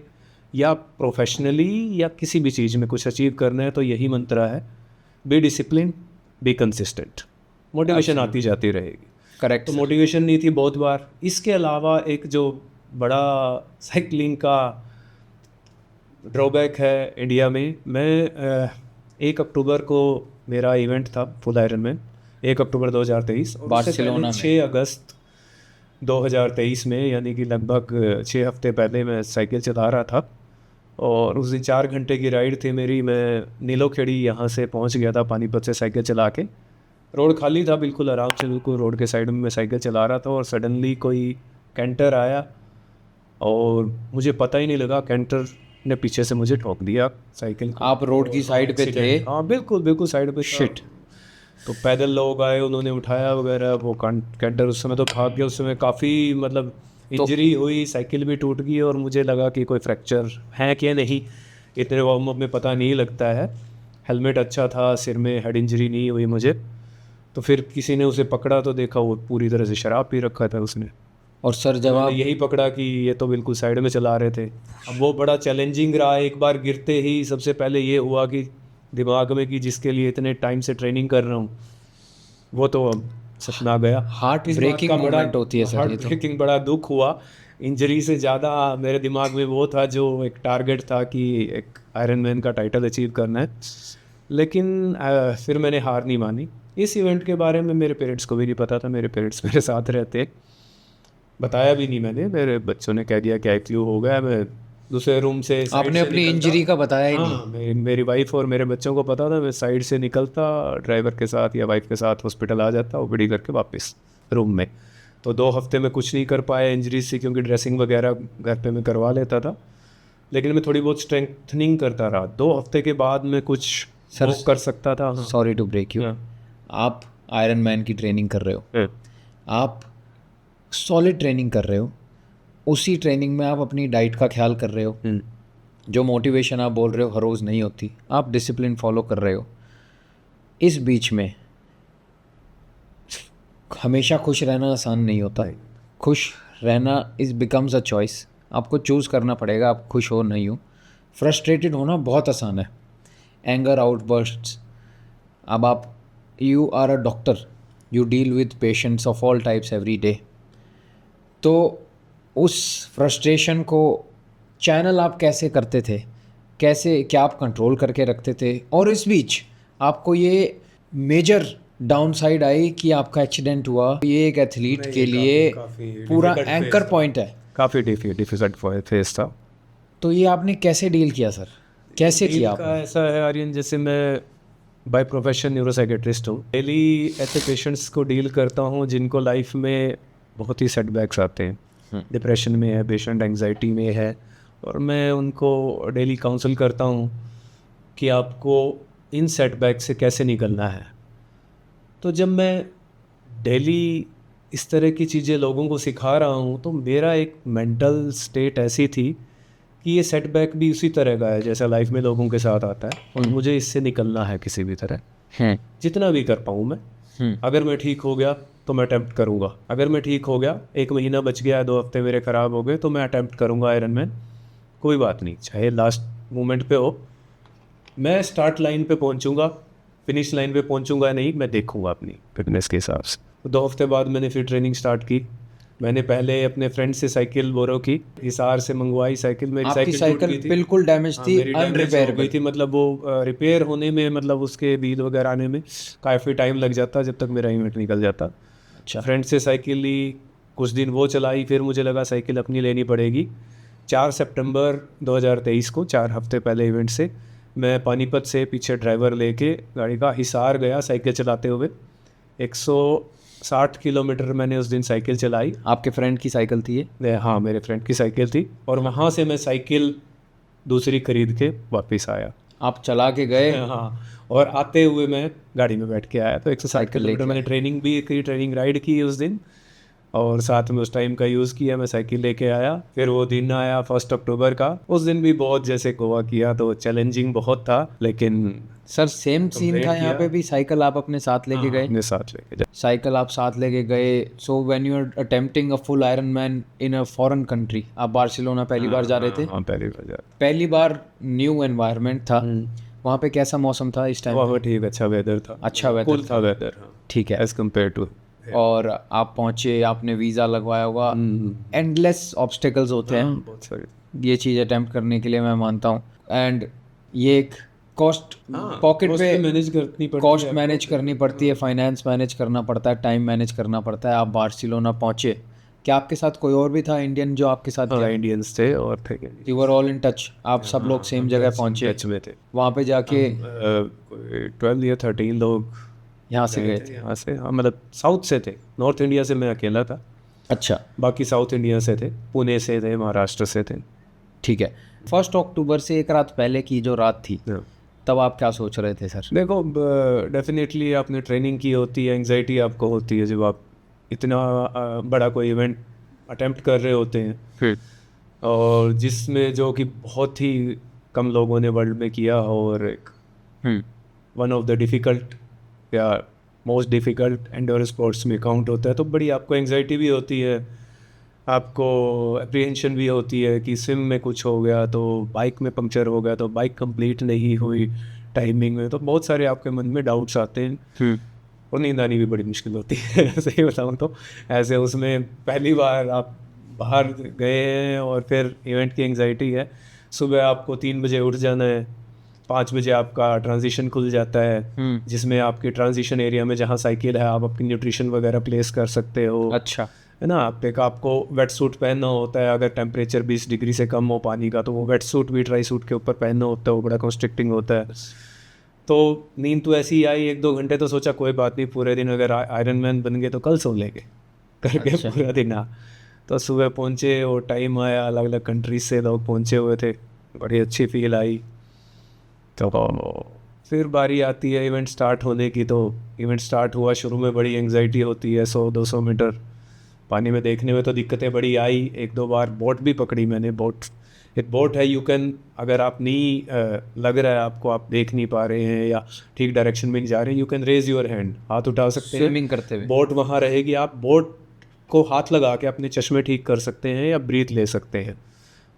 या प्रोफेशनली, या किसी भी चीज़ में कुछ अचीव करना है, तो यही मंत्र है, be discipline, be consistent. Motivation आती जाती रहेगी।
करेक्ट
तो मोटिवेशन नहीं थी बहुत बार। इसके अलावा एक जो बड़ा साइकिलिंग का ड्रॉबैक है इंडिया में, मैं 1 अक्टूबर को मेरा इवेंट था फुल आयरन मैन, 1 अक्टूबर 2023, और
बार्सिलोना में।
6 अगस्त 2023 में, यानी कि लगभग 6 हफ्ते पहले मैं साइकिल चला रहा था। और उस दिन 4 घंटे की राइड थी मेरी। मैं नीलोखेड़ी यहाँ से पहुँच गया था पानीपत से साइकिल चला के। रोड खाली था बिल्कुल, आराम से बिल्कुल रोड के साइड में मैं साइकिल चला रहा था, और सडनली कोई कैंटर आया और मुझे पता ही नहीं लगा, कैंटर ने पीछे से मुझे ठोक दिया साइकिल को।
आप रोड की साइड पे थे?
हाँ बिल्कुल बिल्कुल साइड पे।
शिट।
तो पैदल लोग आए, उन्होंने उठाया वगैरह। वो कैंटर उस समय तो भाग गया, उस समय काफ़ी मतलब इंजरी हुई, साइकिल भी टूट गई, और मुझे लगा कि कोई फ्रैक्चर है कि नहीं, इतने वार्म अप में पता नहीं लगता है। हेलमेट अच्छा था, सिर में हेड इंजरी नहीं हुई मुझे। तो फिर किसी ने उसे पकड़ा तो देखा वो पूरी तरह से शराब पी रखा था उसने।
और सर जब आप
यही पकड़ा कि ये तो बिल्कुल साइड में चला रहे थे। अब वो बड़ा चैलेंजिंग रहा। एक बार गिरते ही सबसे पहले ये हुआ कि दिमाग में कि जिसके लिए इतने टाइम से ट्रेनिंग कर रहा हूँ वो तो अब सपना गया।
हार्ट ब्रेकिंग मोमेंट होती है सर, ये
हार्ट
तो
ब्रेकिंग बड़ा दुख हुआ। इंजरी से ज़्यादा मेरे दिमाग में वो था जो एक टारगेट था कि एक आयरन मैन का टाइटल अचीव करना है। लेकिन फिर मैंने हार नहीं मानी। इस इवेंट के बारे में मेरे पेरेंट्स को भी नहीं पता था। मेरे पेरेंट्स मेरे साथ रहते, बताया भी नहीं मैंने। मेरे बच्चों ने कह दिया कि IQ हो गया। मैं दूसरे रूम से
आपने अपनी इंजरी का बताया ही नहीं?
हाँ, मेरी वाइफ और मेरे बच्चों को पता था। मैं साइड से निकलता, ड्राइवर के साथ या वाइफ के साथ हॉस्पिटल आ जाता, ओपीडी करके वापस रूम में। तो 2 हफ्ते में कुछ नहीं कर पाया इंजरी से, क्योंकि ड्रेसिंग वगैरह घर पे मैं करवा लेता था, लेकिन मैं थोड़ी बहुत स्ट्रेंथनिंग करता रहा। 2 हफ्ते के बाद मैं कुछ
सर
कर सकता था।
सॉरी टू ब्रेक यू, आप आयरन मैन की ट्रेनिंग कर रहे हो, आप सॉलिड ट्रेनिंग कर रहे हो, उसी ट्रेनिंग में आप अपनी डाइट का ख्याल कर रहे हो, जो मोटिवेशन आप बोल रहे हो हर रोज़ नहीं होती, आप डिसिप्लिन फॉलो कर रहे हो। इस बीच में हमेशा खुश रहना आसान नहीं होता है। खुश रहना इज़ बिकम्स अ चॉइस। आपको चूज़ करना पड़ेगा आप खुश हो नहीं हो। फ्रस्ट्रेटेड होना बहुत आसान है, एंगर आउटबर्स्ट्स। अब आप you are a doctor, you deal with patients of all types every day, तो उस फ्रस्ट्रेशन को चैनल आप कैसे करते थे, कैसे, क्या आप कंट्रोल करके रखते थे? और इस बीच आपको ये मेजर डाउनसाइड आई कि आपका एक्सीडेंट हुआ। ये एक एथलीट के लिए पूरा एंकर पॉइंट है,
काफ़ी डिफिकल्ट फेस था।
तो ये आपने कैसे डील किया सर, कैसे किया
का
आपने?
ऐसा है आर्यन, जैसे मैं बाय प्रोफेशन न्यूरोसाइकेट्रिस्ट हूँ। डेली ऐसे पेशेंट्स को डील करता हूँ जिनको लाइफ में बहुत ही सेटबैक्स आते हैं। डिप्रेशन में है पेशेंट, एंग्जाइटी में है, और मैं उनको डेली काउंसल करता हूँ कि आपको इन सेटबैक से कैसे निकलना है। तो जब मैं डेली इस तरह की चीज़ें लोगों को सिखा रहा हूँ, तो मेरा एक मेंटल स्टेट ऐसी थी कि ये सेटबैक भी उसी तरह का है जैसा लाइफ में लोगों के साथ आता है, और मुझे इससे निकलना है किसी भी तरह, जितना भी कर पाऊँ मैं। अगर मैं ठीक हो गया तो मैं अटैम्प्ट करूँगा। अगर मैं ठीक हो गया, 1 महीना बच गया, 2 हफ्ते मेरे ख़राब हो गए, तो मैं अटैम्प्ट करूँगा आयरन मैन। कोई बात नहीं, चाहे लास्ट मोमेंट पे हो, मैं स्टार्ट लाइन पे पहुँचूँगा, फिनिश लाइन पे पहुँचूँगा नहीं, मैं देखूँगा अपनी फिटनेस के हिसाब से। तो 2 हफ्ते बाद मैंने फिर ट्रेनिंग स्टार्ट की। मैंने पहले अपने फ्रेंड से साइकिल बोरो की, हिसार से मंगवाई साइकिल। मेरी
आपकी
साइकिल
साइकिल बिल्कुल डैमेज थी,
अनरिपेयरेबल थी। मतलब वो रिपेयर होने में, मतलब उसके बिल वगैरह आने में काफ़ी टाइम लग जाता, जब तक मेरा इवेंट निकल जाता।
अच्छा।
फ्रेंड से साइकिल ली, कुछ दिन वो चलाई, फिर मुझे लगा साइकिल अपनी लेनी पड़ेगी। 4 सितंबर 2023 को, 4 हफ्ते पहले इवेंट से, मैं पानीपत से पीछे ड्राइवर लेके गाड़ी का हिसार गया साइकिल चलाते हुए। 160 किलोमीटर मैंने उस दिन साइकिल चलाई।
आपके फ्रेंड की साइकिल थी ये?
हाँ, मेरे फ्रेंड की साइकिल थी, और वहाँ से मैं साइकिल दूसरी खरीद के वापस आया।
आप चला के गए?
हाँ, और आते हुए मैं गाड़ी में बैठ के आया। तो 160 किलोमीटर मैंने ट्रेनिंग भी की, ट्रेनिंग राइड की उस दिन, और साथ में उस टाइम का यूज़ किया। मैं साइकिल लेके आया। फिर वो दिन आया 1 अक्टूबर का। उस दिन भी बहुत जैसे गोवा किया, तो चैलेंजिंग बहुत था, लेकिन
सर सेम सीन था यहाँ पे भी। साइकिल आप अपने साथ लेके गए?
अपने साथ लेके
साइकिल आप साथ लेके गए। So when you are attempting a full iron man in a foreign country, आप बार्सिलोना पहली बार जा रहे थे?
हाँ,
पहली बार न्यू एनवायरनमेंट था। वहाँ पे कैसा मौसम था इस टाइम?
वहाँ ठीक, अच्छा वेदर था।
अच्छा वेदर
कूल था वेदर।
ठीक है।
एज कम्पेयर टू
और आप पहुंचे, आपने वीज़ा लगवाया होगा, एंडलेस ऑब्स्टेकल्स होते हैं
बहुत सारे।
ये चीज़ अटेम्प्ट करने के लिए, मैं मानता हूँ। एंड ये एक कॉस्ट पॉकेट
cost
पे
भी मैनेज करनी पड़ती
कॉस्ट
है
मैनेज करनी पड़ती है, फाइनेंस मैनेज करना पड़ता है, टाइम मैनेज करना पड़ता है। आप बार्सिलोना पहुंचे, क्या आपके साथ कोई और भी था इंडियन जो आपके साथ गया?
इंडियंस थे और थे।
You were all in touch, आप सब लोग सेम जगह पहुंचे,
टच में थे।
वहाँ पे जाके
12 या 13 लोग
यहाँ से गए थे?
यहाँ से, हाँ मतलब साउथ से थे। नॉर्थ इंडिया से मैं अकेला था,
अच्छा,
बाकी साउथ इंडिया से थे, पुणे से थे, महाराष्ट्र से थे।
ठीक है। 1 अक्टूबर से एक रात पहले की जो रात थी, तब आप क्या सोच रहे थे सर?
देखो, डेफिनेटली आपने ट्रेनिंग की होती है, एंग्जाइटी आपको होती है जब आप इतना बड़ा कोई इवेंट अटेम्प्ट कर रहे होते हैं, और जिसमें जो कि बहुत ही कम लोगों ने वर्ल्ड में किया, और एक वन ऑफ द डिफ़िकल्ट या मोस्ट डिफ़िकल्ट एंडोरेंस स्पोर्ट्स में काउंट होता है, तो बड़ी आपको एंग्जाइटी भी होती है, आपको अप्रीहेंशन भी होती है कि स्विम में कुछ हो गया तो, बाइक में पंक्चर हो गया तो, बाइक कंप्लीट नहीं हुई टाइमिंग में, तो बहुत सारे आपके मन में डाउट्स आते हैं, और नींद आनी भी बड़ी मुश्किल होती है सही बताऊँ तो। ऐसे उसमें पहली बार आप बाहर गए हैं, और फिर इवेंट की एंग्जाइटी है। सुबह आपको 3 बजे उठ जाना है, 5 बजे आपका ट्रांजिशन खुल जाता है, जिसमें आपके ट्रांजिशन एरिया में जहाँ साइकिल है, आप अपनी न्यूट्रिशन वगैरह प्लेस कर सकते हो।
अच्छा,
है ना। आपको वेट सूट पहनना होता है, अगर टेम्परेचर 20 डिग्री से कम हो पानी का, तो वो वेट सूट भी ड्राई सूट के ऊपर पहनना होता है, वो बड़ा कॉन्स्ट्रिक्टिंग होता है। तो नींद तो ऐसी ही आई 1-2 घंटे, तो सोचा कोई बात नहीं, पूरे दिन अगर आयरन मैन बन गए तो कल सो लेंगे करके।
अच्छा।
पूरा दिन तो सुबह पहुँचे, और टाइम आया, अलग अलग कंट्रीज से लोग पहुँचे हुए थे, बड़ी अच्छी फील आई। तो फिर बारी आती है इवेंट स्टार्ट होने की, तो इवेंट स्टार्ट हुआ, शुरू में बड़ी एंग्जाइटी होती है, 100-200 मीटर पानी में देखने में तो दिक्कतें बड़ी आई। 1-2 बार बोट भी पकड़ी मैंने। एक बोट है, यू कैन, अगर आप नहीं लग रहा है आपको, आप देख नहीं पा रहे हैं या ठीक डायरेक्शन में नहीं जा रहे हैं, you can raise your hand, हाथ उठा सकते हैं
स्विमिंग करते हुए।
बोट वहाँ रहेगी, आप बोट को हाथ लगा के अपने चश्मे ठीक कर सकते हैं या ब्रीथ ले सकते हैं।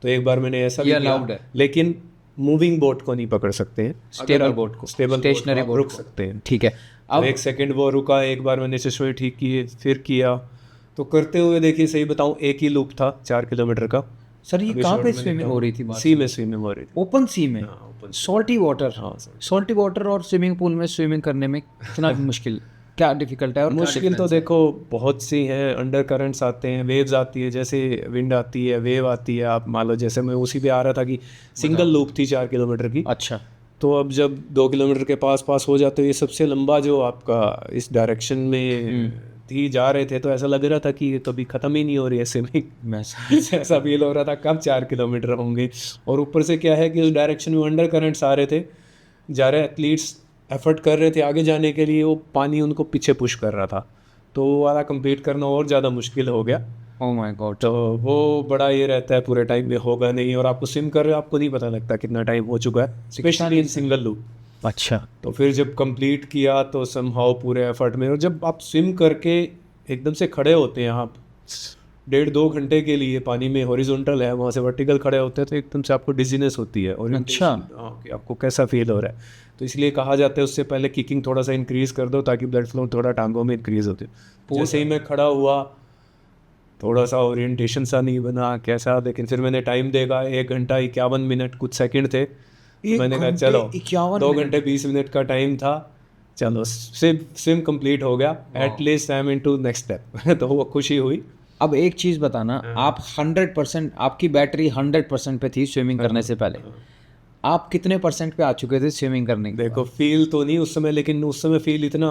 तो एक बार मैंने ऐसा भी
ये
किया,
allowed है।
लेकिन मूविंग बोट को नहीं पकड़ सकते हैं,
स्टेबल बोट को, स्टेशनरी बोट
रुक
को।
सकते हैं।
ठीक है।
अब
अब
1 सेकंड वो रुका, एक बार मैंने चश्मे ठीक किए, फिर किया, तो करते हुए देखिए, सही बताऊं, एक ही लूप था 4 किलोमीटर का।
सर, ये
अभी
कहाँ
short
पे
में
स्विमिंग
लिखता
हो
हूँ।
रही थी?
सी में स्विमिंग हो रही थी।
ओपन सी में?
हाँ, open sea।
Salty water?
हाँ सर।
सॉल्टी वाटर और स्विमिंग पूल में स्विमिंग करने में कितना मुश्किल, क्या डिफिकल्ट है? और क्या
मुश्किल तो
difference है?
देखो बहुत सी हैं, अंडर करंट्स आते हैं, वेव्स आती है, जैसे विंड आती है, वेव आती है। आप मान लो, जैसे मैं उसी पे आ रहा था कि सिंगल लूप थी 4 किलोमीटर की।
अच्छा,
तो अब जब 2 किलोमीटर के पास हो जाते हो, ये सबसे लंबा जो आपका इस डायरेक्शन में थी जा रहे थे, तो ऐसा लग रहा था कि ये कभी ख़त्म ही नहीं हो रही है स्विमिंग।
मैं
ऐसा फील हो रहा था कब 4 किलोमीटर होंगे। और ऊपर से क्या है कि उस डायरेक्शन में अंडर करंट्स आ रहे थे, जा रहे एथलीट्स एफर्ट कर रहे थे आगे जाने के लिए, वो पानी उनको पीछे पुश कर रहा था, तो वो वाला कंप्लीट करना और ज़्यादा मुश्किल हो गया।
Oh my God.
तो वो बड़ा ये रहता है पूरे टाइम में होगा नहीं, और आपको स्विम कर रहे हो, आपको नहीं पता लगता कितना टाइम हो चुका है, स्पेशली इन सिंगल लूप।
अच्छा,
तो फिर जब कंप्लीट किया तो समहाउ पूरे एफर्ट में, और जब आप स्विम करके एकदम से खड़े होते हैं आप 1.5-2 घंटे के लिए पानी में, हॉरिजॉन्टल है, वहाँ से वर्टिकल खड़े होते हैं, तो एकदम से आपको डिजीनेस होती है। और
अच्छा।
हाँ, कि आपको कैसा फील हो रहा है। तो इसलिए कहा जाता है उससे पहले किकिंग थोड़ा सा इंक्रीज कर दो, ताकि ब्लड फ्लो थोड़ा टांगों में इंक्रीज होते। जैसे ही मैं खड़ा हुआ, थोड़ा सा ओरिएंटेशन सा नहीं बना कैसा, लेकिन फिर मैंने टाइम देखा, 1 घंटा 51 मिनट कुछ सेकंड थे। मैंने कहा चलो 2 घंटे 20 मिनट का टाइम था, चलो स्विम कंप्लीट हो गया, at least I am into next step. तो वो खुशी हुई।
अब एक चीज़ बताना, आप 100%, आपकी बैटरी 100% पे थी स्विमिंग करने से पहले, आप कितने % पे आ चुके थे स्विमिंग करने के?
देखो फील तो नहीं उस समय, लेकिन उस समय फील इतना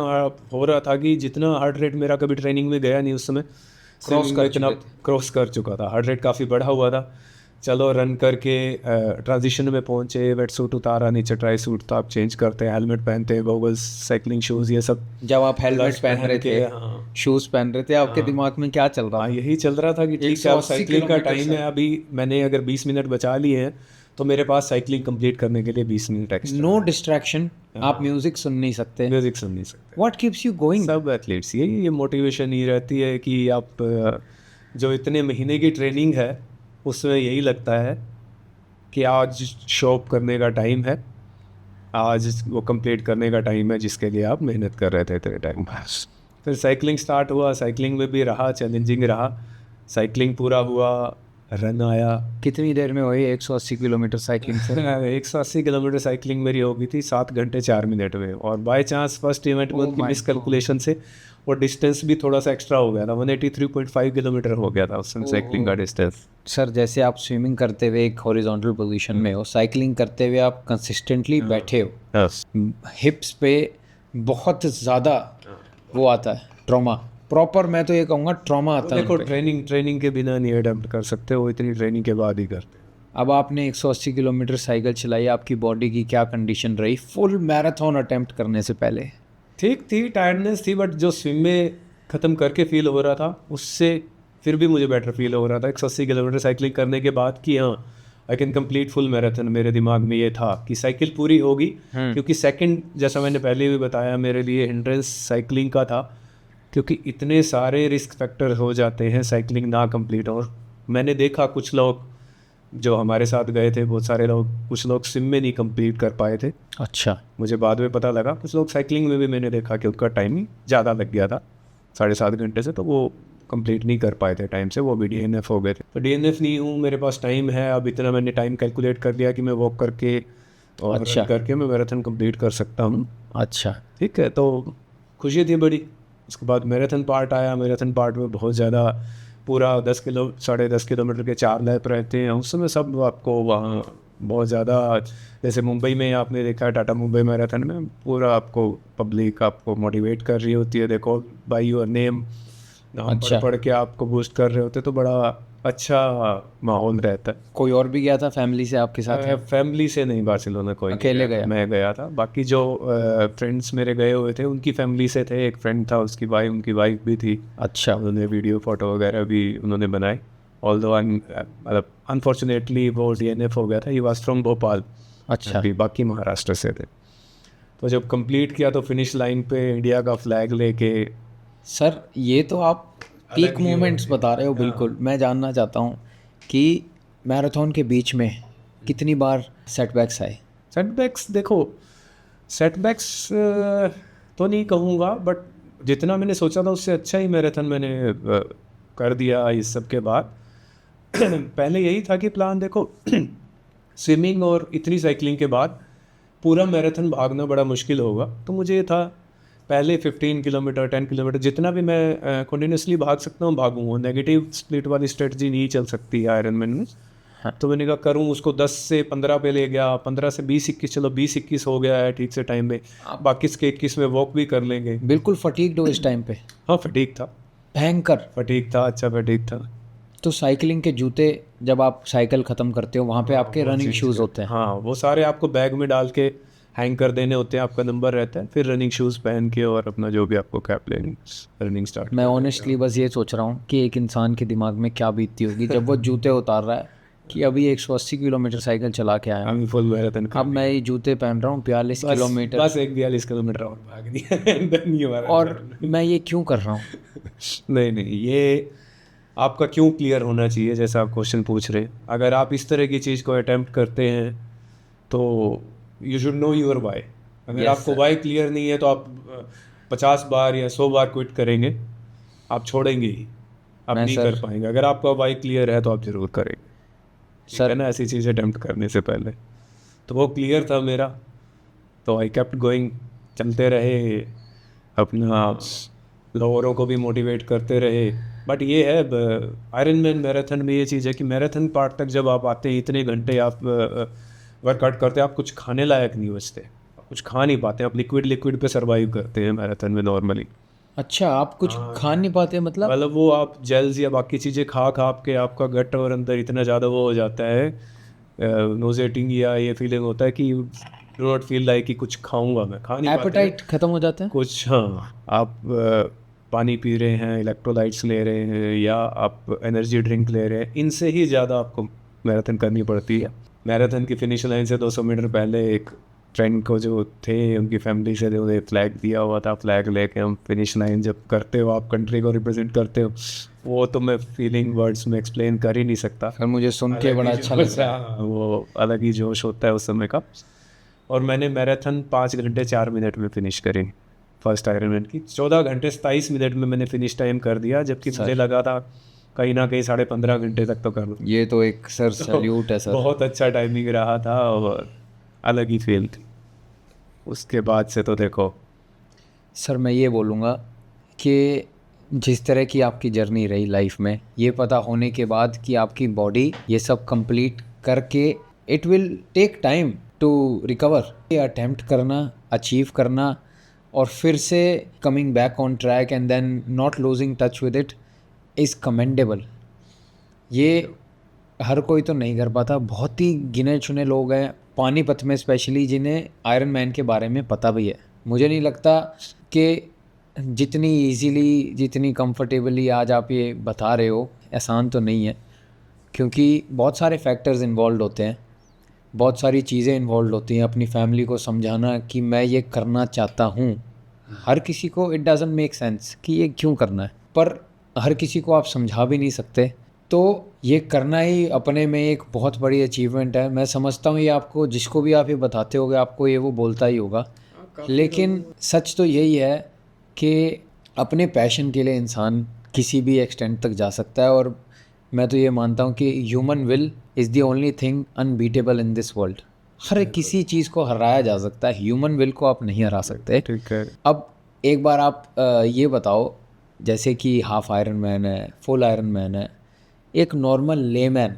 हो रहा था कि जितना हार्ट रेट मेरा कभी ट्रेनिंग में गया नहीं उस समय, क्रॉस कर चुका था, हार्ट रेट काफ़ी बढ़ा हुआ था। चलो रन करके ट्रांजिशन में पहुंचे, वेट सूट उतारा, नीचे ट्राई सूट था, आप चेंज करते हैं, हेलमेट पहनते हैं, गॉगल्स, साइकिलिंग शूज़, ये सब।
जब आप हेलमेट पहन रहे थे,
हाँ,
शूज़ पहन रहे थे, आपके दिमाग में क्या चल रहा?
यही चल रहा था कि ठीक है, अब साइकिलिंग का टाइम है, अभी मैंने अगर 20 मिनट बचा लिए हैं, तो मेरे पास साइकिलिंग कंप्लीट करने के लिए 20 मिनट एक्स्ट्रा।
नो डिस्ट्रैक्शन, आप म्यूजिक सुन नहीं सकते,
म्यूजिक सुन नहीं सकते।
What keeps you going?
सब एथलीट्स ये मोटिवेशन ही रहती है कि आप जो इतने महीने की ट्रेनिंग है, उसमें यही लगता है कि आज शो अप करने का टाइम है, आज वो कंप्लीट करने का टाइम है जिसके लिए आप मेहनत कर रहे थे इतने टाइम। फिर साइकिलिंग स्टार्ट हुआ, साइकिलिंग में भी रहा, चैलेंजिंग रहा। साइकिलिंग पूरा हुआ, रन आया।
कितनी देर में हुई 180 किलोमीटर साइकिलिंग से?
180 किलोमीटर साइकिलिंग मेरी हो गई थी 7 घंटे 4 मिनट में। और बाय चांस फर्स्ट इवेंट में
Oh
उनकी
my
मिस कैलकुलेशन से वो डिस्टेंस भी थोड़ा सा एक्स्ट्रा हो गया था, 183.5 किलोमीटर हो गया था उस समय साइकिलिंग का डिस्टेंस।
सर जैसे आप स्विमिंग करते हुए एक हॉरिजॉन्टल पोजीशन में हो, साइकिलिंग करते हुए आप कंसिस्टेंटली बैठे हो, हिप्स पे बहुत ज़्यादा वो आता है ट्रॉमा, प्रॉपर मैं तो ये कहूँगा ट्रॉमा आता है
देखो
उन पे।
ट्रेनिंग के बिना नहीं अडेप्ट कर सकते, वो इतनी ट्रेनिंग के बाद ही करते।
अब आपने 180 किलोमीटर साइकिल चलाई, आपकी बॉडी की क्या कंडीशन रही फुल मैराथन अटेम्प्ट करने से पहले?
ठीक थी, टायर्डनेस थी, बट जो स्विम में ख़त्म करके फील हो रहा था उससे फिर भी मुझे बेटर फील हो रहा था 180 किलोमीटर साइकिलिंग करने के बाद कि हाँ I can complete full marathon. मेरे दिमाग में ये था कि साइकिल पूरी होगी, क्योंकि सेकंड जैसा मैंने पहले भी बताया मेरे लिए हिंड्रेंस साइकिलिंग का था, क्योंकि इतने सारे रिस्क फैक्टर हो जाते हैं साइकिलिंग ना कंप्लीट। और मैंने देखा कुछ लोग जो हमारे साथ गए थे, बहुत सारे लोग, कुछ लोग स्विम में नहीं कंप्लीट कर पाए थे।
अच्छा,
मुझे बाद में पता लगा कुछ लोग साइकिलिंग में भी मैंने देखा कि उनका टाइमिंग ज़्यादा लग गया था, 7.5 घंटे से, तो वो कंप्लीट नहीं कर पाए थे टाइम से, वो भी DNF हो गए थे। तो DNF नहीं हूँ, मेरे पास टाइम है, अब इतना मैंने टाइम कैलकुलेट कर लिया कि मैं वॉक करके और
अच्छा।
रन करके मैं मैराथन कंप्लीट कर सकता हूँ।
अच्छा,
ठीक है, तो खुशी थी बड़ी। उसके बाद मैराथन पार्ट आया। मैराथन पार्ट में बहुत ज़्यादा पूरा 10 किलोमीटर के 4 लैप रहते हैं उस समय। सब आपको वहाँ बहुत ज़्यादा, जैसे मुंबई में आपने देखा है टाटा मुंबई मैराथन में, पूरा आपको पब्लिक आपको मोटिवेट कर रही होती है, देखो बाय योर नेम, नाम
अच्छा।
पढ़ के आपको बूस्ट कर रहे होते, तो बड़ा अच्छा माहौल रहता है।
कोई और भी गया था फैमिली से आपके साथ?
फैमिली से नहीं, बार्सिलोना कोई
अकेले
नहीं
गया?
मैं गया था। बाकी जो फ्रेंड्स मेरे गए हुए थे उनकी फैमिली से थे। एक फ्रेंड था, उसकी वाइफ, उनकी वाइफ भी थी।
अच्छा,
उन्होंने वीडियो फोटो वगैरह भी उन्होंने बनाए। ऑल्दो मतलब अनफॉर्चुनेटली वो DNF हो गया था। He was from Bhopal.
अच्छा।
अभी बाकी महाराष्ट्र से थे। तो जब कंप्लीट किया तो फिनिश लाइन पे इंडिया का फ्लैग लेके,
सर ये तो आप पीक
ही
मोमेंट्स
होती है।
बता रहे हो। बिल्कुल मैं जानना चाहता हूँ कि मैराथन के बीच में कितनी बार सेटबैक्स आए?
सेटबैक्स, देखो सेटबैक्स तो नहीं कहूँगा, बट जितना मैंने सोचा था उससे अच्छा ही मैराथन मैंने कर दिया इस सब के बाद। पहले यही था कि प्लान, देखो स्विमिंग और इतनी साइकिलिंग के बाद पूरा मैराथन भागना बड़ा मुश्किल होगा, तो मुझे ये था पहले 15 किलोमीटर 10 किलोमीटर जितना भी मैं कंटिन्यूसली भाग सकता हूँ भागूंगा। नेगेटिव स्प्लिट वाली स्ट्रेटजी नहीं चल सकती आयरन मैन में।
हाँ।
तो मैंने कहा करूँ उसको 10 से 15 पे ले गया, 15 से 20-21, चलो 20-21 हो गया है ठीक से टाइम में, बाकी इसके 21 में वॉक भी कर लेंगे।
बिल्कुल फटीग्ड हो इस टाइम पे?
हाँ फटीक था,
भयंकर।
फटीक था, अच्छा फटीक था।
तो साइकिलिंग के जूते जब आप साइकिल ख़त्म करते हो वहाँ पे आपके रनिंग शूज़ होते हैं?
हाँ, वो सारे आपको बैग में डाल के हैंग कर देने होते हैं, आपका नंबर रहता है, फिर रनिंग शूज़ पहन के और अपना जो भी आपको कैप लेनी रनिंग स्टार्ट।
मैं ऑनेस्टली बस ये सोच रहा हूँ कि एक इंसान के दिमाग में क्या बीतती होगी जब वो जूते उतार रहा है कि अभी 180 किलोमीटर साइकिल चला के आया,
हम फुल मैराथन
अब मैं ये जूते पहन रहा हूँ 42 किलोमीटर,
बस एक 42 किलोमीटर और भाग दिया then you are-
और मैं ये क्यों कर रहा हूँ?
नहीं, ये आपका क्यों क्लियर होना चाहिए, जैसा आप क्वेश्चन पूछ रहे हैं। अगर आप इस तरह की चीज़ को अटेम्प्ट करते हैं तो you should know your why. अगर
Yes,
आपको
sir.
वाई क्लियर नहीं है तो आप 50 बार या 100 बार क्विट करेंगे, आप छोड़ेंगे ही, आप
मैं
नहीं
सर-
कर पाएंगे। अगर आपका वाई क्लियर है तो आप ज़रूर करेंगे, ठीक
सर-
है ना, ऐसी चीज़ अटेम्प्ट करने से पहले। तो वो क्लियर था मेरा, तो आई केप्ट गोइंग, चलते रहे, अपना लोअरों को भी मोटिवेट करते रहे। बट ये है आयरन मैन मैराथन में ये चीज़ है कि मैराथन पार्ट तक जब आप आते हैं, इतने घंटे आप वर्कआउट करते हैं, आप कुछ खाने लायक नहीं बचते, आप कुछ खा नहीं पाते, आप लिक्विड पे सर्वाइव करते हैं मैराथन में नॉर्मली।
अच्छा, आप कुछ खा नहीं पाते मतलब?
वो आप जेल्स या बाकी चीज़ें खा के आपका गट और अंदर इतना ज़्यादा वो हो जाता है, नोजेटिंग, या ये फीलिंग होता है कि डू नॉट फील लाइक कि कुछ खाऊंगा, मैं खा नहीं पाते
एपेटाइट खत्म हो जाता है?
कुछ। हाँ, आप पानी पी रहे हैं, इलेक्ट्रोलाइट्स ले रहे हैं, या आप एनर्जी ड्रिंक ले रहे हैं, इनसे ही ज़्यादा आपको मैराथन करनी पड़ती है। मैराथन की फिनिश लाइन से 200 मीटर पहले एक फ्रेंड को जो थे उनकी फैमिली से उन्हें फ्लैग दिया हुआ था, फ्लैग लेके हम फिनिश लाइन जब करते हो, आप कंट्री को रिप्रेजेंट करते हो, वो तो मैं फीलिंग वर्ड्स में एक्सप्लेन कर ही नहीं सकता।
सर मुझे सुन के बड़ा अच्छा लग रहा है।
वो अलग ही जोश होता है उस समय का। और मैंने मैराथन 5 घंटे 4 मिनट में फिनिश करी। फर्स्ट आयरनमैन की। 14 घंटे 27 मिनट में मैंने फिनिश टाइम कर दिया, जबकि मुझे लगा था कहीं ना कहीं 15.5 घंटे तक तो कर लूँ।
ये तो एक सर सैल्यूट है सर।
बहुत अच्छा टाइमिंग रहा था और अलग ही फील थी। उसके बाद से तो देखो
सर मैं ये बोलूँगा कि जिस तरह की आपकी जर्नी रही लाइफ में, ये पता होने के बाद कि आपकी बॉडी ये सब कंप्लीट करके it will take time to recover, ये अटेम्प्ट करना, अचीव करना और फिर से coming back on track and then not losing touch with it is commendable. ये हर कोई तो नहीं कर पाता, बहुत ही गिने चुने लोग हैं पानीपत में स्पेशली जिन्हें आयरन मैन के बारे में पता भी है। मुझे नहीं लगता कि जितनी इजीली, जितनी कंफर्टेबली आज आप ये बता रहे हो, आसान तो नहीं है, क्योंकि बहुत सारे फैक्टर्स इन्वॉल्व होते हैं, बहुत सारी चीज़ें इन्वॉल्व होती हैं। अपनी फैमिली को समझाना कि मैं ये करना चाहता हूँ, हर किसी को इट डजंट मेक सेंस कि ये क्यों करना है, पर हर किसी को आप समझा भी नहीं सकते, तो ये करना ही अपने में एक बहुत बड़ी अचीवमेंट है। मैं समझता हूँ ये आपको, जिसको भी आप ये बताते होगे, आपको ये वो बोलता ही होगा, लेकिन सच तो यही है कि अपने पैशन के लिए इंसान किसी भी एक्सटेंट तक जा सकता है। और मैं तो ये मानता हूँ कि human will is the only thing unbeatable in this world. हर किसी चीज़ को हराया जा सकता है, ह्यूमन विल को आप नहीं हरा सकते।
ठीक है।
अब एक बार आप ये बताओ, जैसे कि हाफ आयरन मैन है, फुल आयरन मैन है, एक नॉर्मल लेमैन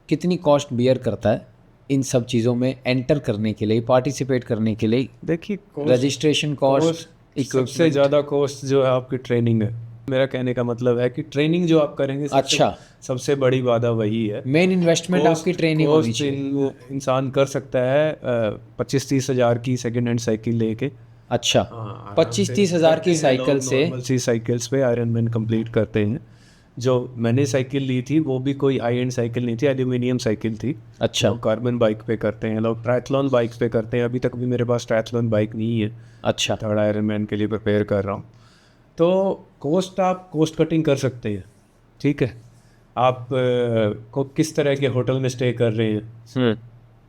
कितनी कॉस्ट बियर करता है इन सब चीज़ों में एंटर करने के लिए, पार्टिसिपेट करने के लिए?
देखिए
रजिस्ट्रेशन कॉस्ट,
सबसे ज़्यादा कॉस्ट जो है आपकी ट्रेनिंग है। मेरा कहने का मतलब है कि ट्रेनिंग जो आप करेंगे
अच्छा,
सबसे बड़ी बाधा वही है।
मेन इन्वेस्टमेंट आपकी ट्रेनिंग होनी
कॉस्ट
चाहिए।
इंसान कर सकता है 25-30 हज़ार की सेकेंड हैंड साइकिल लेके।
अच्छा, 25-30 हज़ार की साइकिल से
नॉर्मल सी साइकिल्स पे आयरन मैन कंप्लीट करते हैं। जो मैंने साइकिल ली थी वो भी कोई हाई एंड साइकिल नहीं थी, एल्यूमिनियम साइकिल थी।
अच्छा,
लोग कार्बन बाइक पे करते हैं, लोग ट्रायथलॉन बाइक पे करते हैं। अभी तक भी मेरे पास ट्रायथलॉन बाइक नहीं है।
अच्छा,
थर्ड आयरन मैन के लिए प्रिपेयर कर रहा हूँ। तो कॉस्ट आप कॉस्ट कटिंग कर सकते हैं। ठीक है, आप को किस तरह के होटल में स्टे कर रहे हैं।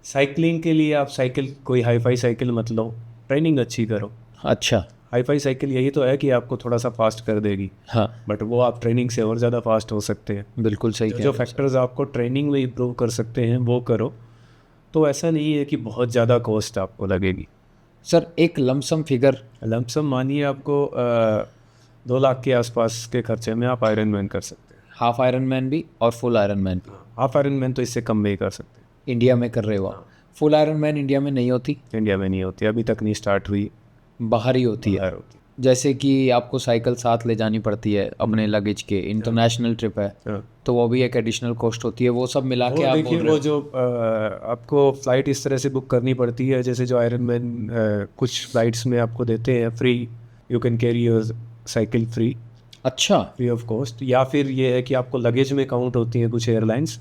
साइकिलिंग के लिए आप साइकिल कोई हाई फाई साइकिल मत लो, ट्रेनिंग अच्छी करो।
अच्छा,
हाई फाई साइकिल यही तो है कि आपको थोड़ा सा फास्ट कर देगी,
हाँ,
बट वो आप ट्रेनिंग से और ज़्यादा फास्ट हो सकते हैं।
बिल्कुल सही कह
जो
रहे हो।
फैक्टर्स आपको ट्रेनिंग में इम्प्रूव कर सकते हैं वो करो, तो ऐसा नहीं है कि बहुत ज़्यादा कॉस्ट आपको लगेगी।
सर एक लमसम फिगर,
लमसम मानिए आपको 2 लाख के आसपास के खर्चे में आप आयरन मैन कर सकते हैं।
हाफ आयरन मैन भी और फुल आयरन मैन भी
हाफ आयरन मैन तो इससे कम में ही कर सकते हैं।
इंडिया में कर रहे हो आप? फुल आयरन मैन इंडिया में नहीं होती,
इंडिया में नहीं होती, अभी तक नहीं स्टार्ट हुई,
बाहर ही होती है।
बाहर होती
जैसे कि आपको साइकिल साथ ले जानी पड़ती है अपने लगेज के, इंटरनेशनल ट्रिप है
है।
तो वो भी एक एडिशनल कॉस्ट होती है, वो सब मिला के
वो
आप
देखिए
बोल रहे
वो
हो।
जो आपको फ़्लाइट इस तरह से बुक करनी पड़ती है, जैसे जो आयरन मैन कुछ फ़्लाइट्स में आपको देते हैं free, you can carry your cycle free
अच्छा,
फ्री ऑफ कॉस्ट। या फिर ये है कि आपको लगेज में काउंट होती हैं कुछ एयरलाइंस,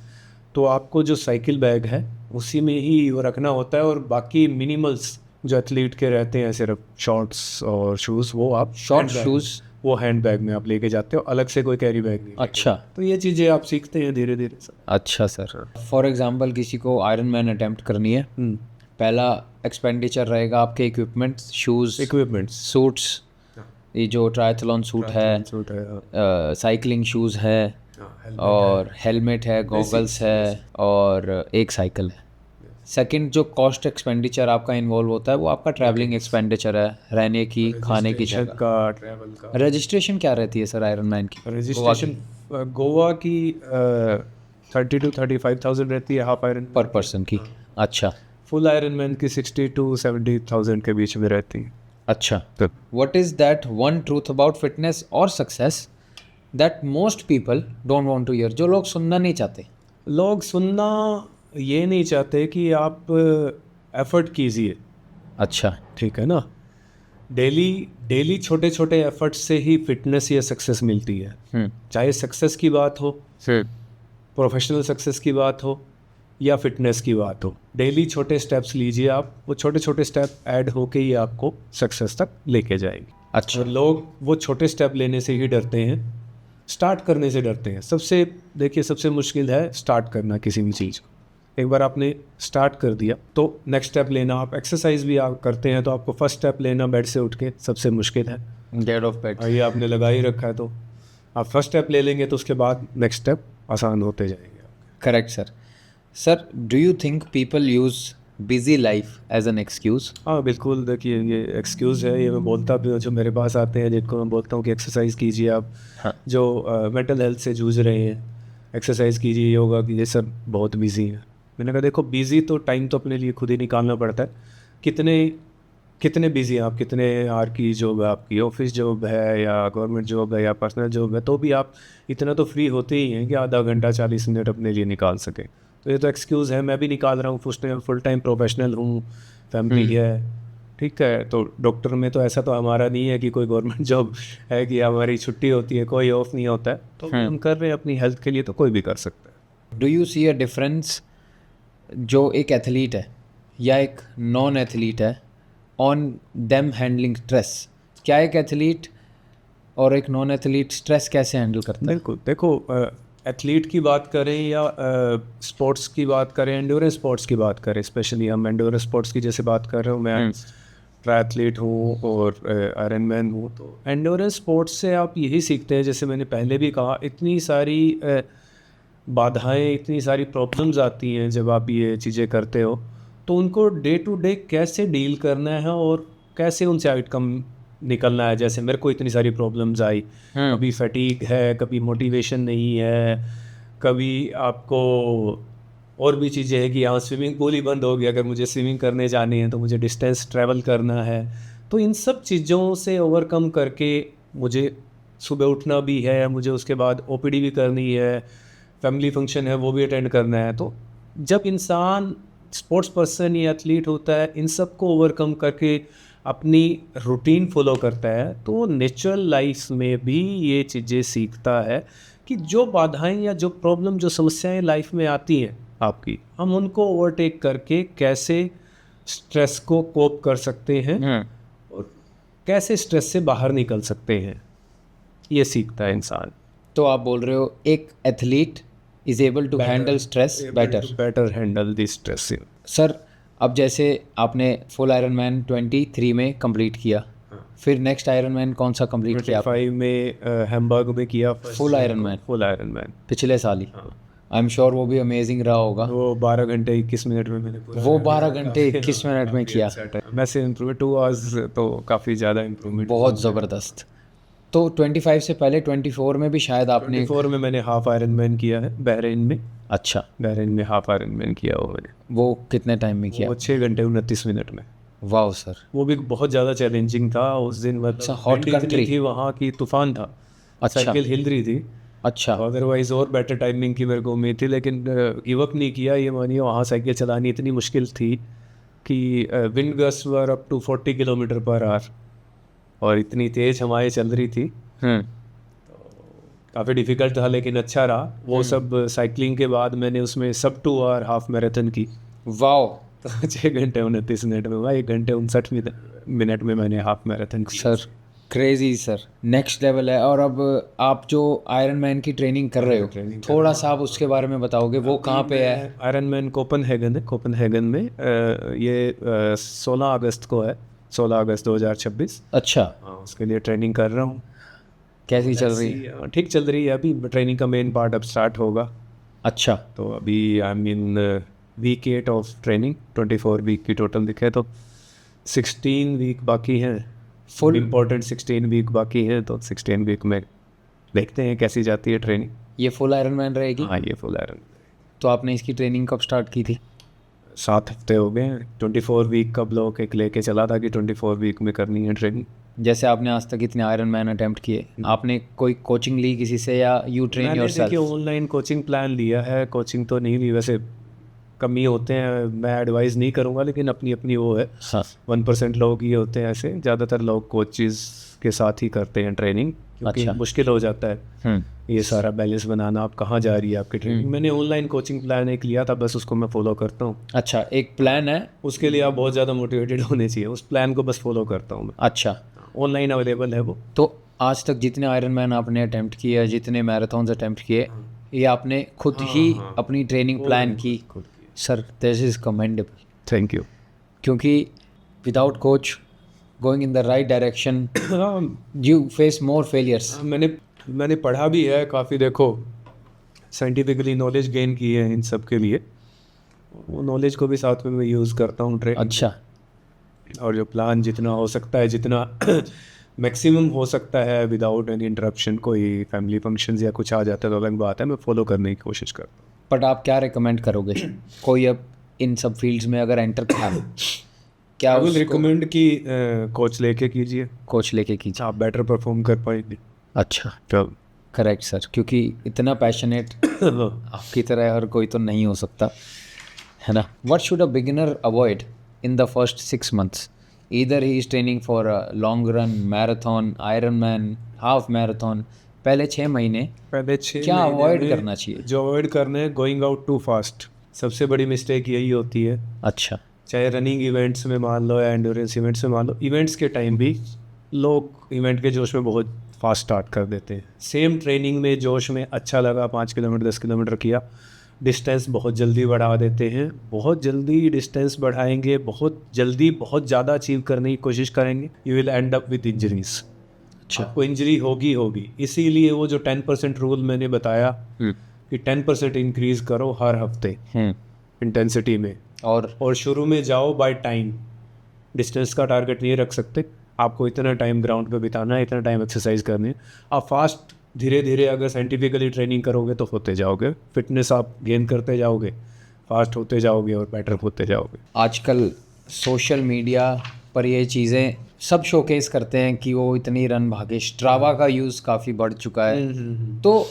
तो आपको जो साइकिल बैग है उसी में ही वो रखना होता है, और बाकी मिनिमल्स जो एथलीट के रहते हैं सिर्फ शॉर्ट्स और शूज़, वो आप
शॉर्ट
हैंड बैग
शूज़,
वो हैंड बैग में आप लेके जाते हो, अलग से कोई कैरी बैग नहीं।
अच्छा
तो ये चीज़ें आप सीखते हैं धीरे धीरे।
अच्छा सर, फॉर एग्जांपल किसी को आयरन मैन अटेम्प्ट करनी है, पहला एक्सपेंडिचर रहेगा आपके इक्विपमेंट्स, शूज़,
इक्विपमेंट्स,
सूट्स, ये जो ट्रायथलॉन सूट है,
सूट है,
साइकिलिंग शूज़ है, और हेलमेट है, गॉगल्स है, और एक साइकिल है। सेकंड जो कॉस्ट एक्सपेंडिचर आपका इन्वॉल्व होता है वो आपका ट्रैवलिंग एक्सपेंडिचर है, रहने की, खाने की जगह
का, ट्रैवल का।
रजिस्ट्रेशन क्या रहती है सर आयरन मैन की?
रजिस्ट्रेशन गोवा की 30 to 35,000 रहती है हाफ आयरन
पर पर्सन की? अच्छा
फुल आयरन मैन की 60 to 70,000 के बीच में रहती है।
अच्छा,
तो
what is that one truth about fitness और success that most people don't want to hear, जो लोग सुनना नहीं चाहते?
लोग सुनना ये नहीं चाहते कि आप एफर्ट कीजिए,
अच्छा,
ठीक है ना। डेली छोटे छोटे एफर्ट से ही फिटनेस या सक्सेस मिलती है। चाहे सक्सेस की बात हो, प्रोफेशनल सक्सेस की बात हो, या फिटनेस की बात हो, डेली छोटे स्टेप्स लीजिए आप, वो छोटे छोटे स्टेप ऐड होके ही आपको सक्सेस तक लेके जाएंगे।
अच्छा,
और लोग वो छोटे स्टेप लेने से ही डरते हैं, स्टार्ट करने से डरते हैं। सबसे मुश्किल है स्टार्ट करना किसी भी चीज़ को। एक बार आपने स्टार्ट कर दिया तो नेक्स्ट स्टेप लेना, आप एक्सरसाइज भी आप करते हैं तो आपको फर्स्ट स्टेप लेना बेड से उठ के सबसे मुश्किल है।
Dead of bed.
और ये आपने लगा ही रखा है, तो आप फर्स्ट स्टेप ले लेंगे तो उसके बाद नेक्स्ट स्टेप आसान होते जाएंगे।
Correct sir. Sir do you think people use busy life as an excuse?
हाँ बिल्कुल, देखिए ये एक्सक्यूज़ है, ये मैं बोलता भी हूँ जो मेरे पास आते हैं जिनको मैं बोलता हूँ कि एक्सरसाइज कीजिए आप।
हाँ।
जो मेंटल हेल्थ से जूझ रहे हैं, एक्सरसाइज कीजिए, योगा कीजिए, सर बहुत बिजी है। मैंने कहा देखो बिज़ी तो टाइम तो अपने लिए खुद ही निकालना पड़ता है। कितने कितने बिजी हैं आप, कितने आर की जॉब है आपकी, ऑफिस जॉब है या गवर्नमेंट जॉब है या पर्सनल जॉब है, तो भी आप इतना तो फ्री होते ही हैं कि आधा घंटा 40 मिनट अपने लिए निकाल सकें। तो ये तो एक्सक्यूज़ है, मैं भी निकाल रहा हूँ, फुल टाइम प्रोफेशनल हूँ, फैमिली है, ठीक है। तो डॉक्टर में तो ऐसा तो हमारा नहीं है कि कोई गवर्नमेंट जॉब है कि हमारी छुट्टी होती है, कोई ऑफ नहीं होता है, तो हम कर रहे हैं अपनी हेल्थ के लिए, तो कोई भी कर सकता है।
Do you see a difference जो एक एथलीट है या एक नॉन एथलीट है ऑन देम हैंडलिंग स्ट्रेस? क्या एक एथलीट और एक नॉन एथलीट स्ट्रेस कैसे हैंडल करता है?
बिल्कुल, देखो एथलीट की बात करें या स्पोर्ट्स की बात करें, एंड्योरेंस स्पोर्ट्स की बात करें, स्पेशली हम एंड्योरेंस स्पोर्ट्स की जैसे बात कर रहे हूँ, मैं ट्रायथलीट हूँ और आयरन मैन हूँ। तो एंड्योरेंस स्पोर्ट्स से आप यही सीखते हैं, जैसे मैंने पहले भी कहा, इतनी सारी बाधाएं, इतनी सारी प्रॉब्लम्स आती हैं जब आप ये चीज़ें करते हो, तो उनको डे टू डे कैसे डील करना है और कैसे उनसे आउटकम निकलना है। जैसे मेरे को इतनी सारी प्रॉब्लम्स आई, कभी फटीग है, कभी मोटिवेशन नहीं है, कभी आपको और भी चीज़ें हैं कि यहाँ स्विमिंग पूल ही बंद हो गया, अगर मुझे स्विमिंग करने जानी है तो मुझे डिस्टेंस ट्रैवल करना है। तो इन सब चीज़ों से ओवरकम करके मुझे सुबह उठना भी है, मुझे उसके बाद ओपीडी भी करनी है, फैमिली फंक्शन है वो भी अटेंड करना है। तो जब इंसान स्पोर्ट्स पर्सन या एथलीट होता है, इन सब को ओवरकम करके अपनी रूटीन फॉलो करता है, तो नेचुरल लाइफ में भी ये चीज़ें सीखता है कि जो बाधाएं या जो प्रॉब्लम, जो समस्याएं लाइफ में आती हैं आपकी, हम उनको ओवरटेक करके कैसे स्ट्रेस को कोप कर सकते हैं और कैसे स्ट्रेस से बाहर निकल सकते हैं, ये सीखता है इंसान।
तो आप बोल रहे हो एक athlete is able to handle stress
better handle this stress.
Sir अब जैसे आपने फुल आयरन मैन 23 में कंप्लीट किया, फिर नेक्स्ट आयरन मैन कौन सा कंप्लीट किया?
25 में हैम्बर्ग में किया
फुल आयरन मैन
पिछले
साल ही। आई एम श्योर वो भी अमेजिंग रहा होगा।
वो 12 घंटे 21 मिनट में मैंने पूरा,
वो 12 घंटे 21 मिनट में किया।
वैसे इम्प्रूव 2 आवर्स तो काफ़ी ज़्यादा इम्प्रूवमेंट,
बहुत ज़बरदस्त। तो 25 से पहले 24 में भी शायद आपने
24 में मैंने हाफ आयरन मैन किया है बहरीन में।
अच्छा,
बहरीन में हाफ आयरन मैन किया वो मैंने।
वो कितने टाइम में किया?
वो 6 घंटे 29 मिनट में।
वाह सर,
वो भी बहुत ज़्यादा चैलेंजिंग था उस दिन, मतलब
हॉट कंट्री
थी वहाँ की, तूफान था,
अच्छा,
साइकिल हिल रही थी।
अच्छा,
अदरवाइज और बेटर टाइमिंग की मेरे को उम्मीद थी, लेकिन गिव अप नहीं किया। ये मानिए वहाँ साइकिल चलानी इतनी मुश्किल थी कि wind gust were up to 40 kilometre per hour और इतनी तेज़ हवाएं चल रही थी, काफ़ी डिफ़िकल्ट था, लेकिन अच्छा रहा। वो सब साइकिलिंग के बाद मैंने उसमें सब 2 आवर हाफ मैराथन की।
वाओ,
तो 6 घंटे 29 मिनट में, 1 घंटे 59 मिनट में मैंने हाफ मैराथन की।
Sir crazy sir, next level है। और अब आप जो आयरन मैन की ट्रेनिंग कर रहे हो, थोड़ा सा आप उसके बारे में बताओगे, वो कहाँ पे है?
आयरन मैन कोपनहेगन है, कोपनहेगन में ये 16 अगस्त को है, 16 अगस्त 2026।
अच्छा,
हाँ, उसके लिए ट्रेनिंग कर रहा हूँ।
कैसी चल रही है?
ठीक चल रही है, अभी ट्रेनिंग का मेन पार्ट अब स्टार्ट होगा।
अच्छा,
तो अभी I mean week 8 of training, 24 week की टोटल दिखे तो 16 वीक बाकी हैं, फुल इम्पोर्टेंट 16 वीक बाकी हैं। तो 16 वीक में देखते हैं कैसी जाती है ट्रेनिंग।
ये फुल आयरन मैन रहेगी?
हाँ, ये फुल आयरन।
तो आपने इसकी ट्रेनिंग कब स्टार्ट की थी?
7 हफ्ते हो गए हैं। 24 वीक का ब्लॉक एक लेके चला था कि 24 वीक में करनी है ट्रेनिंग।
जैसे आपने आज तक इतने आयरन मैन अटेम्प्ट किए, आपने कोई कोचिंग ली किसी से या you train yourself?
Online coaching plan लिया है, कोचिंग तो नहीं ली, वैसे कम ही होते हैं, मैं एडवाइस नहीं करूँगा, लेकिन अपनी अपनी वो है।
हाँ,
1% लोग ये होते हैं ऐसे, ज़्यादातर लोग कोचेज़ के साथ ही करते हैं ट्रेनिंग, क्योंकि
अच्छा,
मुश्किल हो जाता है ये सारा बैलेंस बनाना, आप कहाँ जा रही है आपकी ट्रेनिंग। मैंने ऑनलाइन कोचिंग प्लान एक लिया था, बस उसको मैं फॉलो करता हूँ।
अच्छा, एक प्लान है
उसके लिए आप बहुत ज़्यादा मोटिवेटेड होने चाहिए, उस प्लान को बस फॉलो करता हूँ मैं।
अच्छा,
ऑनलाइन अवेलेबल है वो।
तो आज तक जितने आयरन मैन आपने अटेम्प्ट किए, जितने मैराथन्स अटेम्प्ट किए, ये आपने खुद ही अपनी ट्रेनिंग प्लान की sir this is commendable,
thank you.
क्योंकि without coach going in the right direction you face more failures.
मैंने पढ़ा भी है काफ़ी, देखो साइंटिफिकली नॉलेज गेन की है इन सब के लिए, वो नॉलेज को भी साथ में मैं यूज़ करता हूँ ट्रेनिंग।
अच्छा,
और जो प्लान जितना हो सकता है, जितना मैक्सिमम हो सकता है विदाउट एनी इंटरप्शन, कोई फैमिली फंक्शंस या कुछ आ जाता है तो अलग बात है, मैं फॉलो करने की कोशिश करता हूँ।
बट आप क्या रिकमेंड करोगे कोई अब इन सब फील्ड्स में अगर एंटर किया क्या
आई विल
उसको
रिकमेंड कि कोच लेके कीजिए,
कोच लेके कीजिए?
आप बेटर परफॉर्म कर पाएंगे।
अच्छा, करेक्ट सर, क्योंकि इतना पैशनेट आपकी तरह हर कोई तो नहीं हो सकता, है ना? What should a beginner avoid in the first 6 months? Either he is training for a long run, marathon, iron man, half marathon, पहले 6 महीने
पहले 6
क्या
महीने
अवॉइड
में
करना चाहिए?
जो अवॉइड करना है, गोइंग आउट टू फास्ट। सबसे बड़ी मिस्टेक यही होती है,
अच्छा,
चाहे रनिंग इवेंट्स में मान लो या एंड्योरेंस इवेंट्स में मान लो। इवेंट्स के टाइम भी लोग इवेंट के जोश में बहुत फास्ट स्टार्ट कर देते हैं। सेम ट्रेनिंग में जोश में अच्छा लगा, 5 किलोमीटर 10 किलोमीटर किया, डिस्टेंस बहुत जल्दी बढ़ा देते हैं। बहुत जल्दी डिस्टेंस बढ़ाएंगे, बहुत जल्दी बहुत ज़्यादा अचीव करने की कोशिश करेंगे, you will and up with injuries.
अच्छा,
आपको इंजरी होगी। इसीलिए वो जो 10% रूल मैंने बताया कि 10% इंक्रीज़ करो हर हफ्ते इंटेंसिटी में, और शुरू में जाओ बाय टाइम। डिस्टेंस का टारगेट नहीं रख सकते, आपको इतना टाइम ग्राउंड पे बिताना है, इतना टाइम एक्सरसाइज करनी है। आप फास्ट धीरे धीरे अगर साइंटिफिकली ट्रेनिंग करोगे तो होते जाओगे, फिटनेस आप गेन करते जाओगे, फास्ट होते जाओगे और बेटर होते जाओगे।
आजकल सोशल मीडिया पर ये चीज़ें सब शोकेस करते हैं कि वो इतनी रन भागे, स्ट्रावा का यूज़ काफ़ी बढ़ चुका है। तो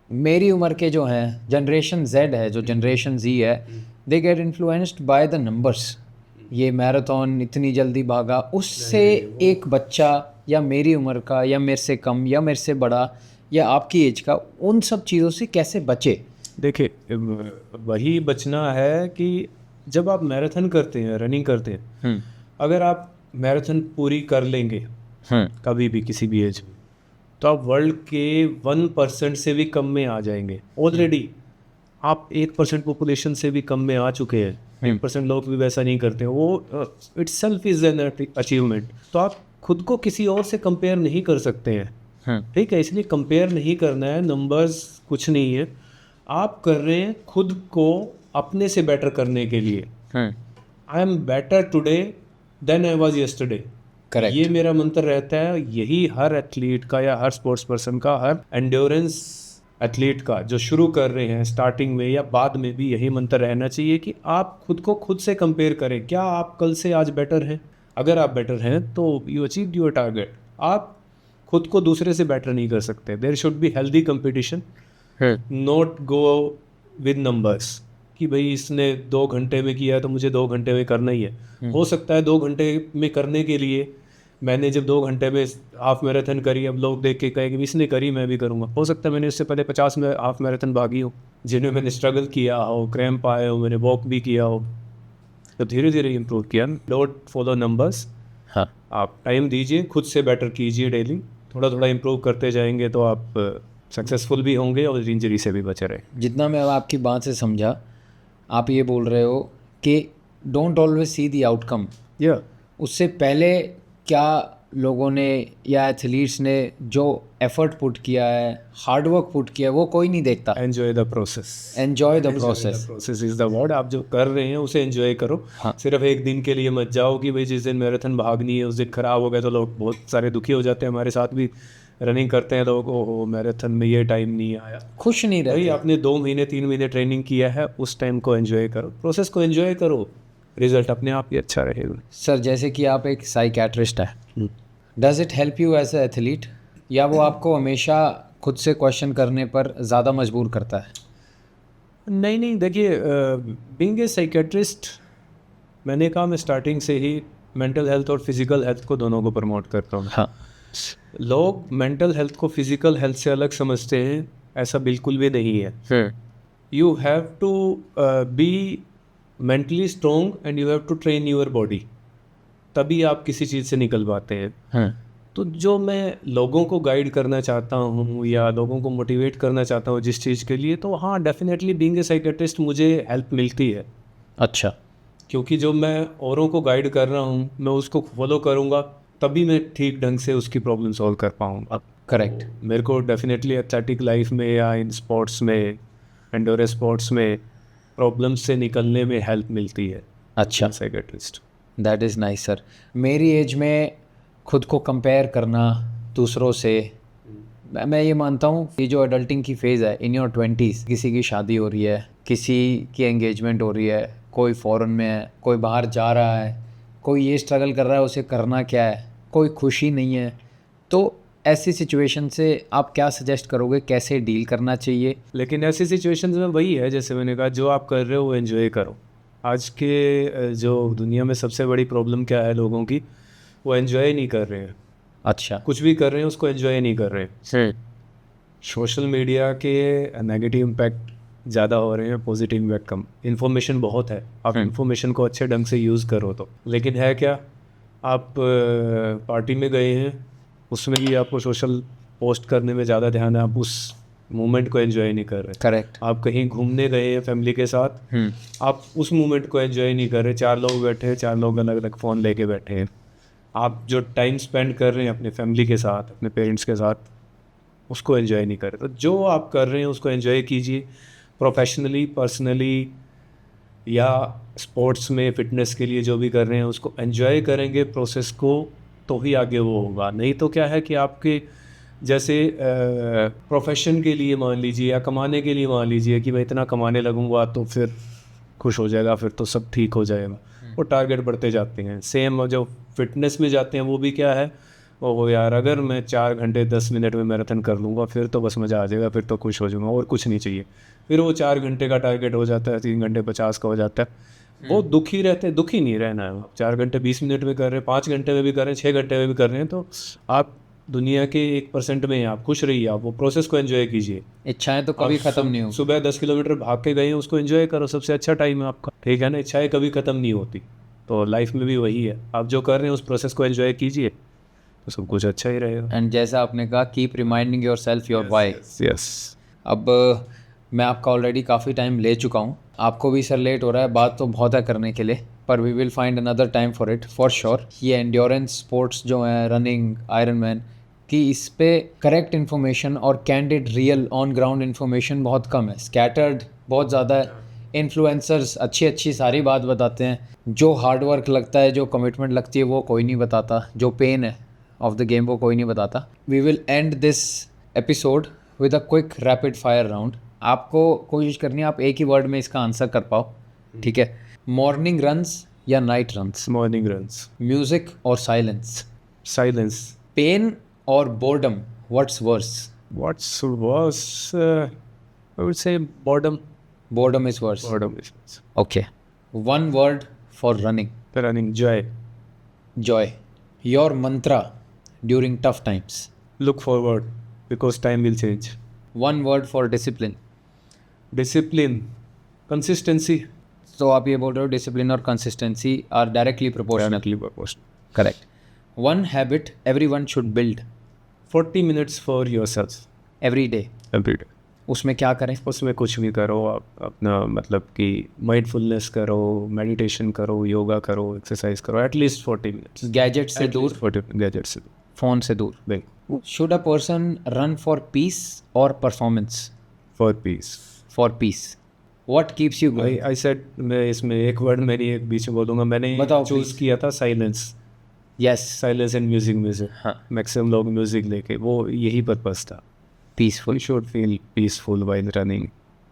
मेरी उम्र के जो हैं, जनरेशन जेड है, जो जनरेशन जी है, they get influenced by the numbers. ये मैराथन इतनी जल्दी भागा, उससे एक बच्चा या मेरी उम्र का या मेरे से कम या मेरे से बड़ा या आपकी एज का, उन सब चीज़ों से कैसे बचे?
देखिए, वही बचना है कि जब आप मैराथन करते हैं, रनिंग करते हैं, अगर आप मैराथन पूरी कर लेंगे कभी भी किसी भी एज में, तो आप वर्ल्ड के 1% से भी कम में आ जाएंगे। ऑलरेडी आप 1% पॉपुलेशन से भी कम में आ चुके हैं। 1% लोग भी वैसा नहीं करते हैं, वो it's self is an achievement. तो आप खुद को किसी और से कंपेयर नहीं कर सकते हैं, ठीक है? इसलिए कंपेयर नहीं करना है, नंबर्स कुछ नहीं है। आप कर रहे हैं खुद को अपने से बेटर करने के लिए। I am better today than I was yesterday.
Correct,
ये मेरा मंत्र रहता है, यही हर एथलीट का या हर स्पोर्ट्स पर्सन का, हर एंड्योरेंस एथलीट का जो शुरू कर रहे हैं स्टार्टिंग में या बाद में भी यही मंत्र रहना चाहिए कि आप खुद को खुद से कंपेयर करें। क्या आप कल से आज बेटर हैं? अगर आप बेटर हैं तो यू अचीव योर टारगेट। आप खुद को दूसरे से बेटर नहीं कर सकते। There should be healthy competition, not go with numbers कि भाई इसने 2 घंटे में किया है तो मुझे 2 घंटे में करना ही है। हो सकता है 2 घंटे में करने के लिए मैंने जब 2 घंटे में हाफ मैराथन करी, अब लोग देख के कहे कि इसने करी मैं भी करूँगा। हो सकता है मैंने इससे पहले 50 में हाफ मैराथन भागी हो, जिन्हें मैंने स्ट्रगल किया हो, क्रैम्प आए हो, मैंने वॉक भी किया हो, तो धीरे धीरे इम्प्रूव किया। Don't follow numbers.
हाँ,
आप टाइम दीजिए, खुद से बेटर कीजिए, डेली थोड़ा थोड़ा इम्प्रूव करते जाएंगे तो आप सक्सेसफुल भी होंगे और इंजरी से भी बचे रहे।
जितना मैं आपकी बात से समझा, आप ये बोल रहे हो कि don't always see the outcome. उससे पहले क्या लोगों ने या एथलीट्स ने जो एफर्ट पुट किया है, हार्ड वर्क पुट किया है, वो कोई नहीं देखता।
Enjoy the process.
Enjoy the process.
Process is the word. आप जो कर रहे हैं उसे एंजॉय करो।
हाँ।
सिर्फ एक दिन के लिए मत जाओ कि भाई जिस दिन मैराथन भागनी है उस दिन खराब हो गया तो लोग बहुत सारे दुखी हो जाते हैं। हमारे साथ भी रनिंग करते हैं लोग, ओहो मैराथन में ये टाइम नहीं आया।
खुश नहीं
भाई
रहते।
आपने 2 महीने 3 महीने ट्रेनिंग किया है, उस टाइम को एंजॉय करो, प्रोसेस को एंजॉय करो, रिजल्ट अपने आप ही अच्छा रहेगा।
सर, जैसे कि आप एक साइकियाट्रिस्ट है, does it help you as a athlete, या वो आपको हमेशा खुद से क्वेश्चन करने पर ज़्यादा मजबूर करता है?
नहीं, देखिए, बीइंग ए साइकियाट्रिस्ट, मैंने कहा मैं स्टार्टिंग से ही मेंटल हेल्थ और फिजिकल हेल्थ को दोनों को प्रमोट करता हूँ।
हाँ,
लोग मेंटल हेल्थ को फिजिकल हेल्थ से अलग समझते हैं, ऐसा बिल्कुल भी नहीं है। You have to be mentally strong and you have to train your body, तभी आप किसी चीज़ से निकल पाते हैं।
हाँ,
तो तो जो मैं लोगों को गाइड करना चाहता हूँ या लोगों को मोटिवेट करना चाहता हूँ जिस चीज़ के लिए, तो हाँ डेफिनेटली बीइंग ए साइकेट्रिस्ट मुझे हेल्प मिलती है,
अच्छा।
क्योंकि जो मैं औरों को गाइड कर रहा हूँ मैं उसको फॉलो करूँगा तभी मैं ठीक ढंग से उसकी प्रॉब्लम सॉल्व कर पाऊँगा।
करेक्ट।
मेरे को डेफिनेटली एथलेटिक लाइफ में या इन स्पोर्ट्स में, एंडोरेंस स्पोर्ट्स में प्रॉब्लम से निकलने में हेल्प मिलती है।
अच्छा,
psychiatrist.
That is nice sir. मेरी एज में खुद को कंपेयर करना दूसरों से, मैं ये मानता हूँ ये जो अडल्टिंग की फ़ेज़ है इन योर 20s, किसी की शादी हो रही है, किसी की एंगेजमेंट हो रही है, कोई फॉरेन में है, कोई बाहर जा रहा है, कोई ये स्ट्रगल कर रहा है उसे करना क्या है, कोई खुशी नहीं है, तो ऐसी सिचुएशन से आप क्या सजेस्ट करोगे, कैसे डील करना चाहिए?
लेकिन ऐसी सिचुएशंस में वही है, जैसे मैंने कहा, जो आप कर रहे हो वो एंजॉय करो। आज के जो दुनिया में सबसे बड़ी प्रॉब्लम क्या है लोगों की, वो एंजॉय नहीं कर रहे हैं।
अच्छा।
कुछ भी कर रहे हैं उसको एंजॉय नहीं कर रहे हैं। सोशल मीडिया के नेगेटिव इम्पैक्ट ज़्यादा हो रहे हैं, पॉजिटिव इम्पैक्ट कम। इन्फॉर्मेशन बहुत है, आप इन्फॉर्मेशन को अच्छे ढंग से यूज़ करो तो, लेकिन है क्या, आप पार्टी में गए हैं, उसमें भी आपको सोशल पोस्ट करने में ज़्यादा ध्यान है, आप उस मोमेंट को एंजॉय नहीं कर रहे।
करेक्ट।
आप कहीं घूमने गए हैं फैमिली के साथ, आप उस मोमेंट को एंजॉय नहीं कर रहे। 4 लोग बैठे हैं, 4 लोग अलग अलग फ़ोन लेके बैठे हैं। आप जो टाइम स्पेंड कर रहे हैं अपने फैमिली के साथ, अपने पेरेंट्स के साथ, उसको एंजॉय नहीं कर रहे। तो जो आप कर रहे हैं उसको एंजॉय कीजिए, प्रोफेशनली, पर्सनली या स्पोर्ट्स में, फिटनेस के लिए जो भी कर रहे हैं उसको एंजॉय करेंगे प्रोसेस को, तो ही आगे वो होगा। नहीं तो क्या है कि आपके जैसे प्रोफेशन के लिए मान लीजिए या कमाने के लिए मान लीजिए कि मैं इतना कमाने लगूंगा तो फिर खुश हो जाएगा, फिर तो सब ठीक हो जाएगा, वो टारगेट बढ़ते जाते हैं। सेम जो फिटनेस में जाते हैं वो भी क्या है, वो यार अगर मैं 4 घंटे 10 मिनट में मैराथन कर लूँगा फिर तो बस मज़ा आ जाएगा, फिर तो खुश हो जाऊँगा और कुछ नहीं चाहिए। फिर वो 4 घंटे का टारगेट हो जाता है, 3 घंटे 50 का हो जाता है। वो दुखी रहते हैं, दुखी नहीं रहना है। 4 घंटे 20 मिनट में कर रहे हैं, 5 घंटे में भी कर रहे हैं, 6 घंटे में भी कर रहे हैं, तो आप दुनिया के 1% में हैं, आप खुश रहिए, आप वो प्रोसेस को एंजॉय कीजिए।
इच्छाएं तो कभी ख़त्म नहीं होगी।
सुबह 10 किलोमीटर भाग के गए हैं, उसको एंजॉय करो, सबसे अच्छा टाइम है आपका, ठीक है ना। इच्छाएं कभी ख़त्म नहीं होती, तो लाइफ में भी वही है, आप जो कर रहे हैं उस प्रोसेस को एंजॉय कीजिए तो सब कुछ अच्छा ही रहेगा।
एंड जैसा आपने कहा, keep reminding yourself your why.
Yes.
अब मैं आपका ऑलरेडी काफ़ी टाइम ले चुका हूँ, आपको भी सर लेट हो रहा है, बात तो बहुत है करने के लिए, पर we will find another time for it for sure. ये एंड्योरेंस स्पोर्ट्स जो हैं, रनिंग, आयरन मैन की, इस पे करेक्ट इन्फॉर्मेशन और candid real on ground information बहुत कम है, स्कैटर्ड बहुत ज़्यादा है। इन्फ्लुएंसर्स अच्छी अच्छी सारी बात बताते हैं, जो हार्ड वर्क लगता है, जो कमिटमेंट लगती है वो कोई नहीं बताता, जो पेन है ऑफ द गेम वो कोई नहीं बताता। We will end this episode with a quick rapid fire round. आपको कोशिश करनी है आप एक ही वर्ड में इसका आंसर कर पाओ, ठीक है? मॉर्निंग रन्स या night runs?
Morning runs.
Music और साइलेंस?
साइलेंस।
पेन और boredom, what's worse?
What's worse? I would say boredom.
Boredom is worse.
Boredom is worse.
Okay. One word for running?
Running, joy.
Joy. Your mantra during tough times?
Look forward because time will change.
One word for discipline?
Discipline, consistency.
तो आप ये बोल रहे हो डिसिप्लिन और consistency are directly proportional. Correct. One habit everyone should build?
40 minutes for yourself
every day?
Every day.
उसमें क्या करें?
उसमें कुछ भी करो आप, अपना मतलब कि माइंडफुलनेस करो, मेडिटेशन करो, योगा करो, एक्सरसाइज करो, एटलीस्ट 40 मिनट्स।
गैजेट से दूर?
40 गैजेट से दूर,
फ़ोन से दूर?
नहीं।
Should a person run for peace और performance?
For peace.
For peace. What keeps you going?
I said, मैं इसमें एक वर्ड मैं नहीं, एक बीच में बोलूँगा, मैंने
बताओ
चूज़
please।
किया था silence.
Yes.
Silence and music.
हाँ।
मैक्सिमम लोग म्यूजिक लेके, वो यही पर्पस था।
Peaceful.
You should feel peaceful while running.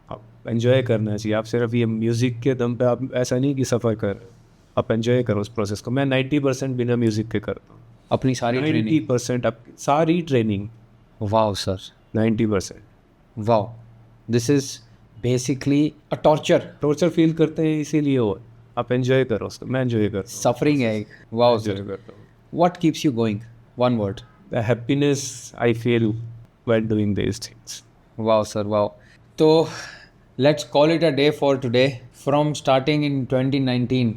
आप एंजॉय करना चाहिए। आप सिर्फ ये म्यूज़िक के दम पे आप ऐसा नहीं कि सफ़र कर, आप एंजॉय करो उस प्रोसेस को। मैं 90% बिना म्यूज़िक के करता हूँ।
अपनी सारी ट्रेनिंग?
90% आप सारी training.
Wow sir.
90%।
Wow, this is basically a torture.
Torture feel करते हैं इसीलिए हो, आप एंजॉय करो उसको। मैं एंजॉय करता हूँ,
सफरिंग है एक। Wow
enjoy
sir.
करता हूँ।
What keeps you going? One word.
The happiness I feel while doing these things.
Wow sir, wow. So let's call it a day for today. From starting in 2019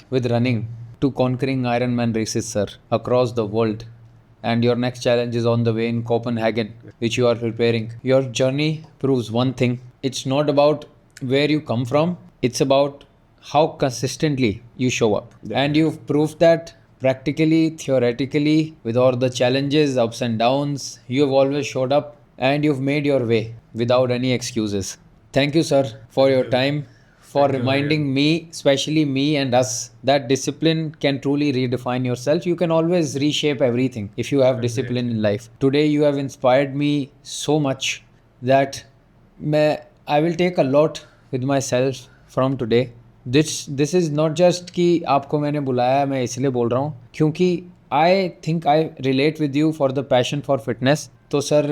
with running to conquering Ironman races sir across the world, and your next challenge is on the way in Copenhagen, which you are preparing. Your journey proves one thing: it's not about where you come from, it's about how consistently you show up. And you've proved that practically, theoretically, with all the challenges, ups and downs, you have always showed up and you've made your way without any excuses. Thank you, sir, for your time, for reminding me, especially me and us, that discipline can truly redefine yourself. You can always reshape everything if you have discipline in life. Today, you have inspired me so much that I will take a lot with myself from today. This is not just कि आपको मैंने बुलाया, मैं इसलिए बोल रहा हूँ क्योंकि I think I relate with you for the passion for fitness. तो sir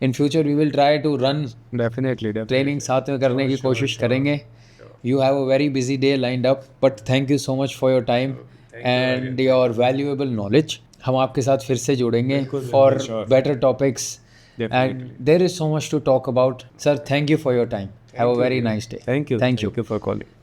in future we will try to run
Definitely.
Training साथ में करने की कोशिश करेंगे. You have a very busy day lined up, but thank you so much for your time and your valuable knowledge. हम आपके साथ फिर से जुड़ेंगे for better topics. And there is so much to talk about. Sir, thank you for your time. Have a very nice day.
Thank you.
Thank you.
Thank you for calling.